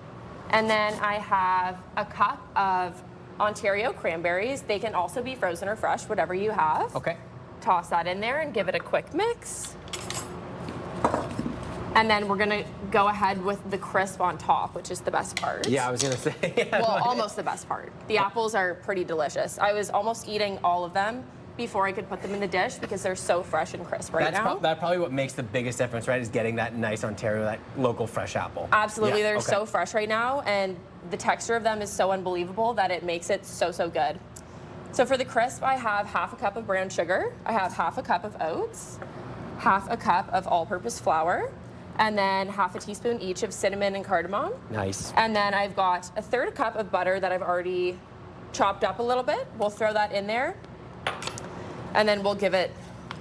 And then I have a cup of Ontario cranberries. They can also be frozen or fresh, whatever you have. Okay. Toss that in there and give it a quick mix. And then we're gonna go ahead with the crisp on top, which is the best part. Yeah, I was gonna say. Well, almost the best part. The apples are pretty delicious. I was almost eating all of them before I could put them in the dish because they're so fresh and crisp right now. That's probably what makes the biggest difference, right, is getting that nice Ontario, that local fresh apple. Absolutely, they're so fresh right now, and the texture of them is so unbelievable that it makes it so, so good. So for the crisp, I have 1/2 cup of brown sugar, I have 1/2 cup of oats, 1/2 cup of all-purpose flour, and then 1/2 teaspoon each of cinnamon and cardamom. Nice. And then I've got 1/3 cup of butter that I've already chopped up a little bit. We'll throw that in there. And then we'll give it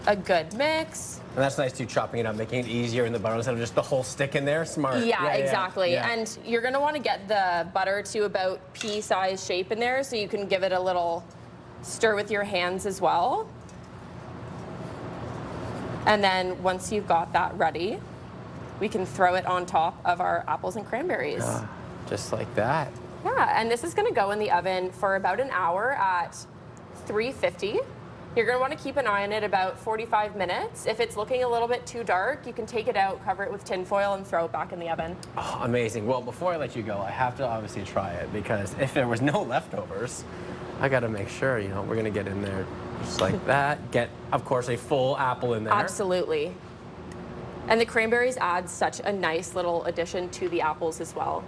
a good mix. And that's nice too, chopping it up, making it easier in the butter instead of just the whole stick in there. Smart. Yeah, exactly. Yeah. And you're gonna wanna get the butter to about pea-sized shape in there so you can give it a little stir with your hands as well. And then once you've got that ready, we can throw it on top of our apples and cranberries. Just like that. Yeah, and this is gonna go in the oven for about an hour at 350. You're gonna wanna keep an eye on it about 45 minutes. If it's looking a little bit too dark, you can take it out, cover it with tin foil, and throw it back in the oven. Oh, amazing. Well, before I let you go, I have to obviously try it because if there was no leftovers, I gotta make sure, we're gonna get in there just like that. Get, of course, a full apple in there. Absolutely. And the cranberries add such a nice little addition to the apples as well.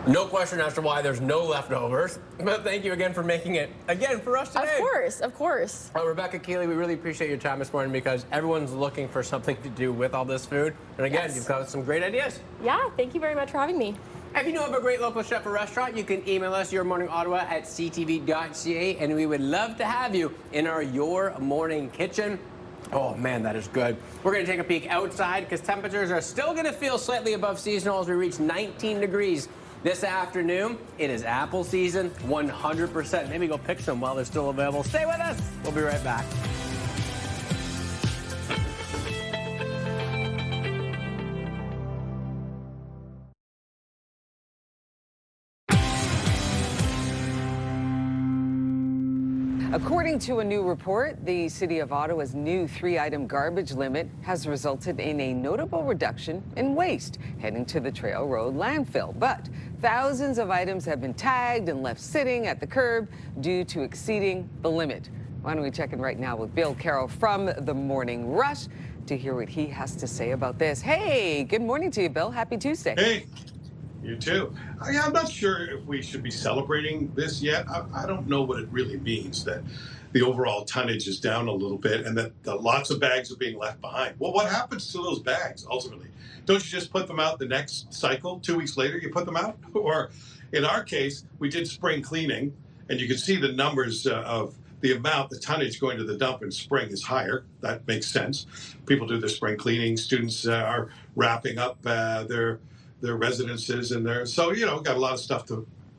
No question as to why there's no leftovers, but thank you again for making it, again, for us today. Of course, of course. Rebecca Keeley, we really appreciate your time this morning because everyone's looking for something to do with all this food. And again, you've got some great ideas. Yeah, thank you very much for having me. If you know of a great local chef or restaurant, you can email us yourmorningottawa@ctv.ca, and we would love to have you in our Your Morning Kitchen. Oh man, that is good. We're gonna take a peek outside because temperatures are still gonna feel slightly above seasonal as we reach 19 degrees. This afternoon, it is apple season, 100%. Maybe go pick some while they're still available. Stay with us. We'll be right back. According to a new report, the City of Ottawa's new 3-item garbage limit has resulted in a notable reduction in waste heading to the Trail Road landfill. But thousands of items have been tagged and left sitting at the curb due to exceeding the limit. Why don't we check in right now with Bill Carroll from the Morning Rush to hear what he has to say about this. Hey, good morning to you, Bill. Happy Tuesday. Hey. You too. I'm not sure if we should be celebrating this yet. I don't know what it really means that the overall tonnage is down a little bit and that lots of bags are being left behind. Well, what happens to those bags ultimately? Don't you just put them out the next cycle? 2 weeks later, you put them out? Or in our case, we did spring cleaning and you can see the numbers of the amount, the tonnage going to the dump in spring is higher. That makes sense. People do their spring cleaning. Students are wrapping up their residences and so got a lot of stuff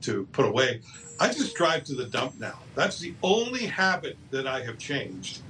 to put away. I just drive to the dump now. That's the only habit that I have changed,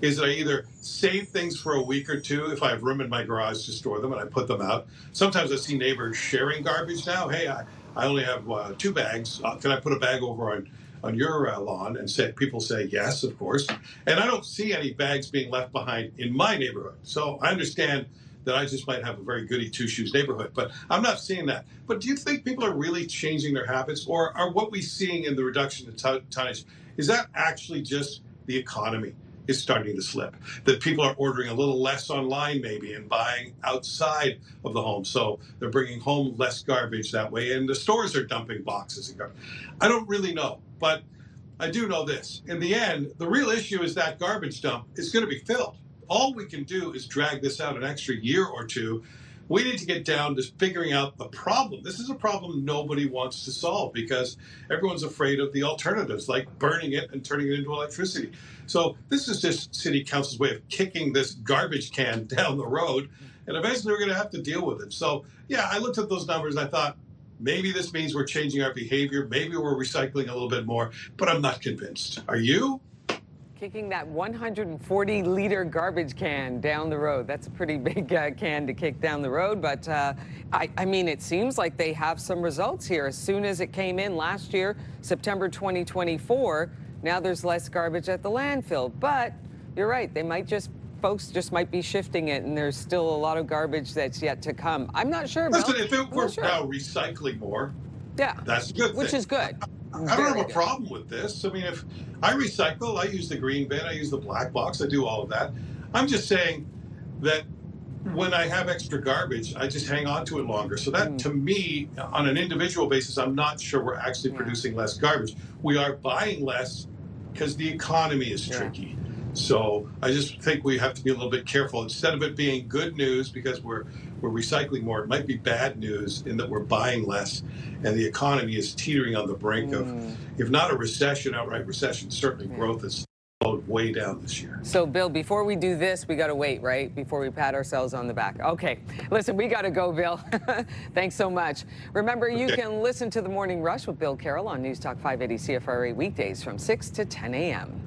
is that I either save things for a week or two if I have room in my garage to store them, and I put them out. Sometimes I see neighbors sharing garbage now. Hey, I only have 2 bags. Can I put a bag over on your lawn? And people say yes, of course. And I don't see any bags being left behind in my neighborhood. So I understand that I just might have a very goody two-shoes neighborhood, but I'm not seeing that. But do you think people are really changing their habits, or are what we're seeing in the reduction in tonnage, is that actually just the economy is starting to slip? That people are ordering a little less online maybe and buying outside of the home, so they're bringing home less garbage that way, and the stores are dumping boxes of garbage. I don't really know, but I do know this. In the end, the real issue is that garbage dump is going to be filled. All we can do is drag this out an extra year or two. We need to get down to figuring out the problem. This is a problem nobody wants to solve because everyone's afraid of the alternatives, like burning it and turning it into electricity. So this is just City Council's way of kicking this garbage can down the road, and eventually we're going to have to deal with it. So, yeah, I looked at those numbers and I thought, maybe this means we're changing our behavior. Maybe we're recycling a little bit more, but I'm not convinced. Are you? Kicking that 140-liter garbage can down the road. That's a pretty big can to kick down the road, but I mean, it seems like they have some results here. As soon as it came in last year, September 2024, now there's less garbage at the landfill. But you're right, folks just might be shifting it, and there's still a lot of garbage that's yet to come. I'm not sure, Bill. Listen, if it were now recycling more, that's a good thing. Which is good. I don't have a problem with this. I mean, if I recycle, I use the green bin, I use the black box, I do all of that. I'm just saying that when I have extra garbage, I just hang on to it longer. So that, to me, on an individual basis, I'm not sure we're actually producing less garbage. We are buying less because the economy is tricky. So I just think we have to be a little bit careful. Instead of it being good news because we're recycling more, it might be bad news in that we're buying less, and the economy is teetering on the brink of, if not a recession, outright recession, certainly growth is slowed way down this year. So, Bill, before we do this, we got to wait, right? Before we pat ourselves on the back. Okay. Listen, we got to go, Bill. Thanks so much. Remember, you can listen to The Morning Rush with Bill Carroll on News Talk 580 CFRA weekdays from 6 to 10 a.m.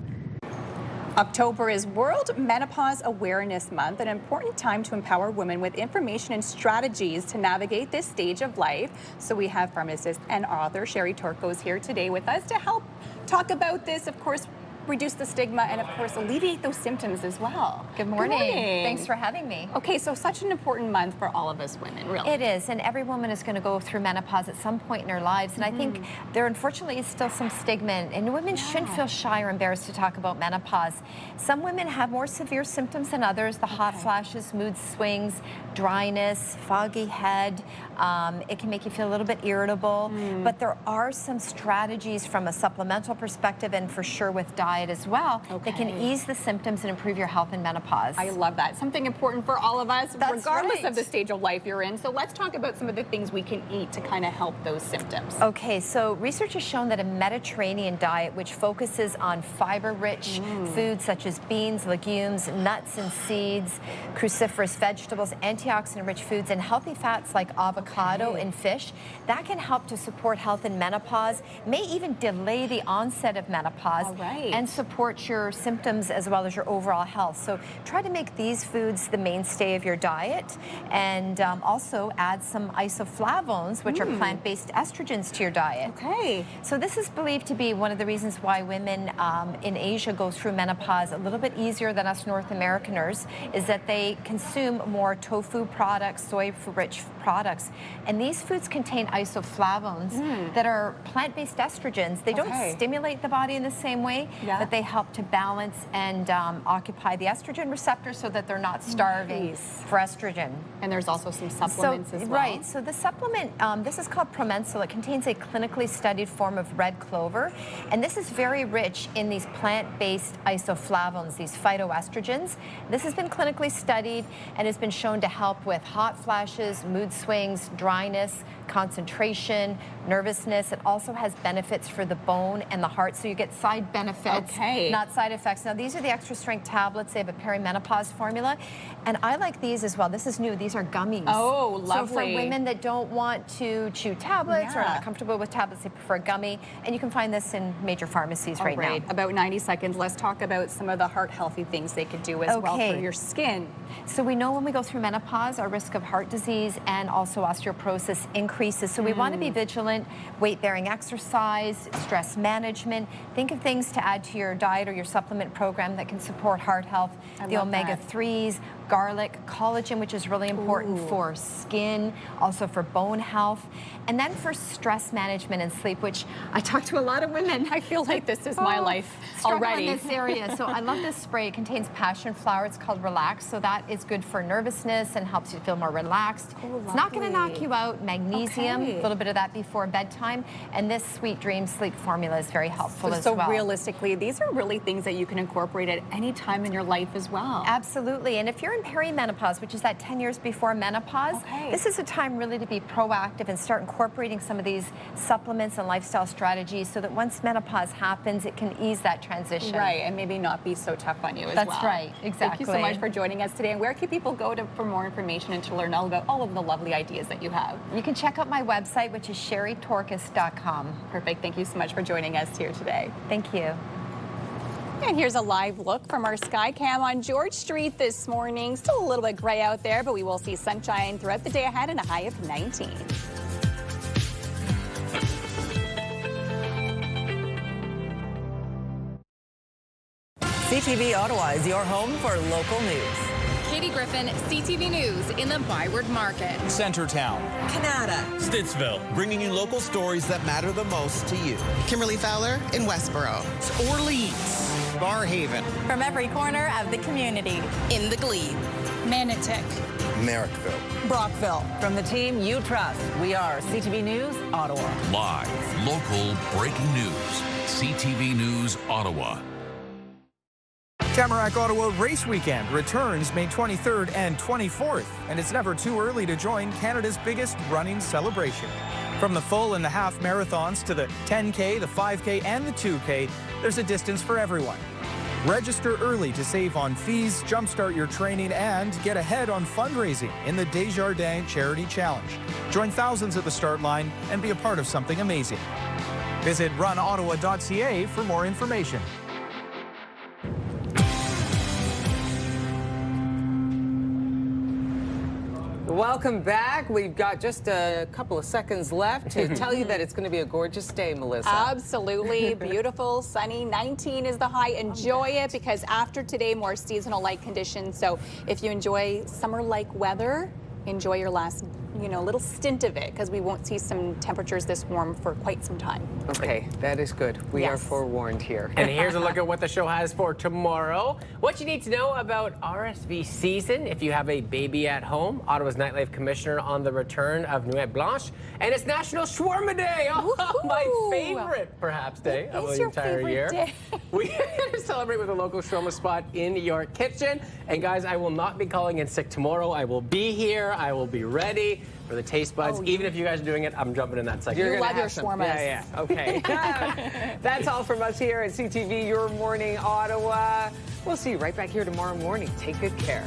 October is World Menopause Awareness Month, an important time to empower women with information and strategies to navigate this stage of life. So we have pharmacist and author Sherry Torkos here today with us to help talk about this, of course, reduce the stigma, and of course alleviate those symptoms as well. Good morning. Thanks for having me. Okay, so such an important month for all of us women, really. It is, and every woman is going to go through menopause at some point in their lives, and I think there unfortunately is still some stigma, and women shouldn't feel shy or embarrassed to talk about menopause. Some women have more severe symptoms than others, the hot flashes, mood swings, dryness, foggy head. It can make you feel a little bit irritable, but there are some strategies from a supplemental perspective and for sure with diet as well that can ease the symptoms and improve your health in menopause. I love that. Something important for all of us, regardless of the stage of life you're in. So let's talk about some of the things we can eat to kind of help those symptoms. Okay, so research has shown that a Mediterranean diet, which focuses on fiber-rich foods such as beans, legumes, nuts and seeds, cruciferous vegetables, antioxidant-rich foods, and healthy fats like avocado and fish, that can help to support health in menopause, may even delay the onset of menopause, and support your symptoms as well as your overall health. So try to make these foods the mainstay of your diet, and also add some isoflavones, which are plant-based estrogens, to your diet. Okay. So this is believed to be one of the reasons why women in Asia go through menopause a little bit easier than us North Americaners, is that they consume more tofu products, soy-rich products, and these foods contain isoflavones that are plant-based estrogens. They don't stimulate the body in the same way, but they help to balance and occupy the estrogen receptor so that they're not starving for estrogen. And there's also some supplements as well. Right, so the supplement, this is called Promensil. It contains a clinically studied form of red clover, and this is very rich in these plant-based isoflavones, these phytoestrogens. This has been clinically studied and has been shown to help with hot flashes, mood swings, dryness, concentration, nervousness. It also has benefits for the bone and the heart, so you get side benefits, not side effects. Now, these are the extra strength tablets. They have a perimenopause formula, and I like these as well. This is new. These are gummies. Oh, lovely. So for women that don't want to chew tablets or are not comfortable with tablets, they prefer a gummy, and you can find this in major pharmacies right now. About 90 seconds. Let's talk about some of the heart-healthy things they could do as well for your skin. So we know when we go through menopause, our risk of heart disease and also osteoporosis increases. So we want to be vigilant. Weight-bearing exercise, stress management. Think of things to add to your diet or your supplement program that can support heart health. The omega-3s, garlic, collagen, which is really important for skin, also for bone health, and then for stress management and sleep, which I talk to a lot of women. I feel like this is my life already. In this area. So I love this spray. It contains passion flower. It's called Relax. So that is good for nervousness and helps you feel more relaxed. It's not going to knock you out. Magnesium, a little bit of that before bedtime. And this Sweet Dream Sleep formula is very helpful as well. So realistically, these are really things that you can incorporate at any time in your life as well. Absolutely. And if you're in perimenopause, which is that 10 years before menopause, this is a time really to be proactive and start incorporating some of these supplements and lifestyle strategies so that once menopause happens, it can ease that transition. Right, and maybe not be so tough on you as well. That's right, exactly. Thank you so much for joining us today. And where can people go for more information and to learn all about all of the lovely ideas that you have? You can check out my website, which is sherrytorkis.com. Perfect. Thank you so much for joining us here today. Thank you. And here's a live look from our sky cam on George Street this morning. Still a little bit gray out there, but we will see sunshine throughout the day ahead and a high of 19. CTV Ottawa is your home for local news. Katie Griffin, CTV News in the Byward Market. Centertown. Canada. Stittsville, bringing you local stories that matter the most to you. Kimberly Fowler in Westboro. Orleans. Barhaven. From every corner of the community. In the Glebe. Manotick. Merrickville. Brockville. From the team you trust, we are CTV News Ottawa. Live, local, breaking news. CTV News Ottawa. Tamarack Ottawa Race Weekend returns May 23rd and 24th, and it's never too early to join Canada's biggest running celebration. From the full and the half marathons to the 10K, the 5K, and the 2K, there's a distance for everyone. Register early to save on fees, jumpstart your training, and get ahead on fundraising in the Desjardins Charity Challenge. Join thousands at the start line and be a part of something amazing. Visit runottawa.ca for more information. Welcome back. We've got just a couple of seconds left to tell you that it's going to be a gorgeous day, Melissa. Absolutely. Beautiful, sunny. 19 is the high. Enjoy it because after today, more seasonal-like conditions. So if you enjoy summer-like weather, enjoy your last, little stint of it because we won't see some temperatures this warm for quite some time. Okay, that is good. We are forewarned here. And here's a look at what the show has for tomorrow. What you need to know about RSV season if you have a baby at home. Ottawa's Nightlife Commissioner on the return of Nuit Blanche. And it's National Shawarma Day. Oh, my favorite, perhaps, day of the entire year. Day. We celebrate with a local shawarma spot in your kitchen. And guys, I will not be calling in sick tomorrow. I will be here. I will be ready for the taste buds. Even if you guys are doing it, I'm jumping in that section. You love your shawarmas. Yeah, okay. That's all from us here at CTV Your Morning Ottawa. We'll see you right back here tomorrow morning. Take good care.